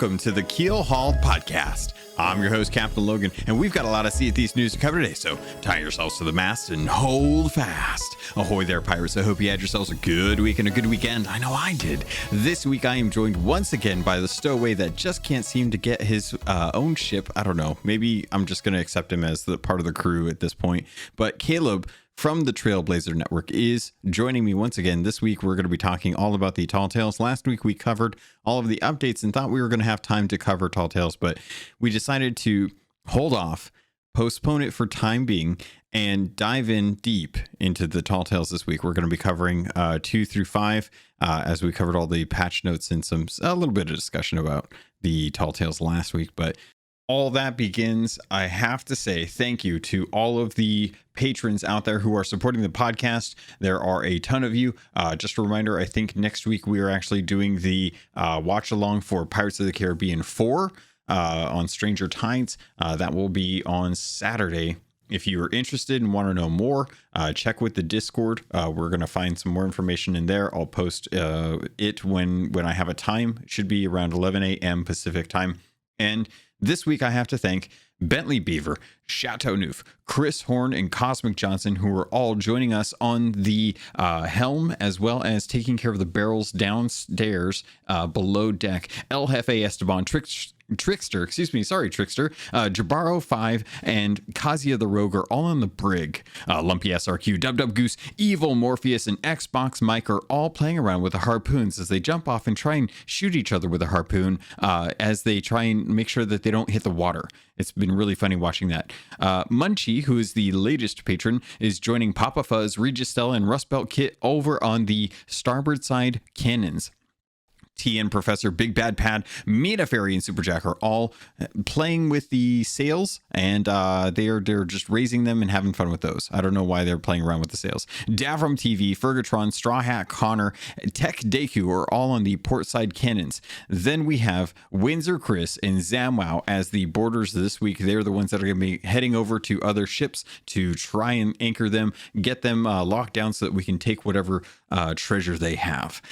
welcome to the Keelhauled Podcast. I'm your host, Captain Logan, and we've got a lot of Sea of Thieves news to cover today, so tie yourselves to the mast and hold fast. Ahoy there, pirates. I hope you had yourselves a good week and a good weekend. I know I did. This week, I am joined once again by the stowaway that just can't seem to get his own ship. I don't know. Maybe I'm just going to accept him as the part of the crew at this point. But Caleb from the Trailblazer Network is joining me once again. This week, we're going to be talking all about the Tall Tales. Last week, we covered all of the updates and thought we were going to have time to cover Tall Tales, but we decided to hold off, postpone it for time being, and dive in deep into the Tall Tales this week. We're going to be covering 2 through 5, as we covered all the patch notes and a little bit of discussion about the Tall Tales last week, but all that begins, I have to say thank you to all of the patrons out there who are supporting the podcast. There are a ton of you. Just a reminder, I think next week we are actually doing the watch along for Pirates of the Caribbean 4 on Stranger Tides. That will be on Saturday. If you are interested and want to know more, check with the Discord. We're going to find some more information in there. I'll post it when I have a time. It should be around 11 a.m. Pacific time. And this week, I have to thank Bentley Beaver, Chateau Neuf, Chris Horn, and Cosmic Johnson, who are all joining us on the helm, as well as taking care of the barrels downstairs below deck. El Jefe Esteban, Trickster, Jabaro 5, and Kazia the Rogue are all on the brig. Lumpy SRQ, Dub Goose, Evil Morpheus, and Xbox Mike are all playing around with the harpoons as they jump off and try and shoot each other with a harpoon as they try and make sure that they don't hit the water. It's been really funny watching that. Munchie, who is the latest patron, is joining Papa Fuzz, Registella, and Rust Belt Kit over on the starboard side cannons. TN Professor, Big Bad Pad, Mina Fairy, and Superjack are all playing with the sails, and they're just raising them and having fun with those. I don't know why they're playing around with the sails. Davram TV, Fergatron, Straw Hat, Connor, Tech Deku are all on the port side cannons. Then we have Windsor Chris and Zamwow as the boarders this week. They're the ones that are going to be heading over to other ships to try and anchor them, get them locked down so that we can take whatever treasure they have.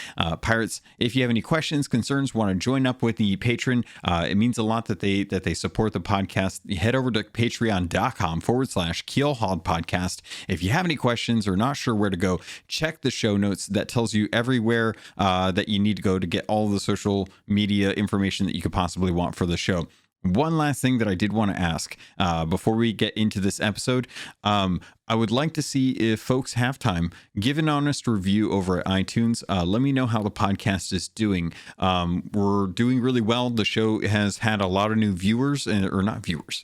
Pirates, if you have any questions, concerns, want to join up with the patron, it means a lot that they support the podcast. Head over to patreon.com/Keelhauled Podcast. If you have any questions or not sure where to go, check the show notes. That tells you everywhere that you need to go to get all the social media information that you could possibly want for the show. One last thing that I did want to ask before we get into this episode, I would like to see if folks have time, give an honest review over at iTunes. Let me know how the podcast is doing. We're doing really well. The show has had a lot of new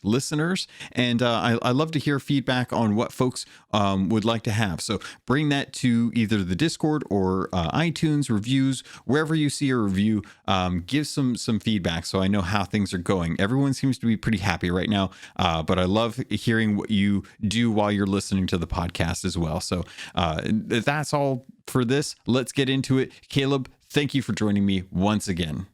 listeners. And I love to hear feedback on what folks would like to have. So bring that to either the Discord or iTunes reviews, wherever you see a review. Give some feedback so I know how things are going. Everyone seems to be pretty happy right now, but I love hearing what you do while you're listening to the podcast as well. So that's all for this. Let's get into it. Caleb, thank you for joining me once again.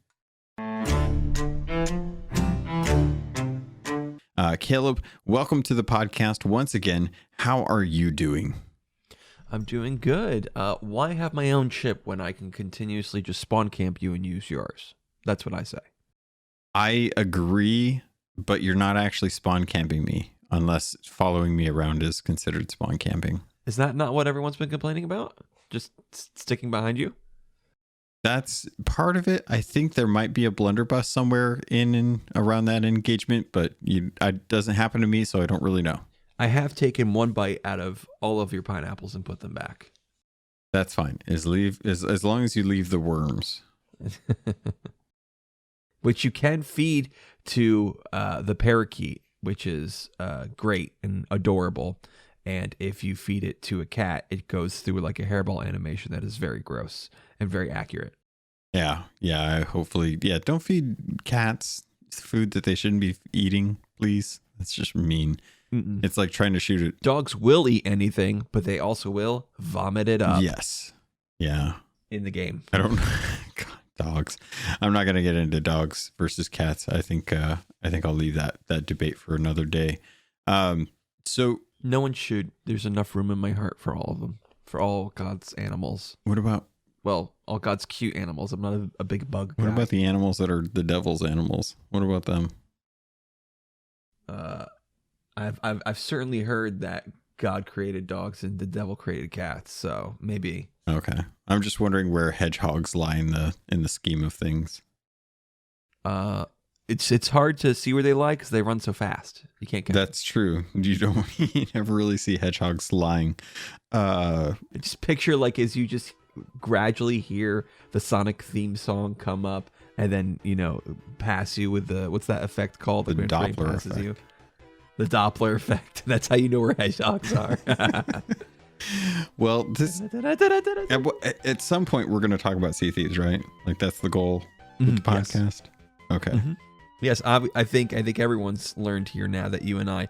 Caleb, welcome to the podcast once again. How are you doing? I'm doing good. Why have my own ship when I can continuously just spawn camp you and use yours? That's what I say. I agree, but you're not actually spawn camping me. Unless following me around is considered spawn camping. Is that not what everyone's been complaining about? Just sticking behind you? That's part of it. I think there might be a blunderbuss somewhere in and around that engagement, but it doesn't happen to me, so I don't really know. I have taken one bite out of all of your pineapples and put them back. That's fine. As long as you leave the worms. Which you can feed to the parakeet, which is great and adorable. And if you feed it to a cat, it goes through like a hairball animation that is very gross and very accurate. Yeah. Hopefully. Yeah. Don't feed cats food that they shouldn't be eating, please. That's just mean. Mm-mm. It's like trying to shoot it. Dogs will eat anything, but they also will vomit it up. Yes. Yeah. In the game. I don't God, dogs. I'm not going to get into dogs versus cats. I think I'll leave that debate for another day. So no one should. There's enough room in my heart for all of them, for all God's animals. What about well, all God's cute animals. I'm not a big bug guy. What about the animals that are the devil's animals? What about them? I've certainly heard that God created dogs and the devil created cats, so maybe. Okay, I'm just wondering where hedgehogs lie in the scheme of things. It's hard to see where they lie because they run so fast. You can't catch That's true. You never really see hedgehogs lying. Just picture like as you just gradually hear the Sonic theme song come up and then, pass you with the, what's that effect called? The When a train Doppler passes effect. you? The Doppler effect. That's how you know where hedgehogs are. Well, at some point we're going to talk about Sea Thieves, right? Like that's the goal of the Yes. podcast. Okay. Mhm. Yes, I think everyone's learned here now that you and I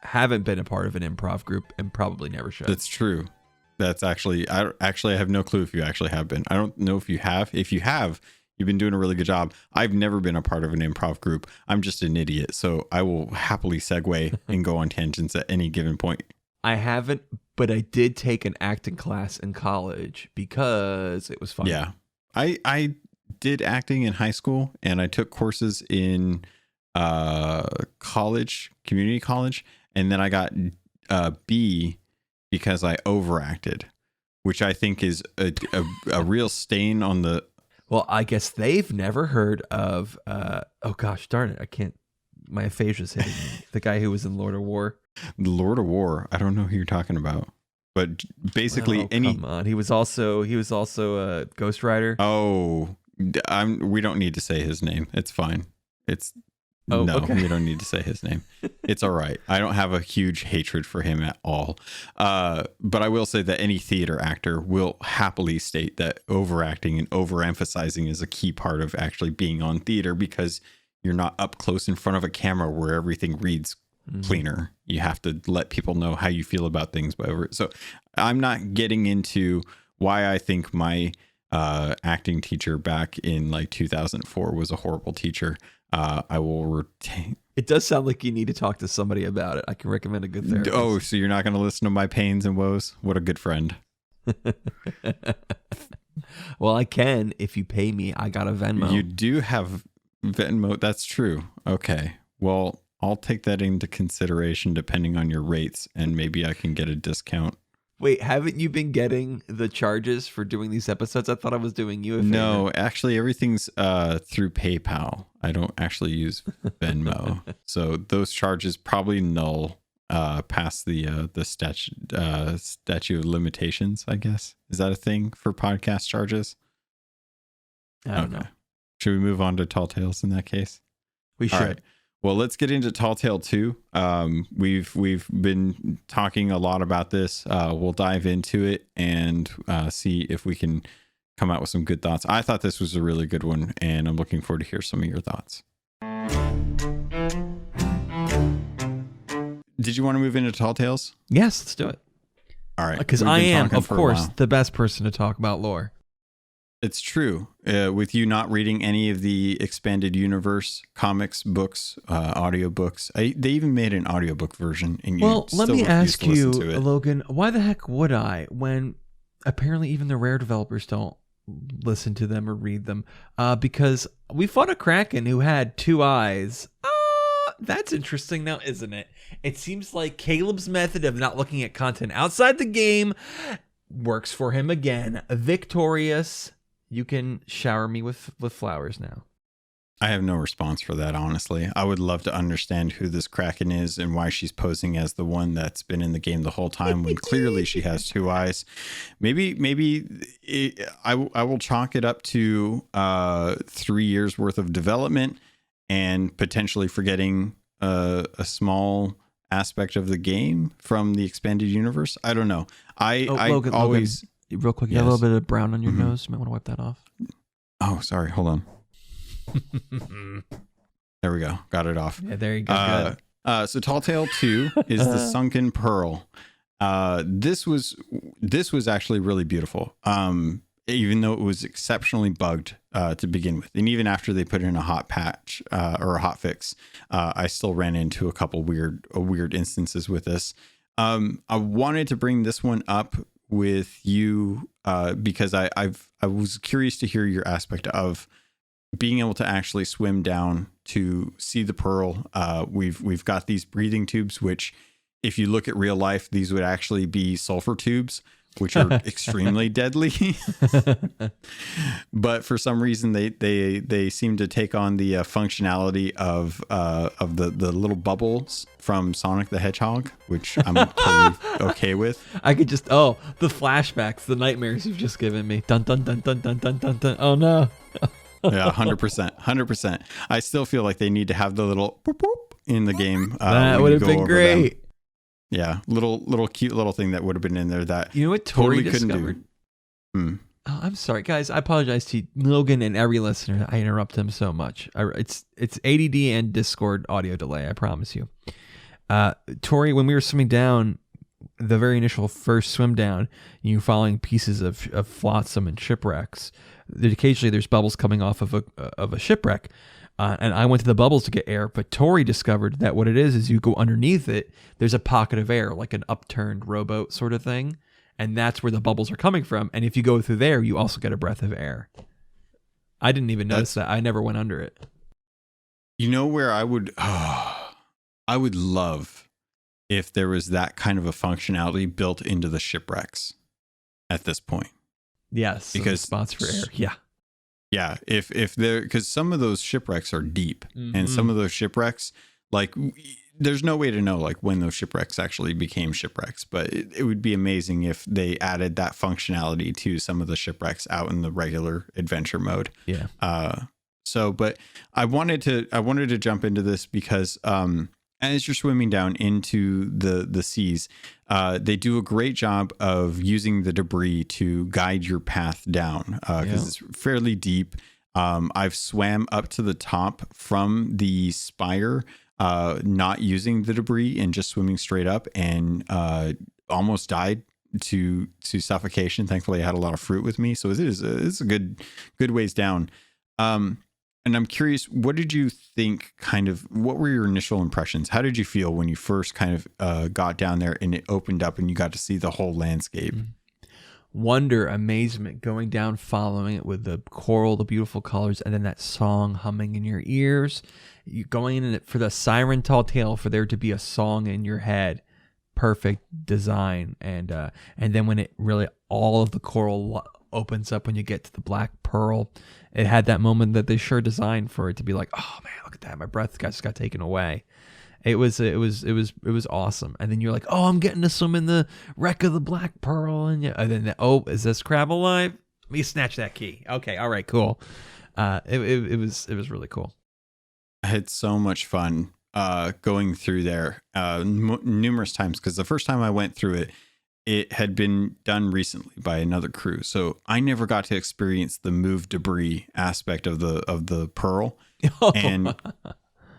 haven't been a part of an improv group and probably never should. That's true. That's actually, I have no clue if you actually have been. I don't know if you have. If you have, you've been doing a really good job. I've never been a part of an improv group. I'm just an idiot. So I will happily segue and go on tangents at any given point. I haven't, but I did take an acting class in college because it was fun. Yeah. I did acting in high school and I took courses in college, community college. And then I got B because I overacted, which I think is a real stain on the. Well, I guess they've never heard of, oh gosh, darn it. I can't, my aphasia's hitting me. The guy who was in Lord of War. Lord of War. I don't know who you're talking about, but basically Come on. He was also a Ghost Rider. Oh, we don't need to say his name. It's fine. Okay. We don't need to say his name. It's all right. I don't have a huge hatred for him at all. But I will say that any theater actor will happily state that overacting and overemphasizing is a key part of actually being on theater because you're not up close in front of a camera where everything reads cleaner. You have to let people know how you feel about things. So I'm not getting into why I think my acting teacher back in like 2004 was a horrible teacher. I will retain. It does sound like you need to talk to somebody about it. I can recommend a good therapist. Oh, so you're not going to listen to my pains and woes? What a good friend. Well, I can if you pay me. I got a Venmo. You do have Venmo. That's true. Okay. Well, I'll take that into consideration depending on your rates, and maybe I can get a discount. Wait, haven't you been getting the charges for doing these episodes? I thought I was doing you a favor. No, actually, everything's through PayPal. I don't actually use Venmo, so those charges probably null past the statute of limitations. I guess, is that a thing for podcast charges? I don't know. Should we move on to Tall Tales in that case? We should. All right. Well, let's get into Tall Tale 2. We've been talking a lot about this. We'll dive into it and see if we can come out with some good thoughts. I thought this was a really good one, and I'm looking forward to hear some of your thoughts. Did you want to move into Tall Tales? Yes, let's do it. All right. Because We've I been am, talking of for a course, while. the best person to talk about lore. It's true. With you not reading any of the expanded universe comics, books, audiobooks. They even made an audiobook version. And you Well, let still me refuse ask to listen you, to it. Logan, why the heck would I when apparently even the Rare developers don't listen to them or read them? Because we fought a Kraken who had two eyes. That's interesting now, isn't it? It seems like Caleb's method of not looking at content outside the game works for him again. Victorious. You can shower me with flowers now. I have no response for that, honestly. I would love to understand who this Kraken is and why she's posing as the one that's been in the game the whole time when clearly she has two eyes. I will chalk it up to 3 years worth of development and potentially forgetting a small aspect of the game from the expanded universe. I don't know. Logan, real quick, you have a little bit of brown on your nose. You might want to wipe that off. Oh, sorry. Hold on. There we go. Got it off. Yeah, there you go. So Tall Tale 2 is the Sunken Pearl. This was actually really beautiful. Even though it was exceptionally bugged to begin with. And even after they put in a hot patch or a hot fix, I still ran into a couple weird instances with this. I wanted to bring this one up with you because I was curious to hear your aspect of being able to actually swim down to see the pearl. We've got these breathing tubes, which if you look at real life, these would actually be sulfur tubes, which are extremely deadly. But for some reason, they seem to take on the functionality of the little bubbles from Sonic the Hedgehog, which I'm totally okay with. I could just the flashbacks, the nightmares you've just given me. Dun dun dun dun dun dun dun dun. Oh no. Yeah, 100%. I still feel like they need to have the little boop, boop in the game. That would have been great. Them. Yeah, little cute little thing that would have been in there that you know what Tori totally discovered? Couldn't do. Oh, I'm sorry, guys. I apologize to Logan and every listener. I interrupt him so much. It's ADD and Discord audio delay. I promise you. Tori, when we were swimming down, the very initial first swim down, you following pieces of flotsam and shipwrecks. Occasionally, there's bubbles coming off of a shipwreck. And I went to the bubbles to get air, but Tori discovered that what it is you go underneath it, there's a pocket of air, like an upturned rowboat sort of thing. And that's where the bubbles are coming from. And if you go through there, you also get a breath of air. I didn't even notice that. I never went under it. You know where I would love if there was that kind of a functionality built into the shipwrecks at this point. Yes. Because spots for air. Yeah. Yeah, if there, because some of those shipwrecks are deep, and some of those shipwrecks, like, there's no way to know like when those shipwrecks actually became shipwrecks. But it would be amazing if they added that functionality to some of the shipwrecks out in the regular adventure mode. Yeah. But I wanted to jump into this because as you're swimming down into the seas, they do a great job of using the debris to guide your path down because it's fairly deep. I've swam up to the top from the spire, not using the debris and just swimming straight up, and almost died to suffocation. Thankfully, I had a lot of fruit with me, so it's a good ways down. And I'm curious, what did you think, what were your initial impressions? How did you feel when you first kind of got down there and it opened up and you got to see the whole landscape? Wonder, amazement, going down, following it with the coral, the beautiful colors, and then that song humming in your ears. You going in it for the siren tall tale, for there to be a song in your head. Perfect design. And then when it really, all of the coral opens up when you get to the black pearl, it had that moment that they sure designed for it to be like, oh man, look at that, my breath just got taken away. It was awesome. And then you're like, oh, I'm getting to swim in the wreck of the black pearl, and then is this crab alive? Let me snatch that key. Okay, all right, cool. It was really cool. I had so much fun going through there numerous times, because the first time I went through it had been done recently by another crew, so I never got to experience the move debris aspect of the pearl. And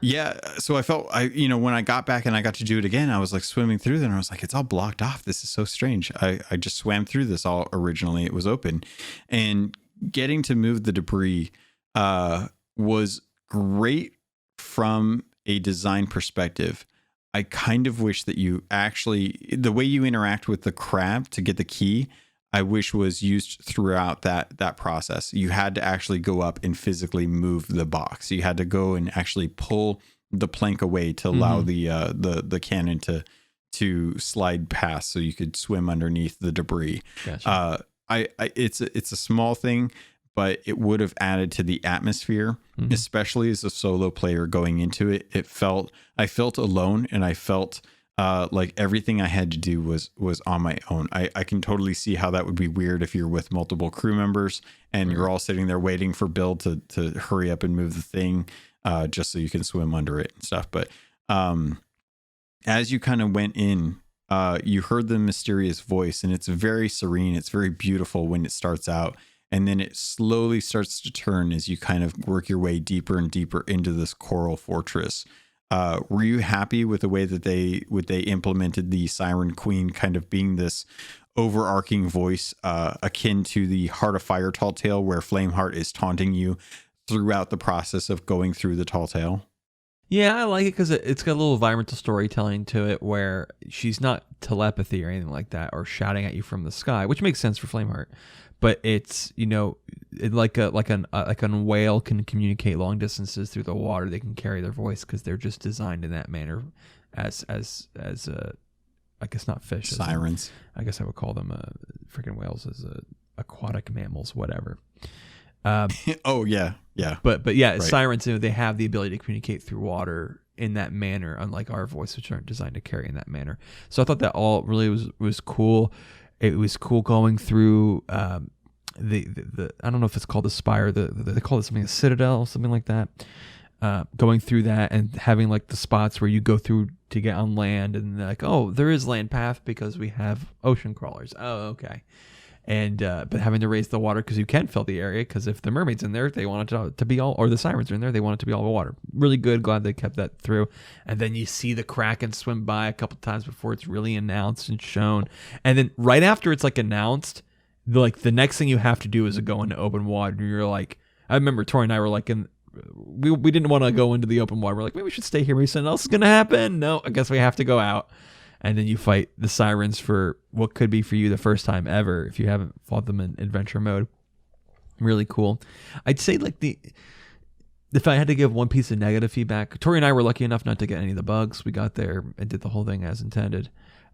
yeah, so I felt when I got back and I got to do it again, I was like swimming through there and I was like, it's all blocked off. This is so strange. I just swam through this all originally. It was open, and getting to move the debris was great from a design perspective. I kind of wish that you actually, the way you interact with the crab to get the key, I wish was used throughout that process. You had to actually go up and physically move the box. You had to go and actually pull the plank away to allow the cannon to slide past, so you could swim underneath the debris. Gotcha. It's a small thing, but it would have added to the atmosphere, especially as a solo player going into it. I felt alone, and I felt like everything I had to do was on my own. I can totally see how that would be weird if you're with multiple crew members and you're all sitting there waiting for Bill to hurry up and move the thing just so you can swim under it and stuff. But as you kind of went in, you heard the mysterious voice, and it's very serene. It's very beautiful when it starts out. And then it slowly starts to turn as you kind of work your way deeper and deeper into this coral fortress. Were you happy with the way that they implemented the Siren Queen kind of being this overarching voice, akin to the Heart of Fire Tall Tale, where Flameheart is taunting you throughout the process of going through the Tall Tale? Yeah, I like it because it's got a little environmental storytelling to it, where she's not telepathy or anything like that, or shouting at you from the sky, which makes sense for Flameheart. But it's, like a whale can communicate long distances through the water. They can carry their voice because they're just designed in that manner, as I guess not fish, sirens. I guess I would call them freaking whales as aquatic mammals, whatever. Oh yeah. But yeah, Right. sirens, they have the ability to communicate through water in that manner, unlike our voice, which aren't designed to carry in that manner. So I thought that all really was cool. It was cool going through the I don't know if it's called the spire. They call it something a citadel, something like that. Going through that and having like the spots where you go through to get on land, and they're like, oh, there is land path because we have ocean crawlers. Oh, okay. And but having to raise the water because you can fill the area, because if the mermaids in there, they want it to be all, or the sirens are in there, they want it to be all water. Really good. Glad they kept that through. And then you see the Kraken swim by a couple times before it's really announced and shown. And then right after it's like announced, like the next thing you have to do is to go into open water. And you're like, I remember Tori and I were like, we didn't want to go into the open water. We're like, maybe we should stay here. Maybe something else is going to happen. No, I guess we have to go out. And then you fight the sirens for what could be for you the first time ever if you haven't fought them in adventure mode. Really cool. I'd say like if I had to give one piece of negative feedback, Tori and I were lucky enough not to get any of the bugs. We got there and did the whole thing as intended.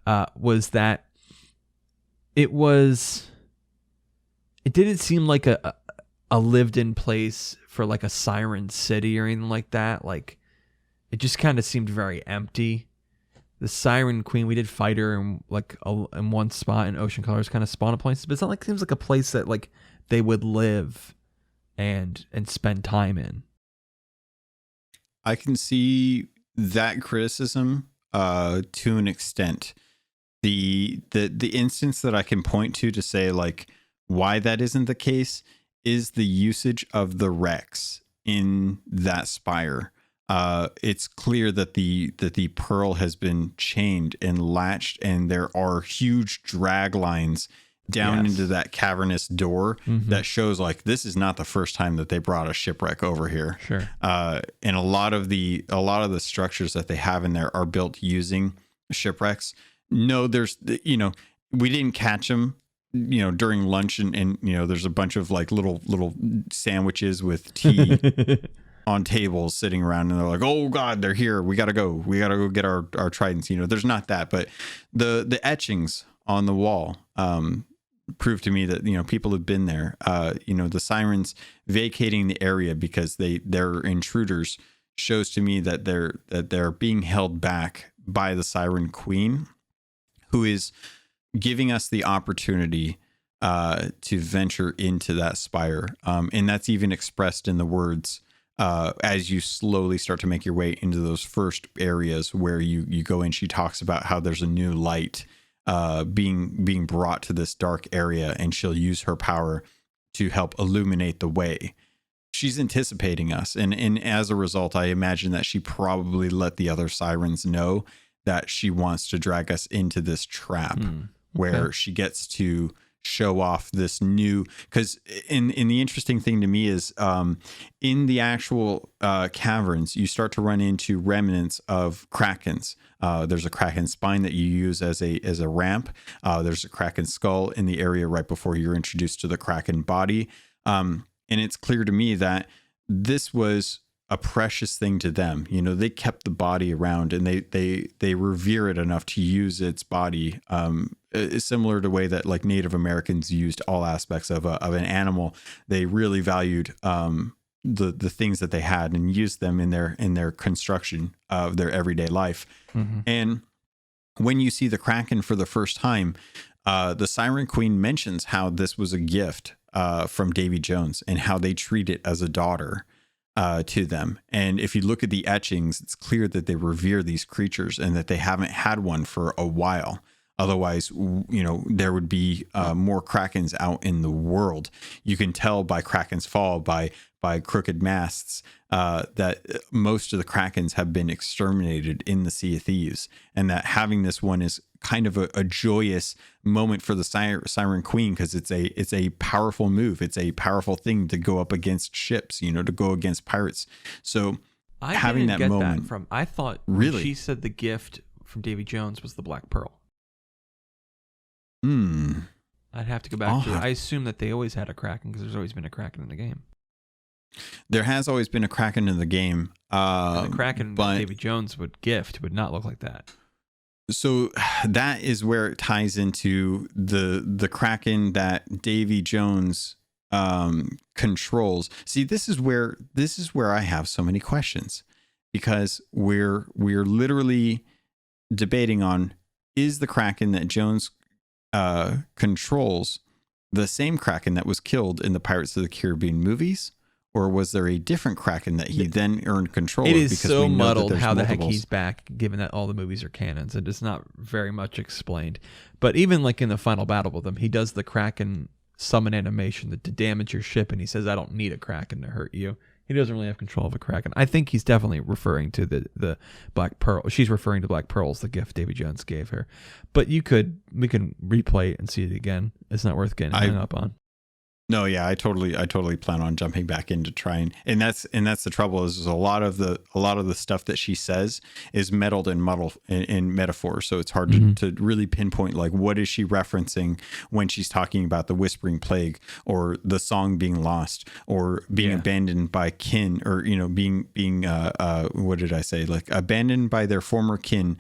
Was that it didn't seem like a lived in place for like a siren city or anything like that. Like it just kind of seemed very empty. The Siren Queen, we did fight her in in one spot in Ocean Colors kind of spawn points, but it's not like, it seems like a place that like they would live and spend time in. I can see that criticism to an extent. The instance that I can point to say like why that isn't the case is the usage of the wrecks in that spire. It's clear that the pearl has been chained and latched, and there are huge drag lines down into that cavernous door that shows like this is not the first time that they brought a shipwreck over here. Sure. And a lot of the structures that they have in there are built using shipwrecks. No, there's we didn't catch them during lunch, and there's a bunch of like little sandwiches with tea on tables sitting around, and they're like, oh God, they're here. We gotta go get our tridents. There's not that, but the etchings on the wall prove to me that people have been there. The sirens vacating the area because they're intruders shows to me that they're being held back by the Siren Queen, who is giving us the opportunity to venture into that spire, and that's even expressed in the words as you slowly start to make your way into those first areas where you go in. She talks about how there's a new light being brought to this dark area, and she'll use her power to help illuminate the way. She's anticipating us, and as a result, I imagine that she probably let the other sirens know that she wants to drag us into this trap where she gets to show off this new, because in the interesting thing to me is in the actual caverns, you start to run into remnants of krakens. There's a kraken spine that you use as a ramp. There's a kraken skull in the area right before you're introduced to the kraken body. And it's clear to me that this was a precious thing to them. They kept the body around, and they revere it enough to use its body, similar to the way that like Native Americans used all aspects of an animal. They really valued the things that they had and used them in their construction of their everyday life. And when you see the Kraken for the first time, the Siren Queen mentions how this was a gift from Davy Jones and how they treat it as a daughter to them. And if you look at the etchings, it's clear that they revere these creatures and that they haven't had one for a while. Otherwise, there would be more Krakens out in the world. You can tell by Kraken's Fall, by crooked masts, that most of the Krakens have been exterminated in the Sea of Thieves, and that having this one is kind of a joyous moment for the Siren Queen, because it's a powerful move. It's a powerful thing to go up against ships, to go against pirates. So I having didn't that get moment that from. I thought really she said the gift from Davy Jones was the Black Pearl. Hmm. I'd have to go back to it. I assume that they always had a Kraken because there's always been a Kraken in the game. There has always been a Kraken in the game. And the Kraken that Davy Jones would gift would not look like that. So that is where it ties into the Kraken that Davy Jones controls. See, this is where I have so many questions, because we're literally debating on, is the Kraken that Jones controls the same Kraken that was killed in the Pirates of the Caribbean movies, or was there a different Kraken that he then earned control of? It is because so we know muddled that how the multiples. heck he's back, given that all the movies are canons. It is not very much explained. But even like in the final battle with him, he does the Kraken summon animation to damage your ship, and he says, I don't need a Kraken to hurt you. He doesn't really have control of a Kraken. I think he's definitely referring to the Black Pearl. She's referring to Black Pearls, the gift Davy Jones gave her. But we can replay it and see it again. It's not worth getting hung up on. No, yeah, I totally plan on jumping back in to try and that's the trouble is a lot of the stuff that she says is meddled in metaphor, so it's hard to really pinpoint like what is she referencing when she's talking about the whispering plague or the song being lost or being abandoned by kin, or being what did I say, like abandoned by their former kin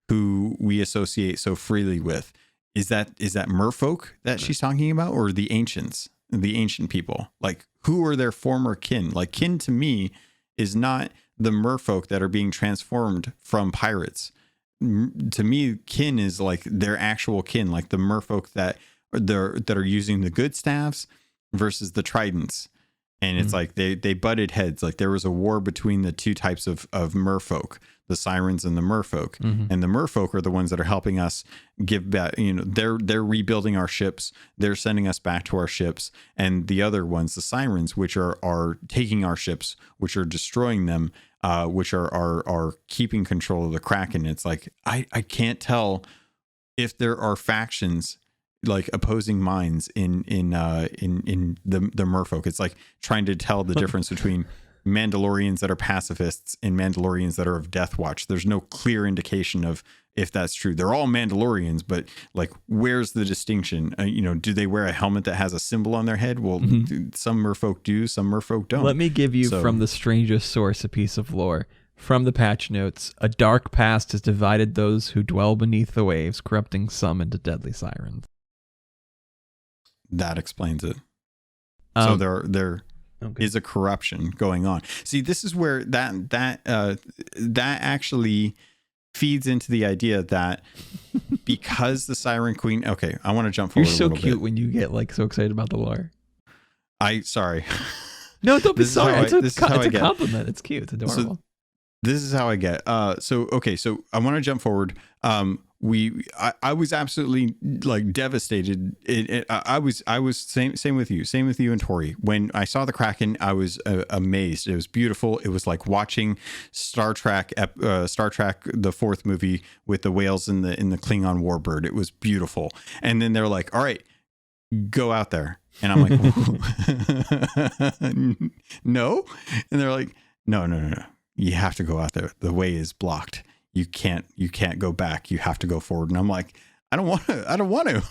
who we associate so freely with. Is that merfolk that she's talking about, or the ancients? The ancient people? Like, who are their former kin? Like, kin to me is not the merfolk that are being transformed from pirates. To me, kin is like their actual kin, like the merfolk that are using the good staffs versus the tridents. And it's like they butted heads. Like there was a war between the two types of merfolk, the sirens and the merfolk. And the merfolk are the ones that are helping us give back. They're rebuilding our ships. They're sending us back to our ships. And the other ones, the sirens, which are taking our ships, which are destroying them, which are keeping control of the Kraken. It's like I can't tell if there are factions like opposing minds in the merfolk. It's like trying to tell the difference between Mandalorians that are pacifists and Mandalorians that are of Death Watch. There's no clear indication of if that's true. They're all Mandalorians, but like, where's the distinction? Do they wear a helmet that has a symbol on their head? Well, some merfolk do, some merfolk don't. Let me give you from the strangest source a piece of lore. From the patch notes, a dark past has divided those who dwell beneath the waves, corrupting some into deadly sirens. That explains it. So there is a corruption going on. See, this is where that actually feeds into the idea that because the Siren Queen. Okay, I want to jump forward. You're so cute when you get like so excited about the lore. Sorry. No, don't be sorry. It's a compliment. It's cute. It's adorable. So this is how I get. So I want to jump forward. I was absolutely like devastated. I was same with you and Tori. When I saw the Kraken, I was amazed. It was beautiful. It was like watching Star Trek, the fourth movie with the whales in the Klingon warbird. It was beautiful. And then they're like, "All right, go out there," and I'm like, "No," and they're like, "No. You have to go out there. The way is blocked. You can't go back. You have to go forward." And I'm like, I don't want to.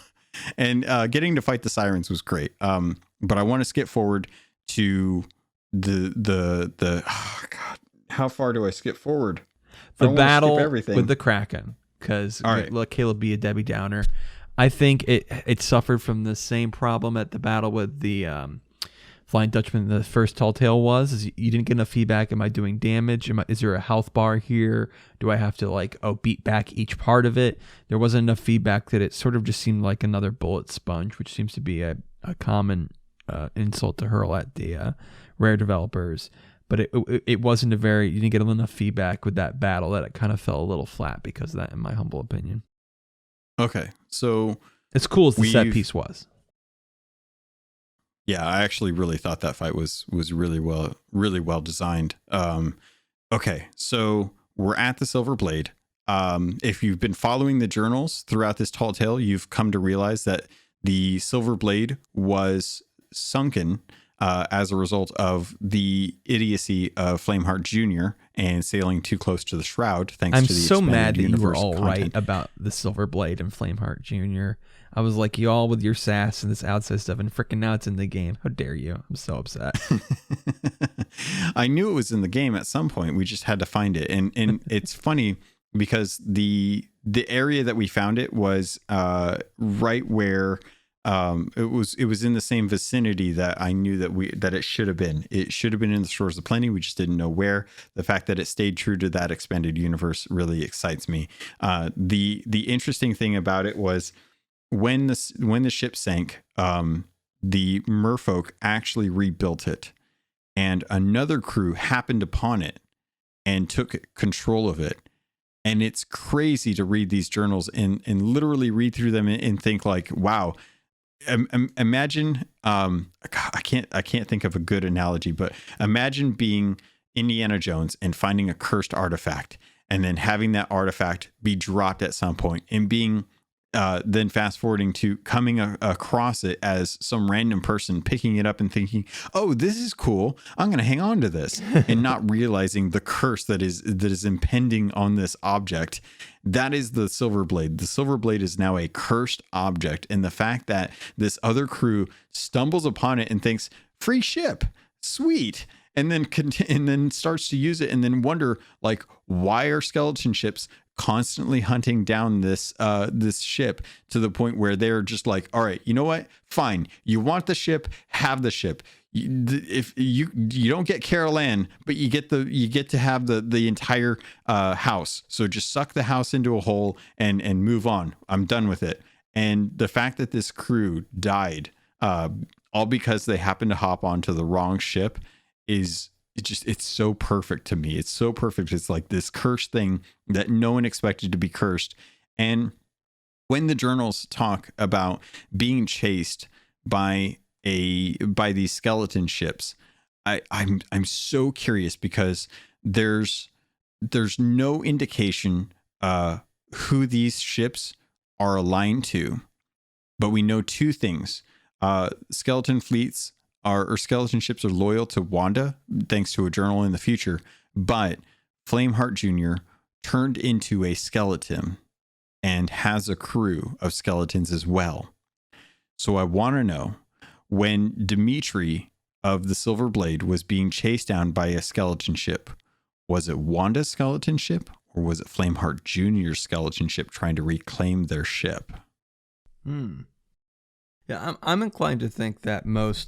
And getting to fight the sirens was great. But I want to skip forward to the oh God, how far do I skip forward? The battle with the Kraken, because let Caleb be a Debbie Downer. I think it suffered from the same problem at the battle with the Flying Dutchman. The first tall tale was you didn't get enough feedback. Am I doing damage? Is there a health bar here? Do I have to beat back each part of it? There wasn't enough feedback that it sort of just seemed like another bullet sponge, which seems to be a common insult to hurl at the Rare developers. But it wasn't you didn't get enough feedback with that battle that it kind of fell a little flat because of that, in my humble opinion. Okay, so as cool as the set piece was. Yeah, I actually really thought that fight was really well designed. Okay, so we're at the Silver Blade. If you've been following the journals throughout this tall tale, you've come to realize that the Silver Blade was sunken as a result of the idiocy of Flameheart Jr. and sailing too close to the shroud. Thanks I'm to the so mad expanded that you were universe all content. right about the Silver Blade and Flameheart Jr. I was like, y'all with your sass and this outside stuff, and freaking now it's in the game. How dare you? I'm so upset. I knew it was in the game at some point. We just had to find it. And it's funny because the area that we found it was right where it was in the same vicinity that I knew that it should have been. It should have been in the Shores of Plenty. We just didn't know where. The fact that it stayed true to that expanded universe really excites me. The interesting thing about it was when the ship sank, the merfolk actually rebuilt it, and another crew happened upon it and took control of it. And it's crazy to read these journals and literally read through them and think like, wow. Imagine, I can't think of a good analogy, but imagine being Indiana Jones and finding a cursed artifact, and then having that artifact be dropped at some point, and being then fast forwarding to coming across it as some random person picking it up and thinking, oh, this is cool, I'm going to hang on to this, and not realizing the curse that is impending on this object. That is the Silver Blade. The Silver Blade is now a cursed object. And the fact that this other crew stumbles upon it and thinks, free ship, sweet, and then starts to use it, and then wonder, like, why are skeleton ships constantly hunting down this ship, to the point where they're just like, all right, you know what? Fine. You want the ship, have the ship. If you don't get Carol Ann, but you get to have the entire house. So just suck the house into a hole and move on. I'm done with it. And the fact that this crew died, all because they happened to hop onto the wrong ship, it's so perfect to me. It's so perfect. It's like this cursed thing that no one expected to be cursed. And when the journals talk about being chased by these skeleton ships, I'm so curious, because there's no indication who these ships are aligned to, but we know two things. Skeleton ships are loyal to Wanda, thanks to a journal in the future, but Flameheart Jr. turned into a skeleton and has a crew of skeletons as well. So I want to know, when Dimitri of the Silver Blade was being chased down by a skeleton ship, was it Wanda's skeleton ship, or was it Flameheart Jr.'s skeleton ship trying to reclaim their ship? Yeah, I'm inclined to think that not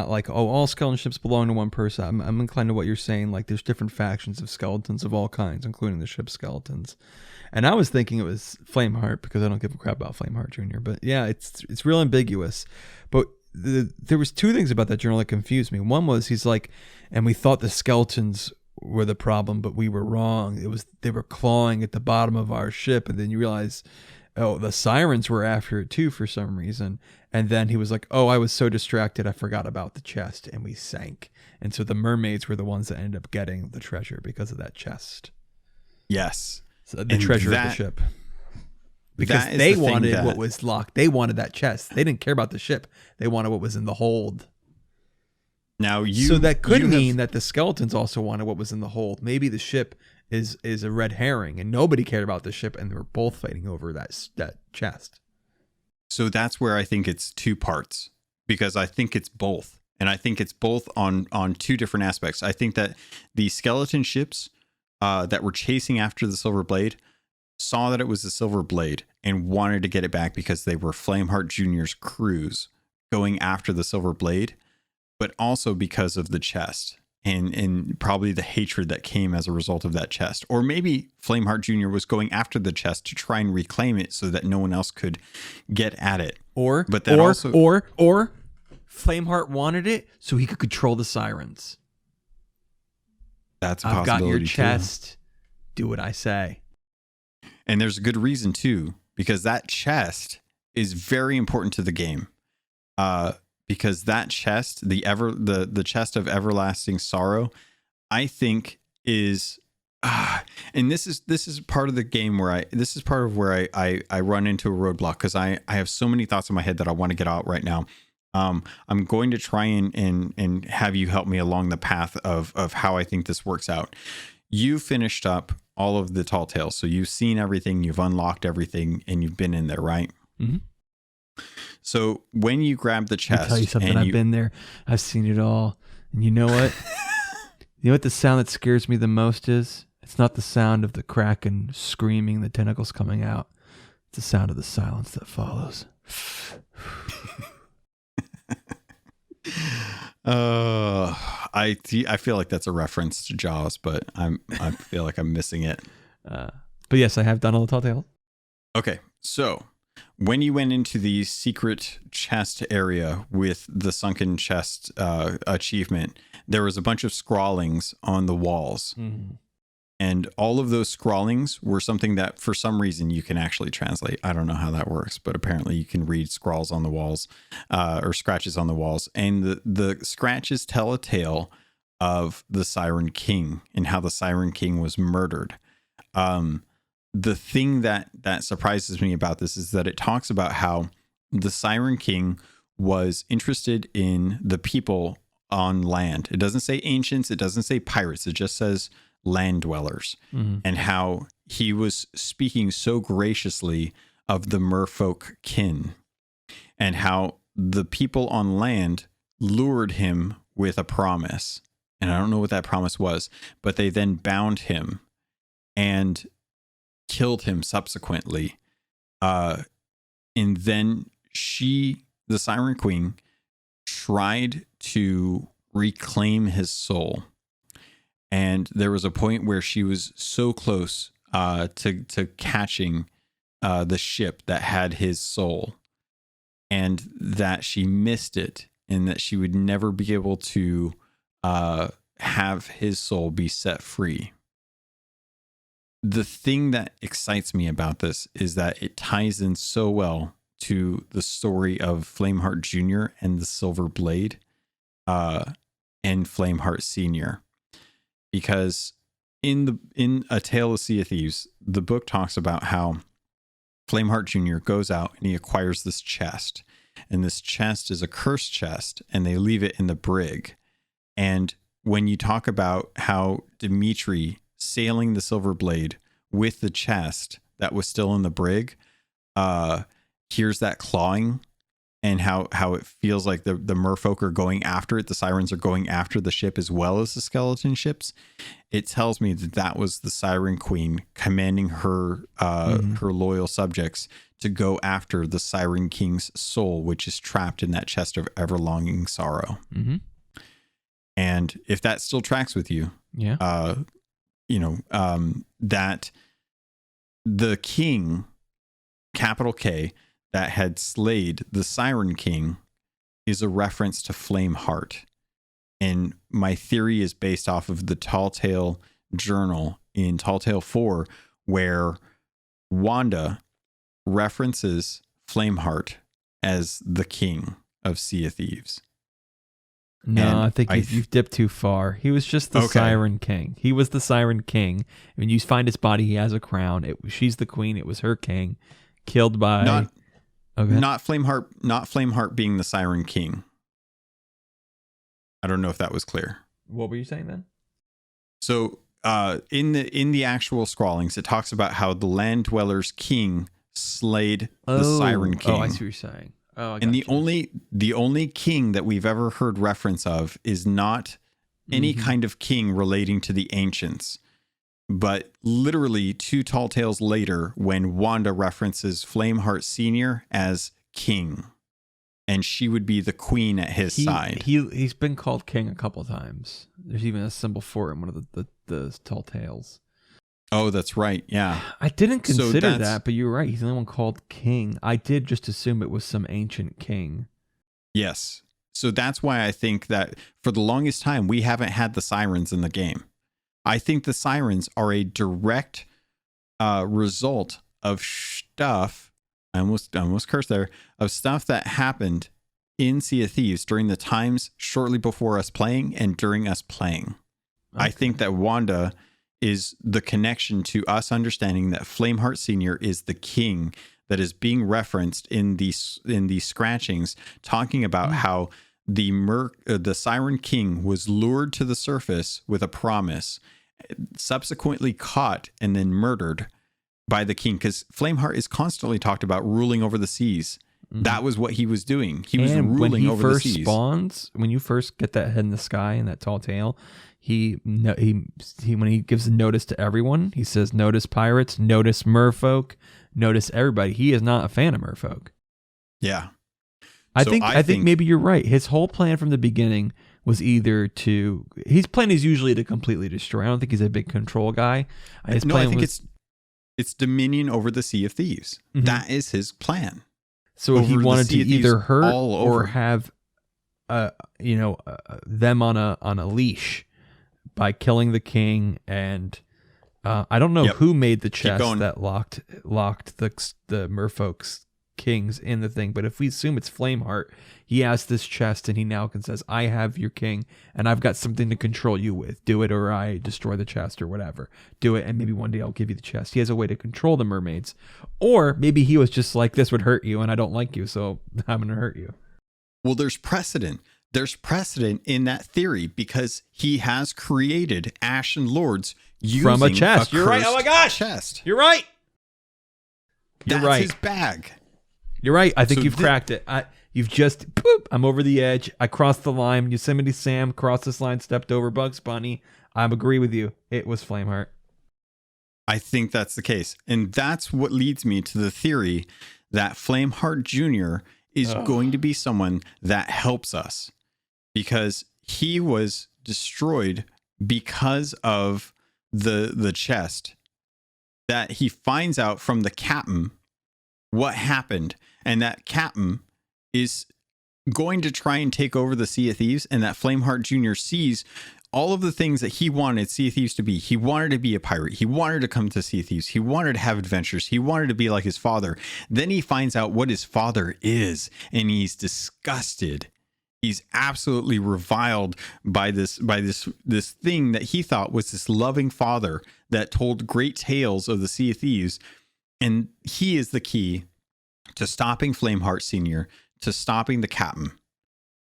like all skeleton ships belong to one person. I'm inclined to what you're saying. Like, there's different factions of skeletons of all kinds, including the ship skeletons. And I was thinking it was Flameheart, because I don't give a crap about Flameheart Jr. But yeah, it's real ambiguous. But there was two things about that journal that confused me. One was, he's like, and we thought the skeletons were the problem, but we were wrong. They were clawing at the bottom of our ship, and then you realize, oh, the sirens were after it too for some reason. And then he was like, oh, I was so distracted, I forgot about the chest, and we sank. And so the mermaids were the ones that ended up getting the treasure because of that chest. Yes. So the treasure of the ship. Because they wanted what was locked. They wanted that chest. They didn't care about the ship. They wanted what was in the hold. Now so that could mean that the skeletons also wanted what was in the hold. Maybe the ship is a red herring, and nobody cared about the ship, and they were both fighting over that chest. So that's where I think it's two parts, because I think it's both. And I think it's both on two different aspects. I think that the skeleton ships that were chasing after the Silver Blade saw that it was the Silver Blade and wanted to get it back, because they were Flameheart Jr.'s crews going after the Silver Blade, but also because of the chest and probably the hatred that came as a result of that chest. Or maybe Flameheart Jr. was going after the chest to try and reclaim it so that no one else could get at it. Or Flameheart wanted it so he could control the sirens. That's a possibility. I've got your too. chest. Do what I say. And there's a good reason too, because that chest is very important to the game. Because that chest, the chest of everlasting sorrow, I think is, and this is part of the game where I run into a roadblock, because I have so many thoughts in my head that I want to get out right now. I'm going to try and have you help me along the path of how I think this works out. You finished up all of the tall tales, so you've seen everything, you've unlocked everything, and you've been in there, right? Mm-hmm. So when you grab the chest, I'll tell you something. I've been there. I've seen it all. And you know what? You know what the sound that scares me the most is? It's not the sound of the kraken screaming, the tentacles coming out. It's the sound of the silence that follows. I feel like that's a reference to Jaws, but I feel like I'm missing it. But yes, I have done all the tall tales. Okay, so when you went into the secret chest area with the sunken chest achievement, there was a bunch of scrawlings on the walls. Mm-hmm. And all of those scrawlings were something that for some reason you can actually translate. I don't know how that works, but apparently you can read scrawls on the walls or scratches on the walls. And the scratches tell a tale of the Siren King and how the Siren King was murdered. The thing that surprises me about this is that it talks about how the Siren King was interested in the people on land. It doesn't say ancients. It doesn't say pirates. It just says land dwellers, and how he was speaking so graciously of the merfolk kin, and how the people on land lured him with a promise. And I don't know what that promise was, but they then bound him and killed him subsequently. And then the Siren Queen, tried to reclaim his soul. And there was a point where she was so close to catching the ship that had his soul, and that she missed it, and that she would never be able to have his soul be set free. The thing that excites me about this is that it ties in so well to the story of Flameheart Jr. and the Silver Blade and Flameheart Sr., because in A Tale of Sea of Thieves, the book talks about how Flameheart Jr. goes out and he acquires this chest, and this chest is a cursed chest, and they leave it in the brig. And when you talk about how Dimitri sailing the Silver Blade with the chest that was still in the brig, hears that clawing, and how it feels like the merfolk are going after it. The sirens are going after the ship as well as the skeleton ships. It tells me that was the Siren Queen commanding her her loyal subjects to go after the Siren King's soul, which is trapped in that chest of ever-longing sorrow. Mm-hmm. And if that still tracks with you, that the king, capital K, that had slayed the Siren King is a reference to Flameheart. And my theory is based off of the Tall Tale journal in Tall Tale 4, where Wanda references Flameheart as the king of Sea of Thieves. No, and I think you've dipped too far. He was just the Siren King. He was the Siren King. When you find his body, he has a crown. She's the queen. It was her king. Killed by... Not Flameheart being the Siren King. I don't know if that was clear. What were you saying then? So in the actual scrawlings, it talks about how the land dwellers king slayed the Siren King. Oh, I see what you're saying. Oh, and the only king that we've ever heard reference of is not any kind of king relating to the ancients, but literally 2 tall tales later, when Wanda references Flameheart Sr. as king, and she would be the queen at his side. He's been called king a couple times. There's even a symbol for it in one of the tall tales. Oh, that's right. Yeah. I didn't consider that, but you're right. He's the only one called king. I did just assume it was some ancient king. Yes. So that's why I think that for the longest time, we haven't had the sirens in the game. I think the sirens are a direct result of stuff. I almost cursed there, of stuff that happened in Sea of Thieves during the times shortly before us playing and during us playing. Okay. I think that Wanda is the connection to us understanding that Flameheart Senior is the king that is being referenced in these scratchings, talking about how the Siren King was lured to the surface with a promise, subsequently caught and then murdered by the king, because Flameheart is constantly talked about ruling over the seas. That was what he was doing. He was ruling over the seas. When you first get that head in the sky and that tall tail, he when he gives a notice to everyone, he says, "Notice pirates, notice merfolk, notice everybody." He is not a fan of merfolk. Yeah. I think maybe you're right. His whole plan from the beginning was either to, his plan is usually to completely destroy. I don't think he's a big control guy. I think it's dominion over the Sea of Thieves. Mm-hmm. That is his plan. So he wanted to either hurt or have, them on a leash by killing the king. And I don't know who made the chest that locked the merfolk's kings in the thing, but if we assume it's Flameheart, he has this chest and he now says, "I have your king and I've got something to control you with. Do it or I destroy the chest," or whatever. Do it and maybe one day I'll give you the chest. He has a way to control the mermaids. Or maybe he was just like, "This would hurt you and I don't like you, so I'm going to hurt you." Well, there's precedent. There's precedent in that theory because he has created Ashen Lords using from a chest. You're right. Oh my gosh. Chest. You're right. That's his bag. You're right. I think you've cracked it. You've just, I'm over the edge. I crossed the line. Yosemite Sam crossed this line, stepped over Bugs Bunny. I agree with you. It was Flameheart. I think that's the case. And that's what leads me to the theory that Flameheart Jr. is going to be someone that helps us because he was destroyed because of the chest that he finds out from the captain what happened. And that captain is going to try and take over the Sea of Thieves, and that Flameheart Jr. sees all of the things that he wanted Sea of Thieves to be. He wanted to be a pirate. He wanted to come to Sea of Thieves. He wanted to have adventures. He wanted to be like his father. Then he finds out what his father is, and he's disgusted. He's absolutely reviled by this thing that he thought was this loving father that told great tales of the Sea of Thieves. And he is the key to stopping Flameheart Senior, to stopping the captain,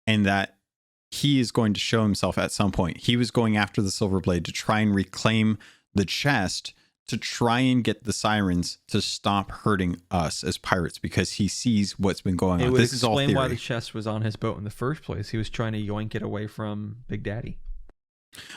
and that he is going to show himself at some point. He was going after the Silver Blade to try and reclaim the chest, to try and get the sirens to stop hurting us as pirates because he sees what's been going on. This is all theory. Explain why the chest was on his boat in the first place. He was trying to yoink it away from Big Daddy.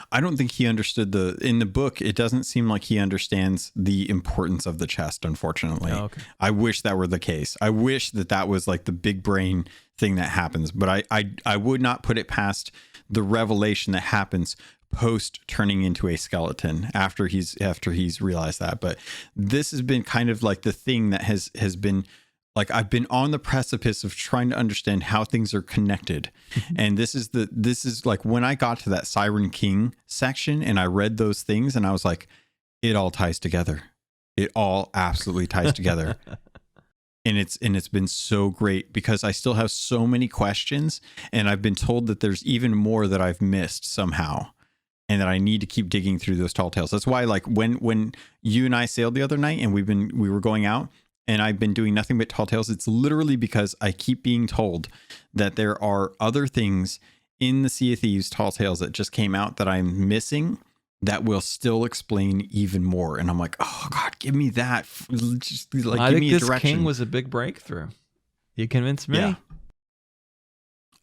I don't think he understood in the book. It doesn't seem like he understands the importance of the chest, unfortunately. Oh, okay. I wish that were the case. I wish that was like the big brain thing that happens, but I would not put it past the revelation that happens post turning into a skeleton after he's realized that. But this has been kind of like the thing that has been like, I've been on the precipice of trying to understand how things are connected. And this is like when I got to that Siren King section and I read those things and I was like, it all ties together. It all absolutely ties together. And it's been so great because I still have so many questions and I've been told that there's even more that I've missed somehow and that I need to keep digging through those tall tales. That's why, like, when you and I sailed the other night and we were going out, and I've been doing nothing but tall tales, it's literally because I keep being told that there are other things in the Sea of Thieves tall tales that just came out that I'm missing that will still explain even more. And I'm like, oh God, give me that. Just like, I give think me a this direction. King was a big breakthrough. You convinced me. Yeah.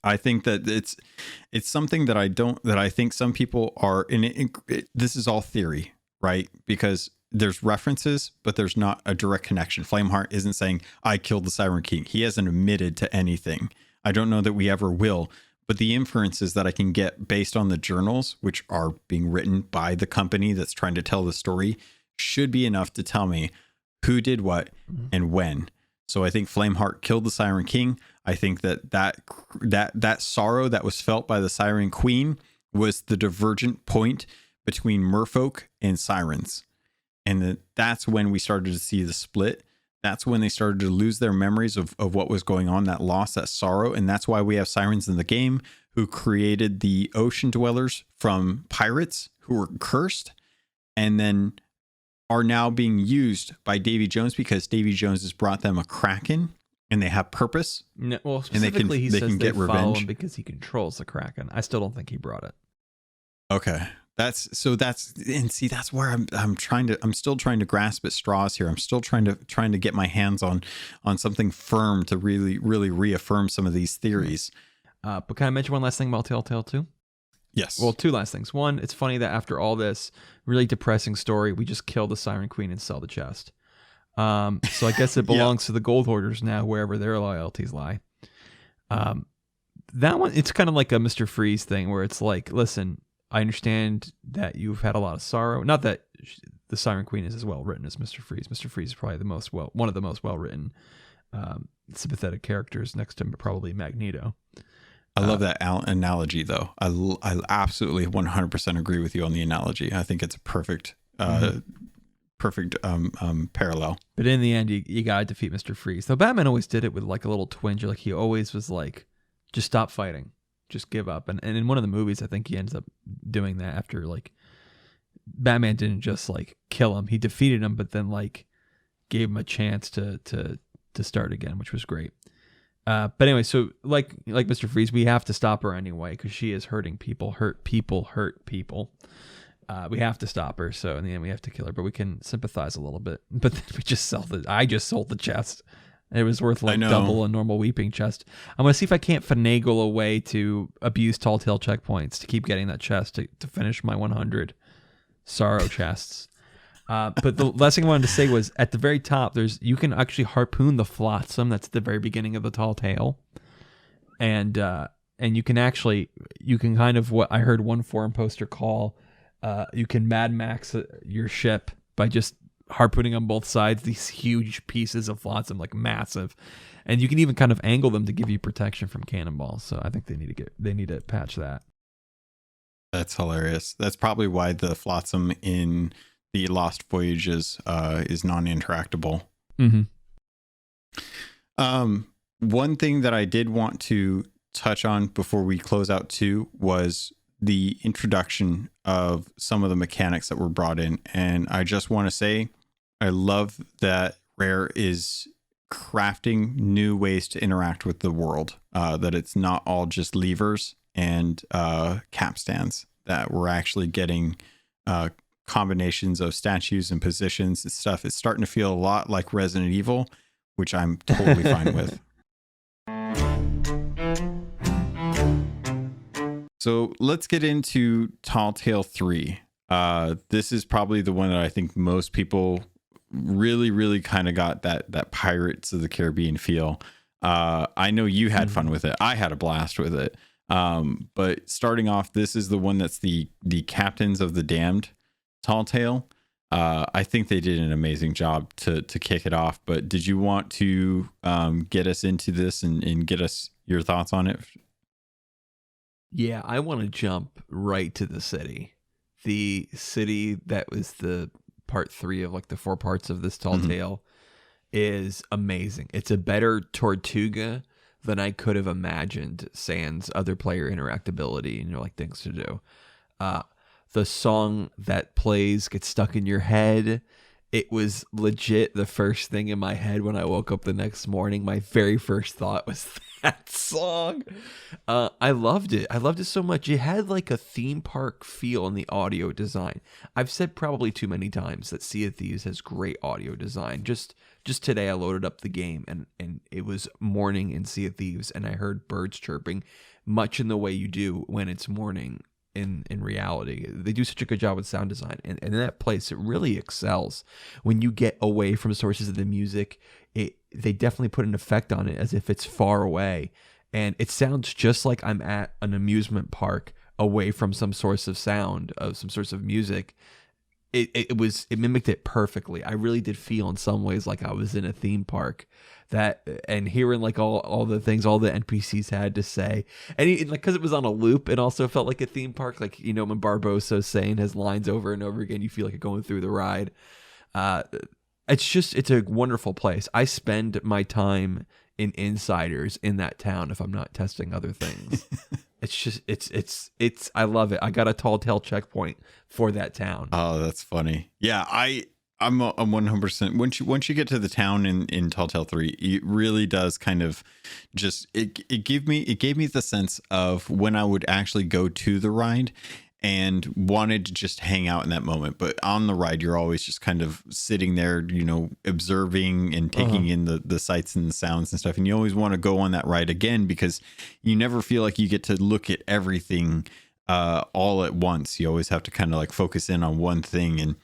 I think that it's something that I think some people are in it. This is all theory, right? Because there's references, but there's not a direct connection. Flameheart isn't saying, I killed the Siren King. He hasn't admitted to anything. I don't know that we ever will, but the inferences that I can get based on the journals, which are being written by the company that's trying to tell the story, should be enough to tell me who did what and when. So I think Flameheart killed the Siren King. I think that sorrow that was felt by the Siren Queen was the divergent point between merfolk and sirens. And that's when we started to see the split. That's when they started to lose their memories of what was going on, that loss, that sorrow. And that's why we have sirens in the game who created the ocean dwellers from pirates who were cursed. and then are now being used by Davy Jones because Davy Jones has brought them a Kraken and they have purpose. No, well, specifically, and he they says can they get follow revenge him because he controls the Kraken. I still don't think he brought it. Okay. That's where I'm still trying to grasp at straws here. I'm still trying to get my hands on something firm to really reaffirm some of these theories. But can I mention one last thing about Telltale 2? Yes. Well, two last things. One, it's funny that after all this really depressing story, we just kill the Siren Queen and sell the chest. So I guess it belongs to the Gold Hoarders now, wherever their loyalties lie. That one, it's kind of like a Mr. Freeze thing where it's like, listen, I understand that you've had a lot of sorrow. Not that the Siren Queen is as well written as Mr. Freeze. Mr. Freeze is probably one of the most well written, sympathetic characters next to probably Magneto. I love that analogy, though. I absolutely 100% agree with you on the analogy. I think it's a perfect parallel. But in the end, you gotta defeat Mr. Freeze. Though Batman always did it with like a little twinge. Like he always was like, just stop fighting, just give up. And in one of the movies, I think he ends up doing that after like Batman didn't just like kill him, he defeated him, but then like gave him a chance to start again, which was great. But anyway, so like Mr. Freeze, we have to stop her anyway because she is hurting people. Hurt people. We have to stop her. So in the end, we have to kill her. But we can sympathize a little bit. But then I just sold the chest. It was worth like double a normal weeping chest. I'm gonna see if I can't finagle a way to abuse Tall Tale checkpoints to keep getting that chest to finish my 100 sorrow chests. But the last thing I wanted to say was at the very top, you can actually harpoon the flotsam. That's at the very beginning of the Tall Tale, and you can kind of what I heard one forum poster call, you can Mad Max your ship by just harpooning on both sides these huge pieces of flotsam, like massive, and you can even kind of angle them to give you protection from cannonballs. So I think they need to patch that. That's hilarious. That's probably why the flotsam in the Lost Voyages is non-interactable. Mm-hmm. One thing that I did want to touch on before we close out too was the introduction of some of the mechanics that were brought in. And I just want to say, I love that Rare is crafting new ways to interact with the world, that it's not all just levers and capstans, that we're actually getting combinations of statues and positions and stuff. It's starting to feel a lot like Resident Evil, which I'm totally fine with. So let's get into Tall Tale 3. This is probably the one that I think most people really kind of got that Pirates of the Caribbean feel. I know you had fun with it. I had a blast with it. But starting off, this is the one that's the Captains of the Damned Tall Tale. I think they did an amazing job to kick it off. But did you want to get us into this and get us your thoughts on it? Yeah, I want to jump right to the city. The city that was the part 3 of like the 4 parts of this Tall Tale is amazing. It's a better Tortuga than I could have imagined, sans other player interactability and like things to do. The song that plays gets stuck in your head. It was legit the first thing in my head when I woke up the next morning. My very first thought was that song. I loved it. I loved it so much. It had like a theme park feel in the audio design. I've said probably too many times that Sea of Thieves has great audio design. Just today I loaded up the game and it was morning in Sea of Thieves and I heard birds chirping much in the way you do when it's morning in reality. They do such a good job with sound design, and in that place it really excels. When you get away from sources of the music, they definitely put an effect on it as if it's far away, and it sounds just like I'm at an amusement park away from some source of sound, of some source of music. It mimicked it perfectly. I really did feel in some ways like I was in a theme park. And hearing like all the things all the NPCs had to say, and like because it was on a loop, it also felt like a theme park. Like, you know, when Barbosa's saying his lines over and over again, you feel like you're going through the ride. It's a wonderful place. I spend my time in insiders in that town if I'm not testing other things. It's just it's I love it. I got a tall tale checkpoint for that town. Oh, that's funny. Yeah, I'm 100%. Once you get to the town in Tall Tale 3, it really does kind of just it gave me the sense of when I would actually go to the ride and wanted to just hang out in that moment. But on the ride, you're always just kind of sitting there, observing and taking in the sights and the sounds and stuff. And you always want to go on that ride again because you never feel like you get to look at everything all at once. You always have to kind of like focus in on one thing. And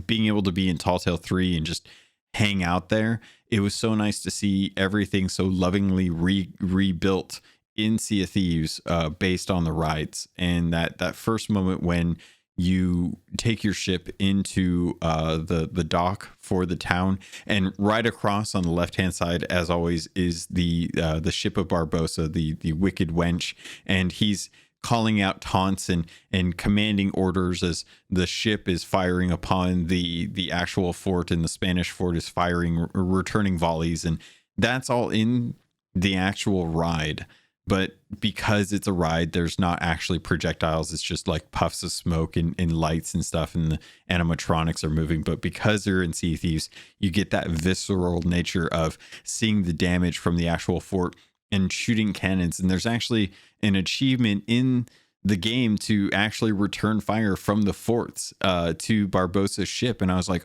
being able to be in Tall Tale 3 and just hang out there, it was so nice to see everything so lovingly rebuilt in Sea of Thieves based on the rides. And that first moment when you take your ship into the dock for the town, and right across on the left hand side, as always, is the ship of Barbossa, the wicked wench, and he's calling out taunts and commanding orders as the ship is firing upon the actual fort, and the Spanish fort is firing returning volleys, and that's all in the actual ride. But because it's a ride, there's not actually projectiles. It's just like puffs of smoke and lights and stuff, and the animatronics are moving. But because they're in Sea of Thieves, you get that visceral nature of seeing the damage from the actual fort and shooting cannons. And there's actually an achievement in the game to actually return fire from the forts to Barbossa's ship. And I was like,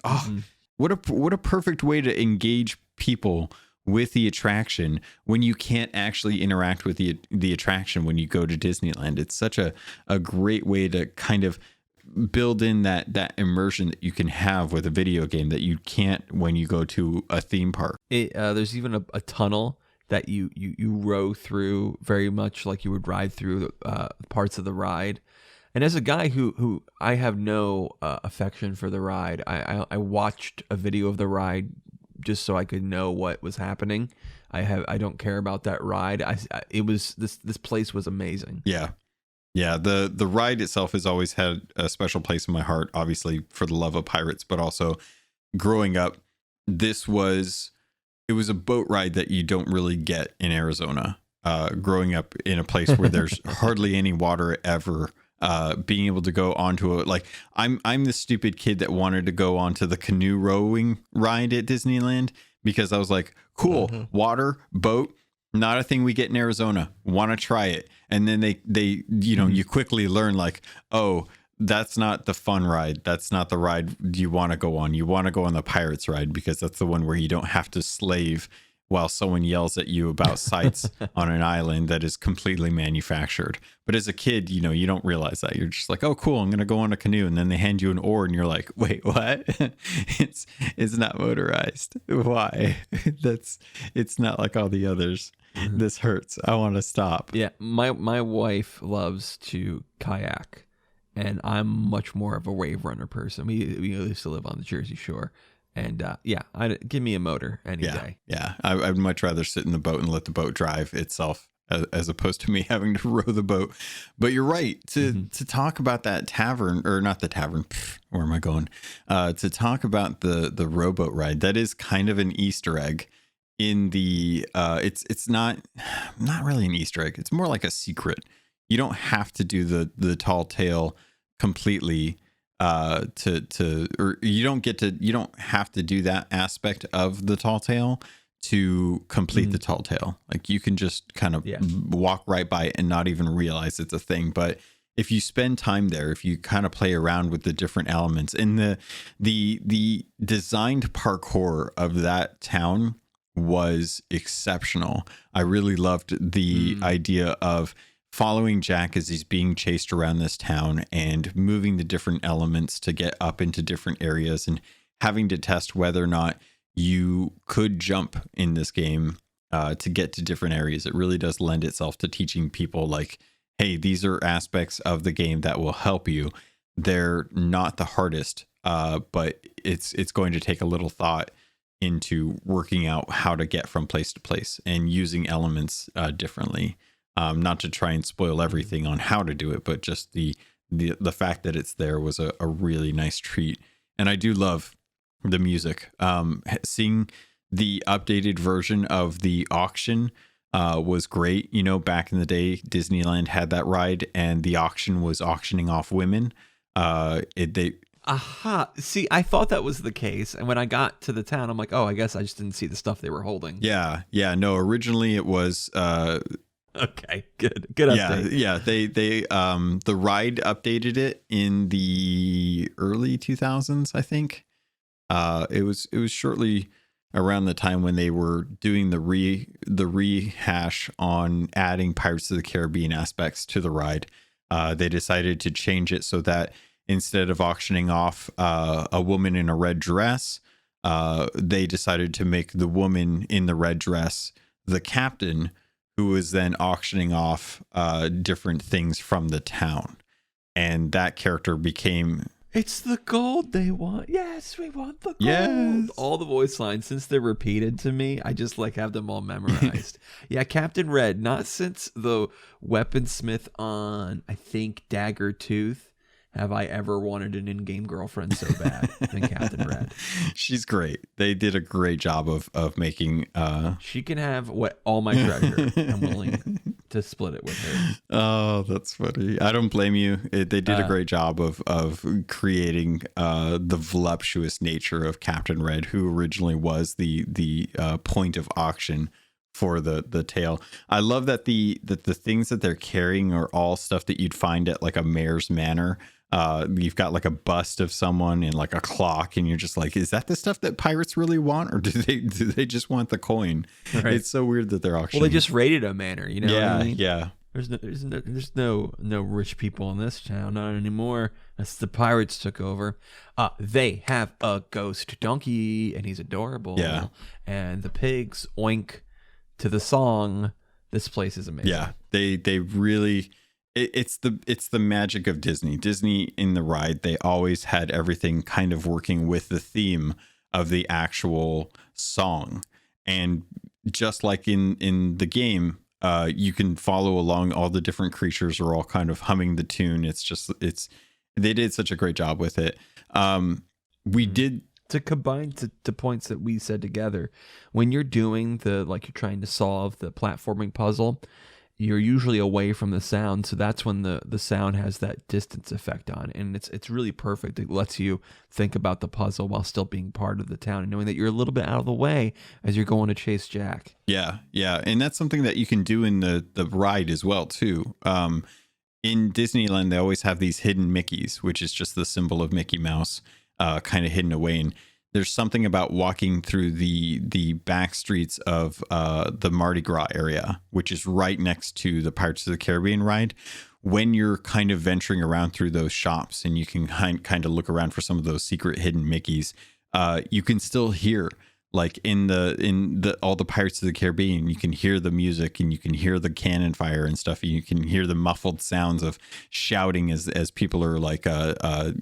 what a perfect way to engage people with the attraction when you can't actually interact with the attraction when you go to Disneyland. It's such a great way to kind of build in that immersion that you can have with a video game that you can't when you go to a theme park. There's even a tunnel that you row through, very much like you would ride through parts of the ride. And as a guy who I have no affection for the ride, I watched a video of the ride just so I could know what was happening. I don't care about that ride. This place was amazing. Yeah. The ride itself has always had a special place in my heart, obviously for the love of pirates, but also growing up, it was a boat ride that you don't really get in Arizona. Growing up in a place where there's hardly any water ever. Being able to go onto I'm the stupid kid that wanted to go onto the canoe rowing ride at Disneyland because I was like, cool, water, boat, not a thing we get in Arizona. Want to try it. And then they you quickly learn like, oh, that's not the fun ride. That's not the ride you want to go on. You want to go on the Pirates ride because that's the one where you don't have to slave while someone yells at you about sights on an island that is completely manufactured. But as a kid, you don't realize that. You're just like, oh, cool, I'm going to go on a canoe. And then they hand you an oar and you're like, wait, what? It's not motorized. Why? It's not like all the others. This hurts. I want to stop. Yeah. My wife loves to kayak, and I'm much more of a wave runner person. We used to live on the Jersey Shore. And give me a motor any day. Yeah, I'd much rather sit in the boat and let the boat drive itself as opposed to me having to row the boat. But you're right to talk about that tavern, or not the tavern. Where am I going? To talk about the rowboat ride. That is kind of an Easter egg in the. It's not really an Easter egg. It's more like a secret. You don't have to do the tall tale completely. Or you don't have to do that aspect of the tall tale to complete the tall tale. Like you can just kind of walk right by it and not even realize it's a thing. But if you spend time there, if you kind of play around with the different elements and the designed parkour of that town was exceptional. I really loved the idea of following Jack as he's being chased around this town and moving the different elements to get up into different areas and having to test whether or not you could jump in this game to get to different areas. It really does lend itself to teaching people like, hey, these are aspects of the game that will help you. They're not the hardest, but it's going to take a little thought into working out how to get from place to place and using elements differently. Not to try and spoil everything on how to do it, but just the fact that it's there was a really nice treat. And I do love the music. Seeing the updated version of the auction was great. You know, back in the day, Disneyland had that ride, and the auction was auctioning off women. They Aha. See, I thought that was the case. And when I got to the town, I'm like, oh, I guess I just didn't see the stuff they were holding. Yeah. No, originally it was okay, good update. Yeah. They the ride updated it in the early 2000s, I think. It was shortly around the time when they were doing the rehash on adding Pirates of the Caribbean aspects to the ride. They decided to change it so that instead of auctioning off a woman in a red dress, they decided to make the woman in the red dress the captain, who was then auctioning off different things from the town. And that character became... It's the gold they want. Yes, we want the gold. Yes. All the voice lines, since they're repeated to me, I just like have them all memorized. Yeah, Captain Red, not since the weaponsmith on, I think, Dagger Tooth, have I ever wanted an in-game girlfriend so bad than Captain Red. She's great. They did a great job of making... She can have all my treasure. I'm willing to split it with her. Oh, that's funny. I don't blame you. They did a great job of creating the voluptuous nature of Captain Red, who originally was the point of auction for the tale. I love that the things that they're carrying are all stuff that you'd find at like a mayor's manor. You've got like a bust of someone and like a clock, and you're just like, is that the stuff that pirates really want, or do they just want the coin? Right. It's so weird that they're auctioning. Well, they just raided a manor, you know. Yeah, what I mean? Yeah. There's no rich people in this town, not anymore. That's the pirates took over. They have a ghost donkey, and he's adorable. Yeah. And the pigs oink to the song. This place is amazing. Yeah, they really. It's the magic of Disney. Disney in the ride, they always had everything kind of working with the theme of the actual song. And just like in the game, you can follow along. All the different creatures are all kind of humming the tune. They did such a great job with it. We did to combine to points that we said together. When you're doing you're trying to solve the platforming puzzle, you're usually away from the sound, so that's when the sound has that distance effect on, and it's really perfect. It lets you think about the puzzle while still being part of the town and knowing that you're a little bit out of the way as you're going to chase Jack. Yeah, and that's something that you can do in the ride as well too. In Disneyland, they always have these hidden Mickeys, which is just the symbol of Mickey Mouse, kind of hidden away. And there's something about walking through the back streets of the Mardi Gras area, which is right next to the Pirates of the Caribbean ride. When you're kind of venturing around through those shops and you can kind of look around for some of those secret hidden Mickeys, you can still hear, like in the all the Pirates of the Caribbean, you can hear the music and you can hear the cannon fire and stuff. And you can hear the muffled sounds of shouting as people are like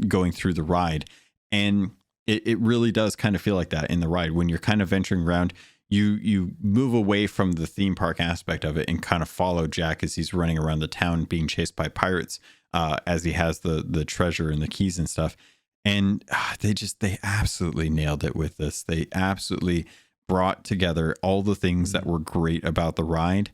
going through the ride. And it really does kind of feel like that in the ride. When you're kind of venturing around, you move away from the theme park aspect of it and kind of follow Jack as he's running around the town being chased by pirates, as he has the treasure and the keys and stuff. And they absolutely nailed it with this. They absolutely brought together all the things that were great about the ride,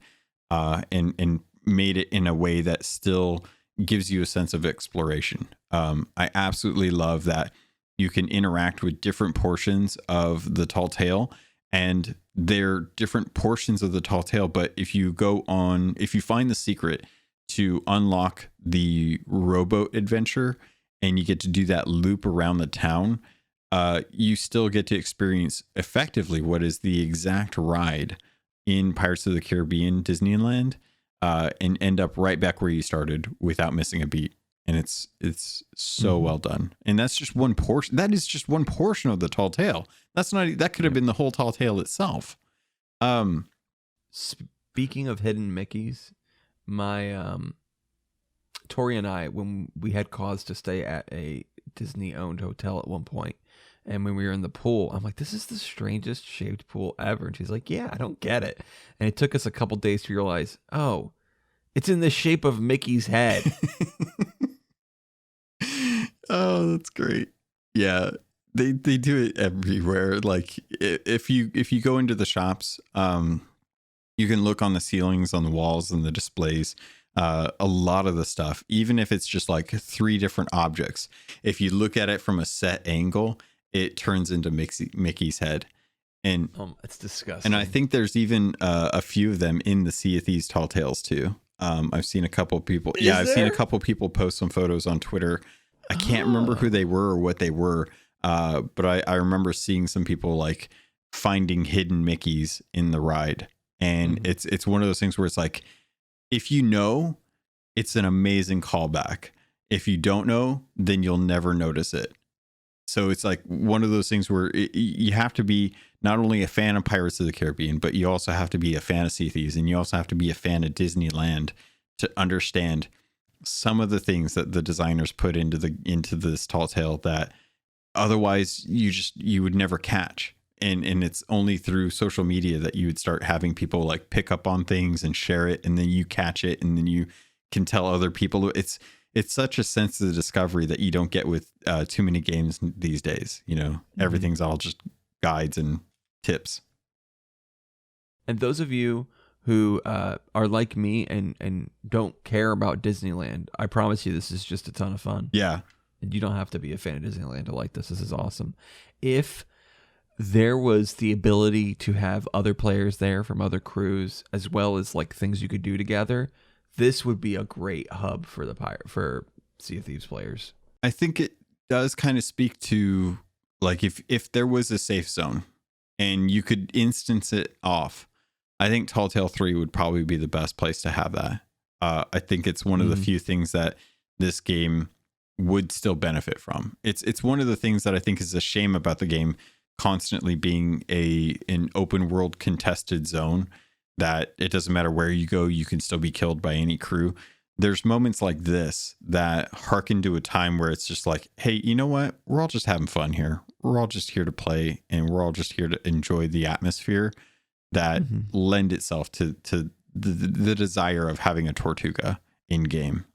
and made it in a way that still gives you a sense of exploration. I absolutely love that you can interact with different portions of the Tall Tale, and they're different portions of the Tall Tale. But if you find the secret to unlock the rowboat adventure, and you get to do that loop around the town, you still get to experience effectively what is the exact ride in Pirates of the Caribbean Disneyland, and end up right back where you started without missing a beat. And it's so well done. And that's just one portion. That is just one portion of the Tall Tale. That could have been the whole Tall Tale itself. Speaking of hidden Mickeys, my Tori and I, when we had cause to stay at a Disney-owned hotel at one point, and when we were in the pool, I'm like, this is the strangest shaped pool ever. And she's like, yeah, I don't get it. And it took us a couple days to realize, oh, it's in the shape of Mickey's head. Oh, that's great. Yeah. They do it everywhere. Like if you go into the shops, you can look on the ceilings, on the walls, and the displays. A lot of the stuff, even if it's just like 3 different objects, if you look at it from a set angle, it turns into Mickey's head. And it's disgusting. And I think there's even a few of them in the Sea of Thieves Tall Tales too. I've seen a couple people. I've seen a couple people post some photos on Twitter. I can't remember who they were or what they were, but I remember seeing some people like finding hidden Mickeys in the ride, and it's one of those things where it's like, if you know, it's an amazing callback. If you don't know, then you'll never notice it. So it's like one of those things where you have to be not only a fan of Pirates of the Caribbean, but you also have to be a fan of Sea Thieves, and you also have to be a fan of Disneyland to understand some of the things that the designers put into this tall tale that otherwise you would never catch. And it's only through social media that you would start having people like pick up on things and share it, and then you catch it, and then you can tell other people. It's such a sense of the discovery that you don't get with too many games these days. You know, everything's all just guides and tips. And those of you who are like me and don't care about Disneyland, I promise you this is just a ton of fun. Yeah. You don't have to be a fan of Disneyland to like this. This is awesome. If there was the ability to have other players there from other crews, as well as like things you could do together, this would be a great hub for Sea of Thieves players. I think it does kind of speak to like if there was a safe zone and you could instance it off, I think Tall Tale 3 would probably be the best place to have that. I think it's one of the few things that this game would still benefit from. It's one of the things that I think is a shame about the game constantly being an open world contested zone, that it doesn't matter where you go, you can still be killed by any crew. There's moments like this that harken to a time where it's just like, hey, you know what? We're all just having fun here. We're all just here to play, and we're all just here to enjoy the atmosphere that lend itself to the desire of having a Tortuga in game.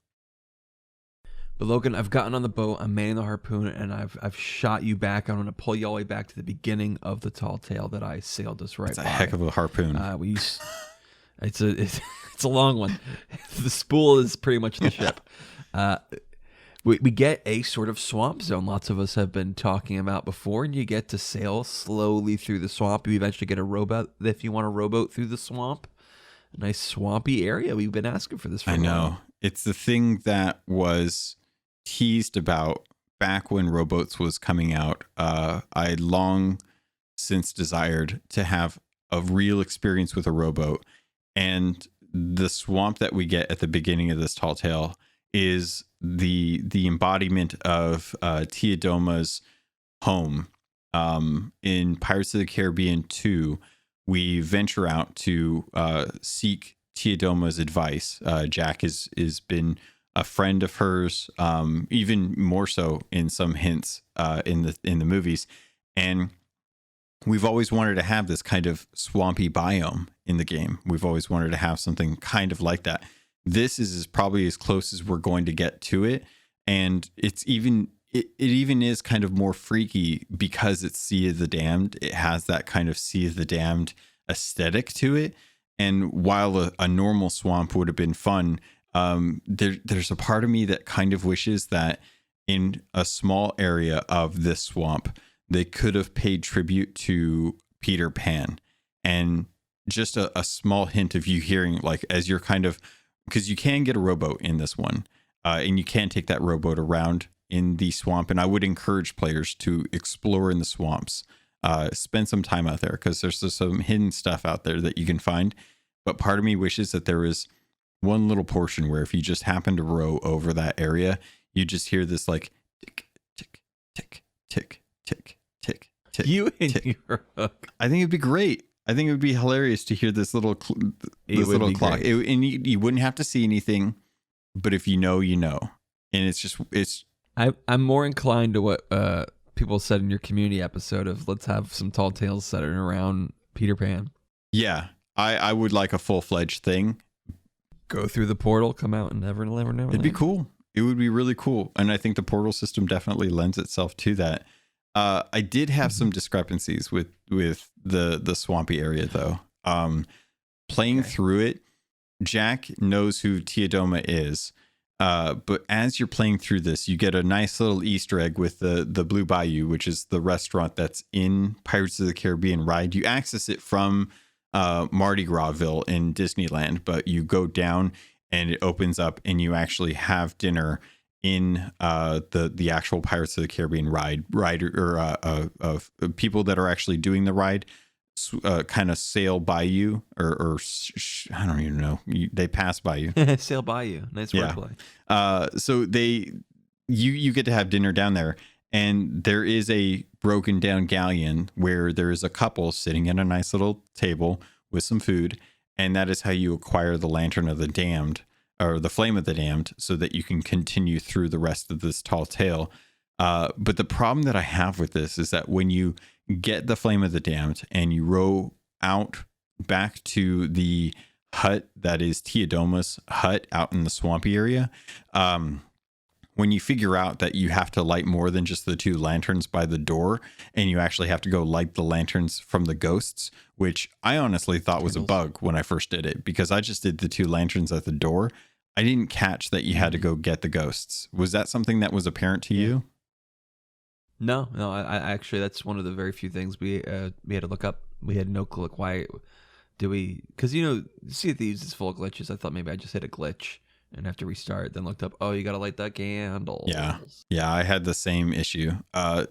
But Logan, I've gotten on the boat, I'm manning the harpoon, and I've shot you back. I'm going to pull you all the way back to the beginning of the tall tale that I sailed us right by. It's a heck of a harpoon. It's a long one. The spool is pretty much the ship. We get a sort of swamp zone. Lots of us have been talking about before, and you get to sail slowly through the swamp. You eventually get a rowboat if you want a rowboat through the swamp. A nice swampy area. We've been asking for this for a while. I know. It's the thing that was teased about back when rowboats was coming out. I long since desired to have a real experience with a rowboat, and the swamp that we get at the beginning of this tall tale is the embodiment of Teodoma's home. In Pirates of the Caribbean 2, we venture out to seek Teodoma's advice. Jack has been a friend of hers, even more so in some hints in the movies, and we've always wanted to have this kind of swampy biome in the game. We've always wanted to have something kind of like that. This is probably as close as we're going to get to it, and it even is kind of more freaky because it's Sea of the Damned. It has that kind of Sea of the Damned aesthetic to it. And while a normal swamp would have been fun, there's a part of me that kind of wishes that in a small area of this swamp, they could have paid tribute to Peter Pan. And just a small hint of you hearing, like, as you're kind of, because you can get a rowboat in this one, and you can take that rowboat around in the swamp. And I would encourage players to explore in the swamps, spend some time out there, because there's some hidden stuff out there that you can find. But part of me wishes that there was one little portion where if you just happen to row over that area, you just hear this like tick, tick, tick, tick, tick, tick, tick. You and tick. your hook. I think it'd be great. I think it would be hilarious to hear this little clock. And you wouldn't have to see anything, but if you know, you know. And it's. I'm more inclined to what people said in your community episode of let's have some tall tales centered around Peter Pan. Yeah, I would like a full-fledged thing. Go through the portal, come out, and never. It'd be cool. It would be really cool. And I think the portal system definitely lends itself to that. I did have some discrepancies with the swampy area though. Playing through it, Jack knows who Teodoma is. But as you're playing through this, you get a nice little Easter egg with the Blue Bayou, which is the restaurant that's in Pirates of the Caribbean ride. You access it from Mardi Grasville in Disneyland, but you go down and it opens up and you actually have dinner in the actual Pirates of the Caribbean ride of people that are actually doing the ride. Kind of sail by you or I don't even know. They pass by you. Sail by you. Nice wordplay. So you get to have dinner down there, and there is a broken down galleon where there is a couple sitting at a nice little table with some food, and that is how you acquire the Lantern of the Damned, or the Flame of the Damned, so that you can continue through the rest of this tall tale. But the problem that I have with this is that when you get the Flame of the Damned and you row out back to the hut that is Teodoma's hut out in the swampy area, when you figure out that you have to light more than just the 2 lanterns by the door, and you actually have to go light the lanterns from the ghosts, which I honestly thought was a bug when I first did it, because I just did the 2 lanterns at the door. I didn't catch that you had to go get the ghosts. Was that something that was apparent to you? No. I actually, that's one of the very few things we had to look up. We had no clue. Like, why do we? Because Sea of Thieves is full of glitches. I thought maybe I just hit a glitch and have to restart. Then looked up. Oh, you got to light that candle. Yeah. I had the same issue.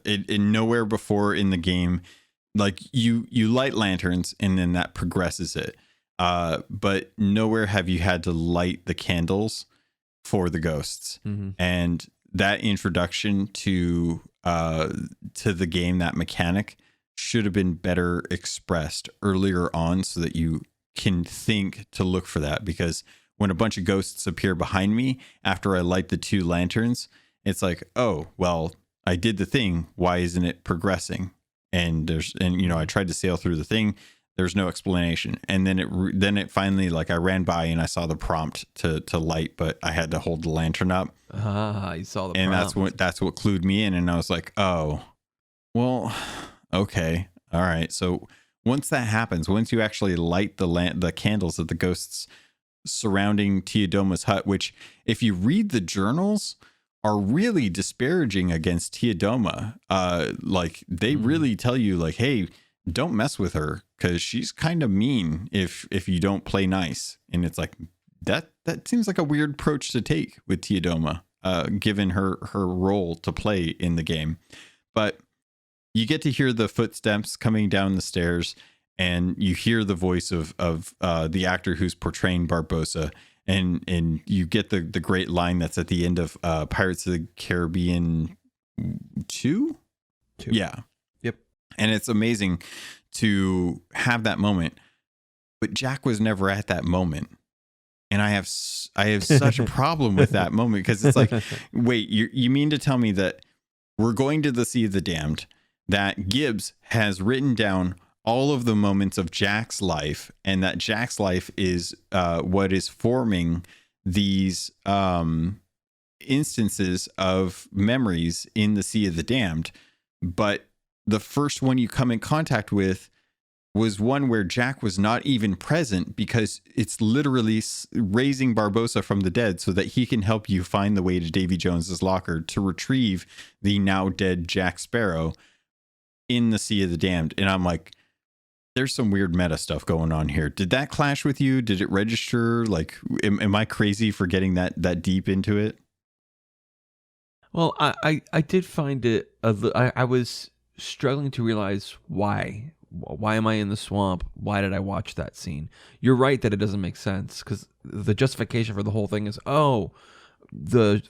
In nowhere before in the game, like you light lanterns and then that progresses it. But nowhere have you had to light the candles for the ghosts. Mm-hmm. And that introduction to the game, that mechanic, should have been better expressed earlier on so that you can think to look for that. Because when a bunch of ghosts appear behind me after I light the 2 lanterns, it's like, oh, well, I did the thing. Why isn't it progressing? And I tried to sail through the thing. There's no explanation. And then it finally, like, I ran by and I saw the prompt to light, but I had to hold the lantern up. You saw the prompt. And that's what clued me in. And I was like, oh, well, okay. All right. So once that happens, once you actually light the candles of the ghosts surrounding Teodoma's hut, which if you read the journals are really disparaging against Teodoma. Like they really tell you like, hey, don't mess with her because she's kind of mean if you don't play nice. And it's like that seems like a weird approach to take with Teodoma, given her role to play in the game. But you get to hear the footsteps coming down the stairs, and you hear the voice of the actor who's portraying Barbossa, and you get the great line that's at the end of Pirates of the Caribbean 2? Yeah. Yep. And it's amazing to have that moment, but Jack was never at that moment. And I have such a problem with that moment because it's like, wait, you mean to tell me that we're going to the Sea of the Damned, that Gibbs has written down all of the moments of Jack's life, and that Jack's life is what is forming these instances of memories in the Sea of the Damned. But the first one you come in contact with was one where Jack was not even present, because it's literally raising Barbossa from the dead so that he can help you find the way to Davy Jones's locker to retrieve the now dead Jack Sparrow in the Sea of the Damned. And I'm like, there's some weird meta stuff going on here. Did that clash with you? Did it register? Like, am I crazy for getting that deep into it? Well, I did find it, I was struggling to realize why am I in the swamp? Why did I watch that scene? You're right that it doesn't make sense, because the justification for the whole thing is, the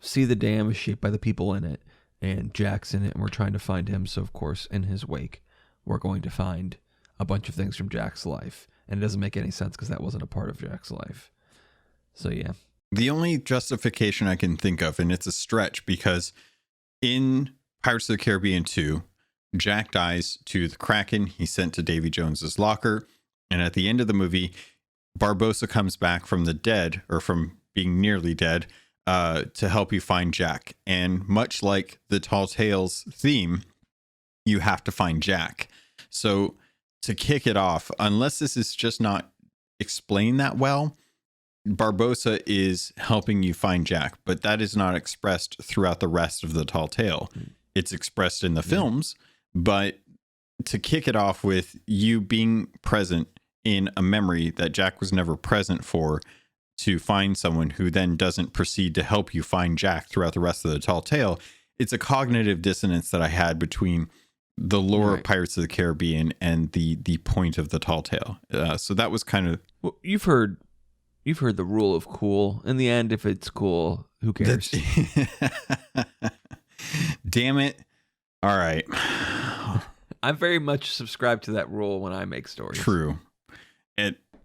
Sea of the Dam is shaped by the people in it, and Jack's in it, and we're trying to find him. So of course, in his wake, we're going to find a bunch of things from Jack's life. And it doesn't make any sense because that wasn't a part of Jack's life. So yeah. The only justification I can think of, and it's a stretch, because in Pirates of the Caribbean 2, Jack dies to the Kraken. He's sent to Davy Jones's locker. And at the end of the movie, Barbossa comes back from the dead, or from being nearly dead, to help you find Jack. And much like the Tall Tales theme, you have to find Jack. So to kick it off, unless this is just not explained that well, Barbossa is helping you find Jack, but that is not expressed throughout the rest of the Tall Tale. It's expressed in the films, but to kick it off with you being present in a memory that Jack was never present for, to find someone who then doesn't proceed to help you find Jack throughout the rest of the Tall Tale, it's a cognitive dissonance that I had between the lore of Pirates of the Caribbean and the point of the Tall Tale. So that was kind of... Well, you've heard the rule of cool. In the end, if it's cool, who cares? Damn it. All right. I'm very much subscribed to that rule when I make stories. True.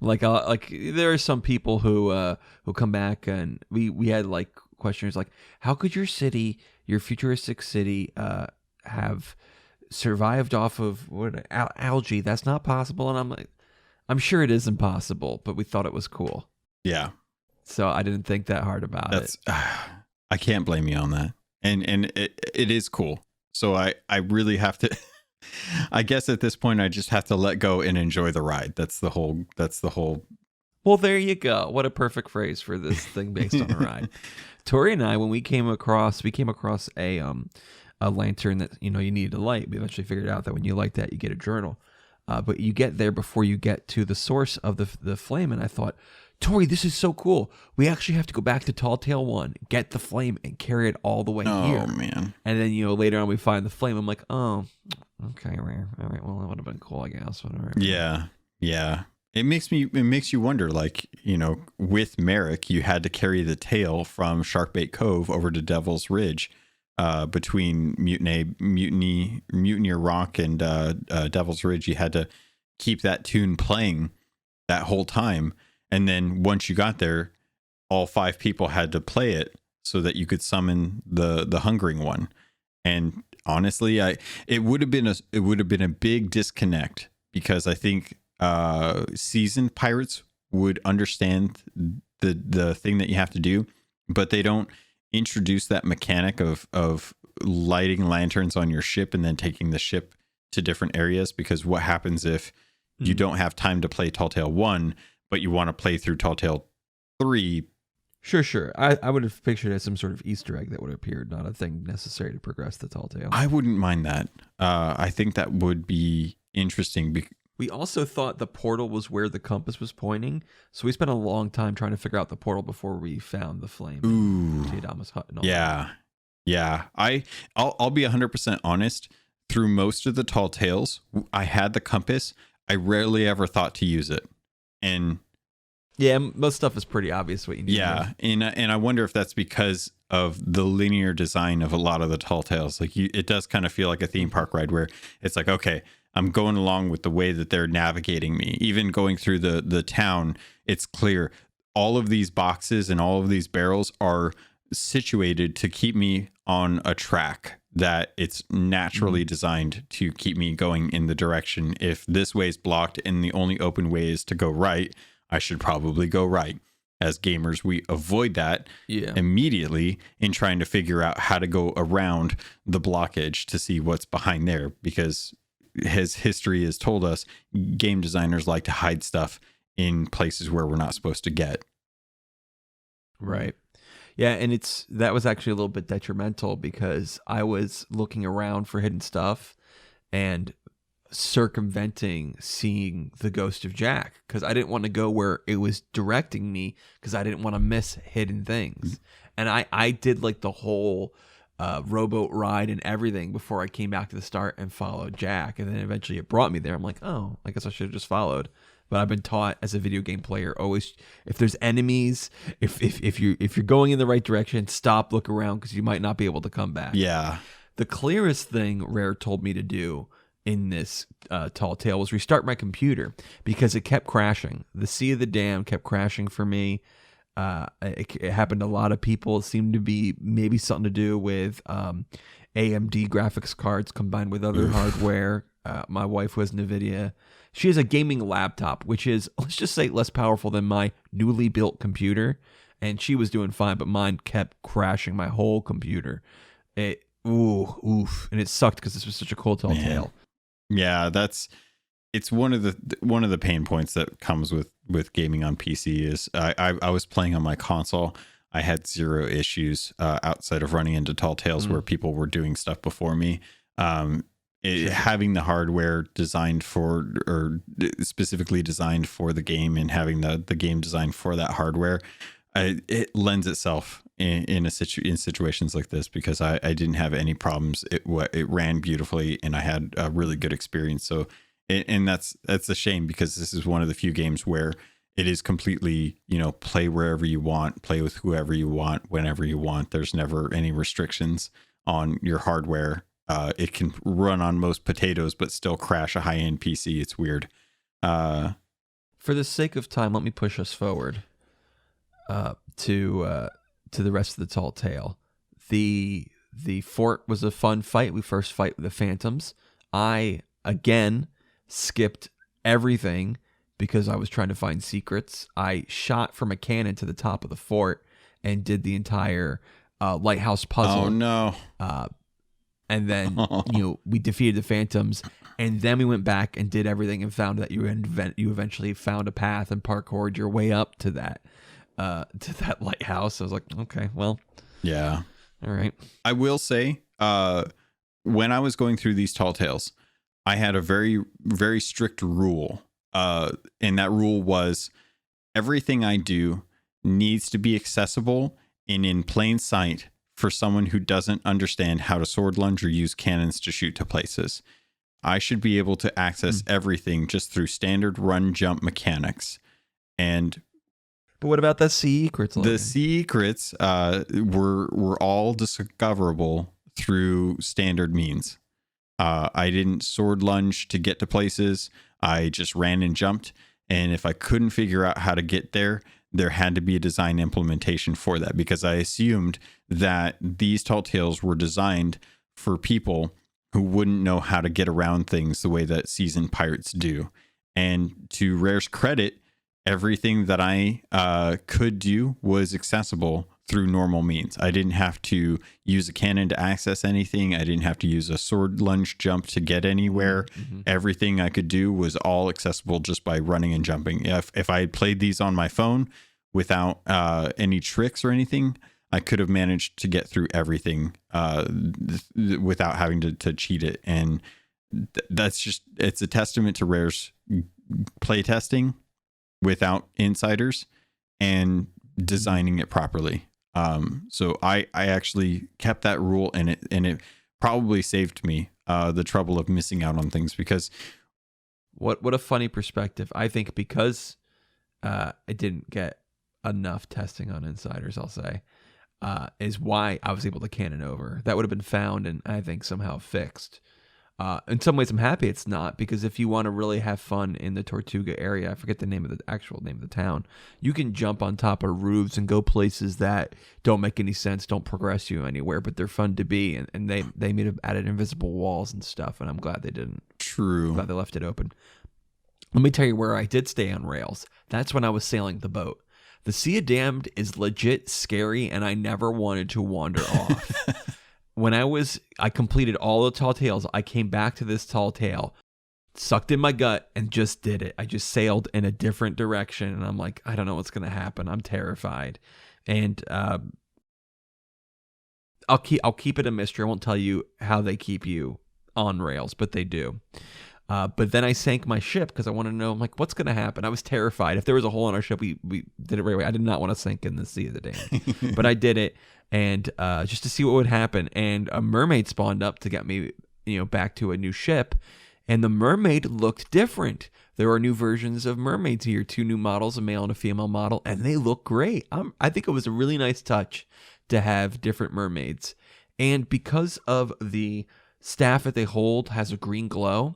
Like there are some people who come back, and we had like questions like, how could your city, your futuristic city, have survived off of algae? That's not possible. And I'm like, I'm sure it is impossible, but we thought it was cool. Yeah. So I didn't think that hard about it. I can't blame you on that. And it is cool. So I really have to, I guess at this point I just have to let go and enjoy the ride. That's the whole. Well, there you go. What a perfect phrase for this thing based on a ride. Tori and I, when we came across a lantern that, you needed to light. We eventually figured out that when you light that, you get a journal. But you get there before you get to the source of the flame. And I thought, Tori, this is so cool. We actually have to go back to Tall Tale 1, get the flame, and carry it all the way here. Oh, man. And then, later on we find the flame. I'm like, oh, okay, all right. Well, that would have been cool, I guess. Whatever. Yeah. Yeah. It makes you wonder, like, with Merrick, you had to carry the tail from Sharkbait Cove over to Devil's Ridge, between Mutineer Rock and Devil's Ridge. You had to keep that tune playing that whole time. And then once you got there, all 5 people had to play it so that you could summon the hungering one. And honestly, it would have been a big disconnect, because I think seasoned pirates would understand the thing that you have to do, but they don't introduce that mechanic of lighting lanterns on your ship and then taking the ship to different areas. Because what happens if you don't have time to play Tall Tale 1, but you want to play through Tall Tale 3? Sure. I would have pictured it as some sort of Easter egg that would have appeared, not a thing necessary to progress the Tall Tale. I wouldn't mind that. I think that would be interesting. We also thought the portal was where the compass was pointing, so we spent a long time trying to figure out the portal before we found the flame. Ooh. Teodama's hut and all Yeah. Yeah. I'll be 100% honest. Through most of the Tall Tales, I had the compass. I rarely ever thought to use it. And yeah, most stuff is pretty obvious what you need. Yeah, and I wonder if that's because of the linear design of a lot of the Tall Tales. Like, it does kind of feel like a theme park ride where it's like, okay, I'm going along with the way that they're navigating me. Even going through the town, it's clear all of these boxes and all of these barrels are situated to keep me on a track that it's naturally designed to keep me going in the direction. If this way is blocked and the only open way is to go right, I should probably go right. As gamers, we avoid that immediately in trying to figure out how to go around the blockage to see what's behind there, because his history has told us game designers like to hide stuff in places where we're not supposed to get. Right. Yeah, and that was actually a little bit detrimental, because I was looking around for hidden stuff and circumventing seeing the ghost of Jack, because I didn't want to go where it was directing me, because I didn't want to miss hidden things. And I did like the whole rowboat ride and everything before I came back to the start and followed Jack, and then eventually it brought me there. I'm like, oh, I guess I should have just followed. But I've been taught as a video game player, always, if there's enemies, if you're going in the right direction, stop, look around, because you might not be able to come back. Yeah. The clearest thing Rare told me to do in this Tall Tale was restart my computer, because it kept crashing. The Sea of the Damned kept crashing for me. It happened to a lot of people. It seemed to be maybe something to do with AMD graphics cards combined with other hardware. My wife was NVIDIA. She has a gaming laptop, which is, let's just say, less powerful than my newly built computer. and she was doing fine, but mine kept crashing my whole computer. Oof, and it sucked because this was such a cool tall tale. Yeah, it's one of the pain points that comes with gaming on PC is I was playing on my console. I had zero issues outside of running into tall tales where people were doing stuff before me. Having the hardware designed for, or specifically designed for the game, and having the game designed for that hardware, it lends itself in situations like this, because I didn't have any problems. It ran beautifully, and I had a really good experience. So, and that's a shame, because this is one of the few games where it is completely, play wherever you want, play with whoever you want, whenever you want. There's never any restrictions on your hardware. It can run on most potatoes, but still crash a high-end PC. It's weird. For the sake of time, let me push us forward to the rest of the tall tale. The fort was a fun fight. We first fight with the phantoms. I again skipped everything because I was trying to find secrets. I shot from a cannon to the top of the fort and did the entire lighthouse puzzle. Oh no. And then, we defeated the phantoms, and then we went back and did everything and found that you eventually found a path and parkoured your way up to that lighthouse. I was like, okay, well, yeah. All right. I will say, when I was going through these tall tales, I had a very, very strict rule. And that rule was everything I do needs to be accessible and in plain sight for someone who doesn't understand how to sword lunge or use cannons to shoot to places. I should be able to access everything just through standard run jump mechanics. But what about the secrets? The secrets were all discoverable through standard means. I didn't sword lunge to get to places. I just ran and jumped. And if I couldn't figure out how to get there, there had to be a design implementation for that, because I assumed that these tall tales were designed for people who wouldn't know how to get around things the way that seasoned pirates do. And to Rare's credit, everything that I could do was accessible through normal means. I didn't have to use a cannon to access anything. I didn't have to use a sword lunge jump to get anywhere. Mm-hmm. Everything I could do was all accessible just by running and jumping. If I had played these on my phone without any tricks or anything, I could have managed to get through everything without having to cheat it. And it's a testament to Rare's playtesting without insiders and designing it properly. So I actually kept that rule, and it probably saved me the trouble of missing out on things, because what a funny perspective. I think because I didn't get enough testing on insiders, I'll say, is why I was able to cannon over. That would have been found and I think somehow fixed. In some ways, I'm happy it's not, because if you want to really have fun in the Tortuga area, I forget the actual name of the town, you can jump on top of roofs and go places that don't make any sense, don't progress you anywhere, but they're fun to be. And they may have added invisible walls and stuff, and I'm glad they didn't. True. I'm glad they left it open. Let me tell you where I did stay on rails. That's when I was sailing the boat. The Sea of Damned is legit scary, and I never wanted to wander off. When I completed all the tall tales, I came back to this tall tale, sucked in my gut, and just did it. I just sailed in a different direction, and I'm like, I don't know what's going to happen. I'm terrified. And I'll keep it a mystery. I won't tell you how they keep you on rails, but they do. But then I sank my ship because I wanted to know, I'm like, what's going to happen? I was terrified. If there was a hole in our ship, we did it right away. I did not want to sink in the Sea of the Damned. But I did it, and just to see what would happen. And a mermaid spawned up to get me, back to a new ship. And the mermaid looked different. There are new versions of mermaids here, 2 new models, a male and a female model, and they look great. I think it was a really nice touch to have different mermaids. And because of the staff that they hold has a green glow,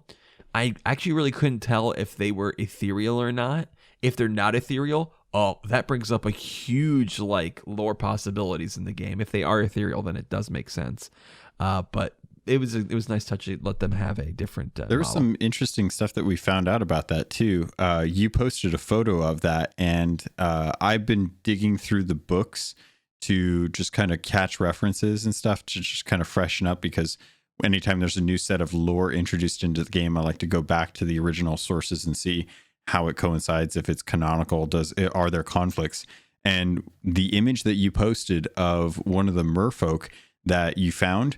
I actually really couldn't tell if they were ethereal or not. If they're not ethereal, that brings up a huge lore possibilities in the game. If they are ethereal, then it does make sense. But it was a nice touch to let them have a different There was model. some interesting stuff that we found out about that too. You posted a photo of that, and I've been digging through the books to just kind of catch references and stuff to just kind of freshen up, because anytime there's a new set of lore introduced into the game, I like to go back to the original sources and see how it coincides, if it's canonical, are there conflicts. And the image that you posted of one of the merfolk that you found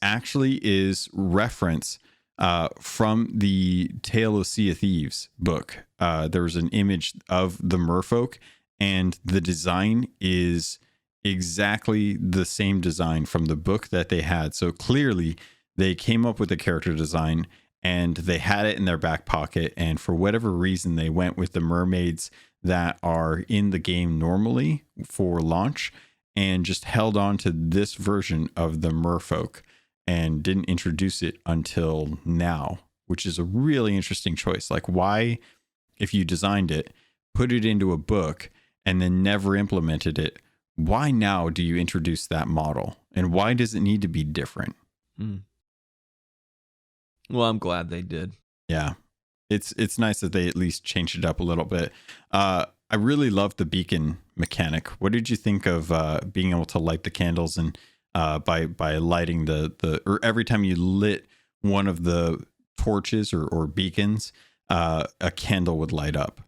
actually is reference from the Tale of Sea of Thieves book. There was an image of the merfolk, and the design is exactly the same design from the book that they had. So clearly they came up with a character design and they had it in their back pocket, and for whatever reason they went with the mermaids that are in the game normally for launch, and just held on to this version of the merfolk and didn't introduce it until now, which is a really interesting choice. Like, why, if you designed it, put it into a book and then never implemented it, why now do you introduce that model? And why does it need to be different? Well, I'm glad they did. Yeah. It's nice that they at least changed it up a little bit. I really love the beacon mechanic. What did you think of being able to light the candles, and by lighting or every time you lit one of the torches or beacons, a candle would light up?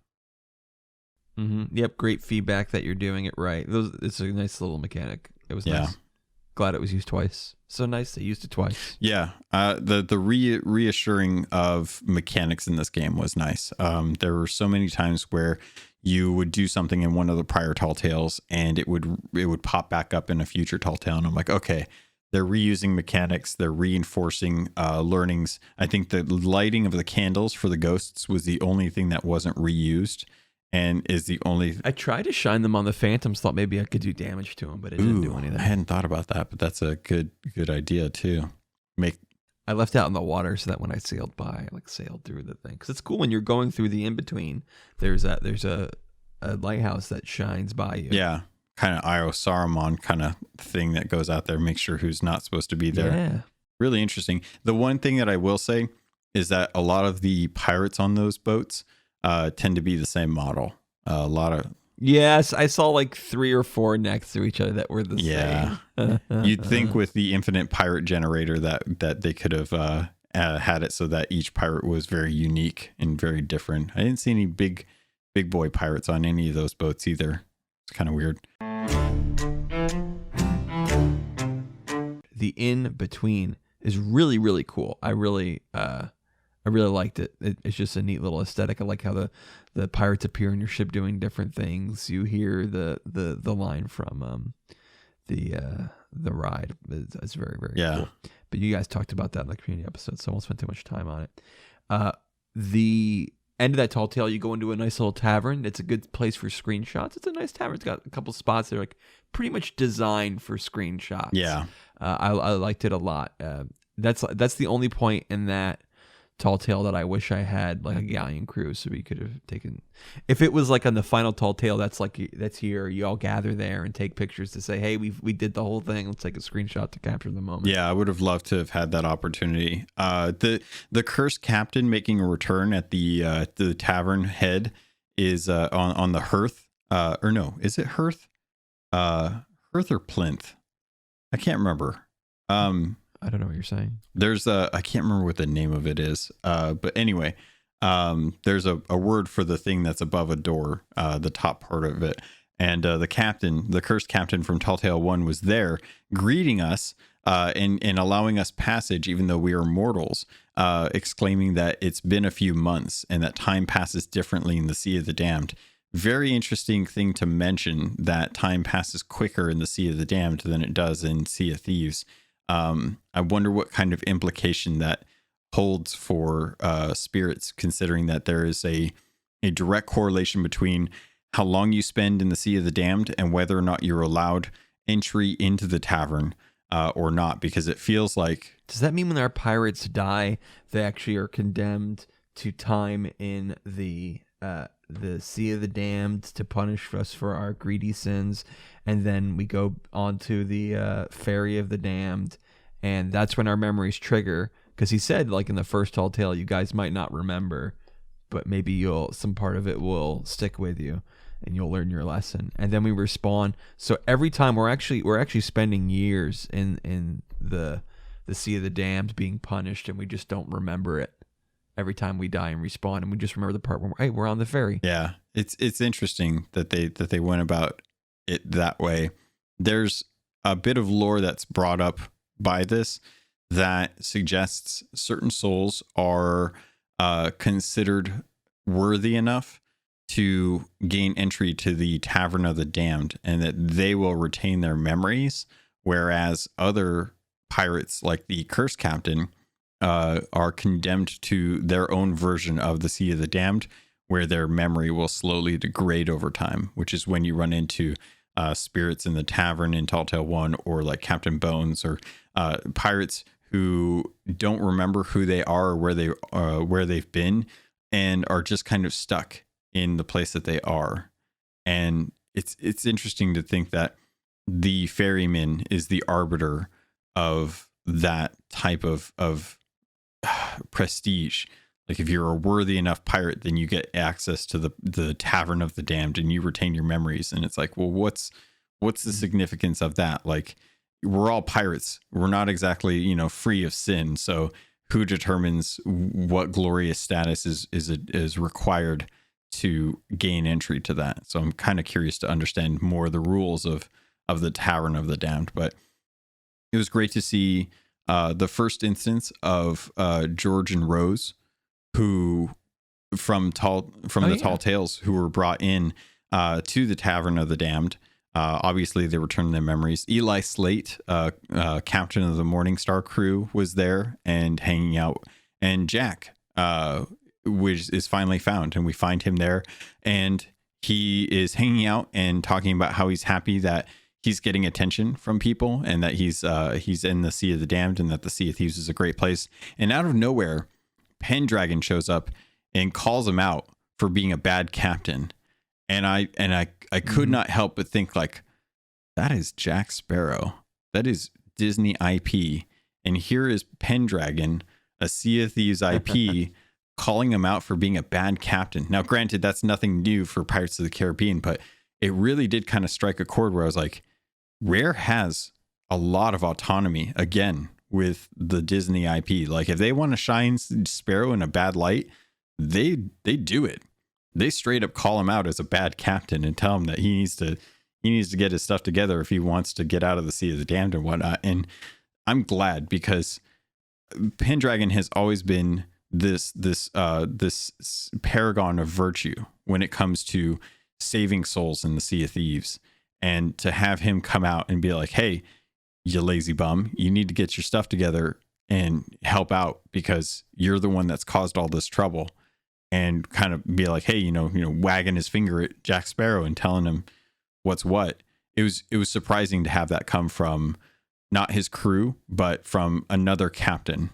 Mm-hmm. Yep, great feedback that you're doing it right. It's a nice little mechanic. It was nice. Glad it was used twice. So nice they used it twice. Yeah, the reassuring of mechanics in this game was nice. There were so many times where you would do something in one of the prior Tall Tales, and it would pop back up in a future Tall Tale, and I'm like, okay, they're reusing mechanics, they're reinforcing learnings. I think the lighting of the candles for the ghosts was the only thing that wasn't reused, and is the only. I tried to shine them on the phantoms, thought maybe I could do damage to them, but it didn't do anything. I hadn't thought about that, but that's a good idea too. I left out in the water so that when I sailed by, I sailed through the thing. Because it's cool when you're going through the in-between. There's a lighthouse that shines by you. Yeah, kind of Io Saruman kind of thing that goes out there, makes sure who's not supposed to be there. Yeah. Really interesting. The one thing that I will say is that a lot of the pirates on those boats tend to be the same model. A lot of. Yes, I saw 3 or 4 next to each other that were the same. You'd think with the infinite pirate generator that they could have had it so that each pirate was very unique and very different. I didn't see any big boy pirates on any of those boats either. It's kind of weird. The in-between is really, really cool. I really liked it. It's just a neat little aesthetic. I like how the pirates appear on your ship doing different things. You hear the line from the ride. It's very, very cool. But you guys talked about that in the community episode, so I won't spend too much time on it. The end of that Tall Tale, you go into a nice little tavern. It's a good place for screenshots. It's a nice tavern. It's got a couple spots that are pretty much designed for screenshots. Yeah. I liked it a lot. That's the only point in that Tall Tale that I wish I had a galleon crew, so we could have taken. If it was on the final Tall Tale, that's here. You all gather there and take pictures to say, "Hey, we did the whole thing. Let's take a screenshot to capture the moment." Yeah, I would have loved to have had that opportunity. The cursed captain making a return at the tavern head is on the hearth. Or no, is it hearth? Hearth or plinth? I can't remember. I don't know what you're saying. There's I can't remember what the name of it is. But anyway, there's a word for the thing that's above a door, the top part of it. And the cursed captain from Tall Tale 1 was there greeting us and allowing us passage, even though we are mortals, exclaiming that it's been a few months and that time passes differently in the Sea of the Damned. Very interesting thing to mention, that time passes quicker in the Sea of the Damned than it does in Sea of Thieves. I wonder what kind of implication that holds for spirits, considering that there is a direct correlation between how long you spend in the Sea of the Damned and whether or not you're allowed entry into the tavern or not, because it feels like. Does that mean when our pirates die, they actually are condemned to time in the Sea of the Damned to punish us for our greedy sins, and then we go on to the Ferry of the Damned, and that's when our memories trigger. Because he said, like in the first Tall Tale, you guys might not remember, but maybe some part of it will stick with you, and you'll learn your lesson. And then we respawn. So every time we're actually spending years in the Sea of the Damned being punished, and we just don't remember it. Every time we die and respawn, and we just remember the part where we're on the ferry. Yeah, it's interesting that they went about it that way. There's a bit of lore that's brought up by this that suggests certain souls are considered worthy enough to gain entry to the Tavern of the Damned, and that they will retain their memories, whereas other pirates, like the Curse Captain, are condemned to their own version of the Sea of the Damned, where their memory will slowly degrade over time, which is when you run into spirits in the tavern in Tall Tale 1, or like Captain Bones, or pirates who don't remember who they are or where they've been, and are just kind of stuck in the place that they are. And it's interesting to think that the ferryman is the arbiter of that type of prestige. Like, if you're a worthy enough pirate, then you get access to the Tavern of the Damned, and you retain your memories. And it's like, well, what's the significance of that? Like, we're all pirates. We're not exactly, free of sin. So who determines what glorious status is required to gain entry to that? So I'm kind of curious to understand more the rules of the Tavern of the Damned. But it was great to see the first instance of George and Rose, who from the Tall Tales, who were brought in to the Tavern of the Damned. Obviously, they returned their memories. Eli Slate, captain of the Morning Star crew, was there and hanging out. And Jack, which is finally found, and we find him there, and he is hanging out and talking about how he's happy that he's getting attention from people, and that he's in the Sea of the Damned, and that the Sea of Thieves is a great place. And out of nowhere, Pendragon shows up and calls him out for being a bad captain. And I could not help but think, like, that is Jack Sparrow. That is Disney IP. And here is Pendragon, a Sea of Thieves IP, calling him out for being a bad captain. Now, granted, that's nothing new for Pirates of the Caribbean, but it really did kind of strike a chord where I was like, Rare has a lot of autonomy, again, with the Disney IP. Like, if they want to shine Sparrow in a bad light, they do it. They straight up call him out as a bad captain and tell him that he needs to get his stuff together if he wants to get out of the Sea of the Damned and whatnot. And I'm glad, because Pendragon has always been this paragon of virtue when it comes to saving souls in the Sea of Thieves. And to have him come out and be like, hey, you lazy bum, you need to get your stuff together and help out, because you're the one that's caused all this trouble. And kind of be like, hey, wagging his finger at Jack Sparrow and telling him what's what. It was surprising to have that come from not his crew, but from another captain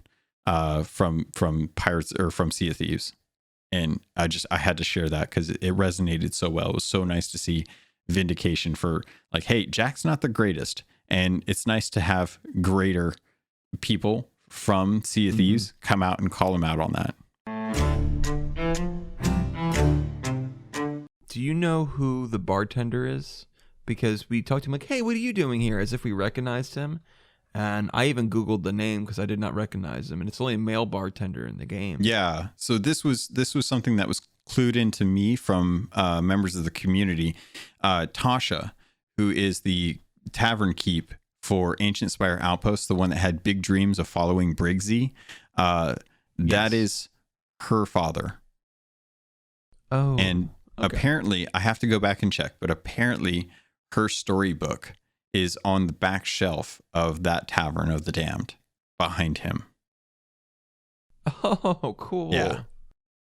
from Pirates, or from Sea of Thieves. And I had to share that because it resonated so well. It was so nice to see vindication for, like, hey, Jack's not the greatest. And it's nice to have greater people from Sea of Thieves come out and call him out on that. Do you know who the bartender is? Because we talked to him like, hey, what are you doing here? As if we recognized him. And I even Googled the name because I did not recognize him. And it's only a male bartender in the game. Yeah. So this was something that was clued into me from members of the community. Tasha, who is the tavern keep for Ancient Spire Outpost, the one that had big dreams of following Briggsy. That is her father. Oh. And apparently, I have to go back and check, but apparently her storybook is on the back shelf of that Tavern of the Damned behind him. Oh, cool. Yeah.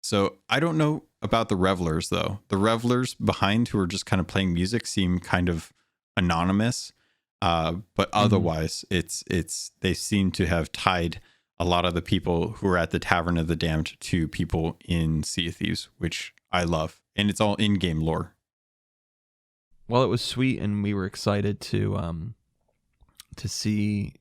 So I don't know about the revelers, though. The revelers behind, who are just kind of playing music, seem kind of anonymous. But otherwise, they seem to have tied a lot of the people who are at the Tavern of the Damned to people in Sea of Thieves, which I love. And it's all in-game lore. Well, it was sweet, and we were excited to see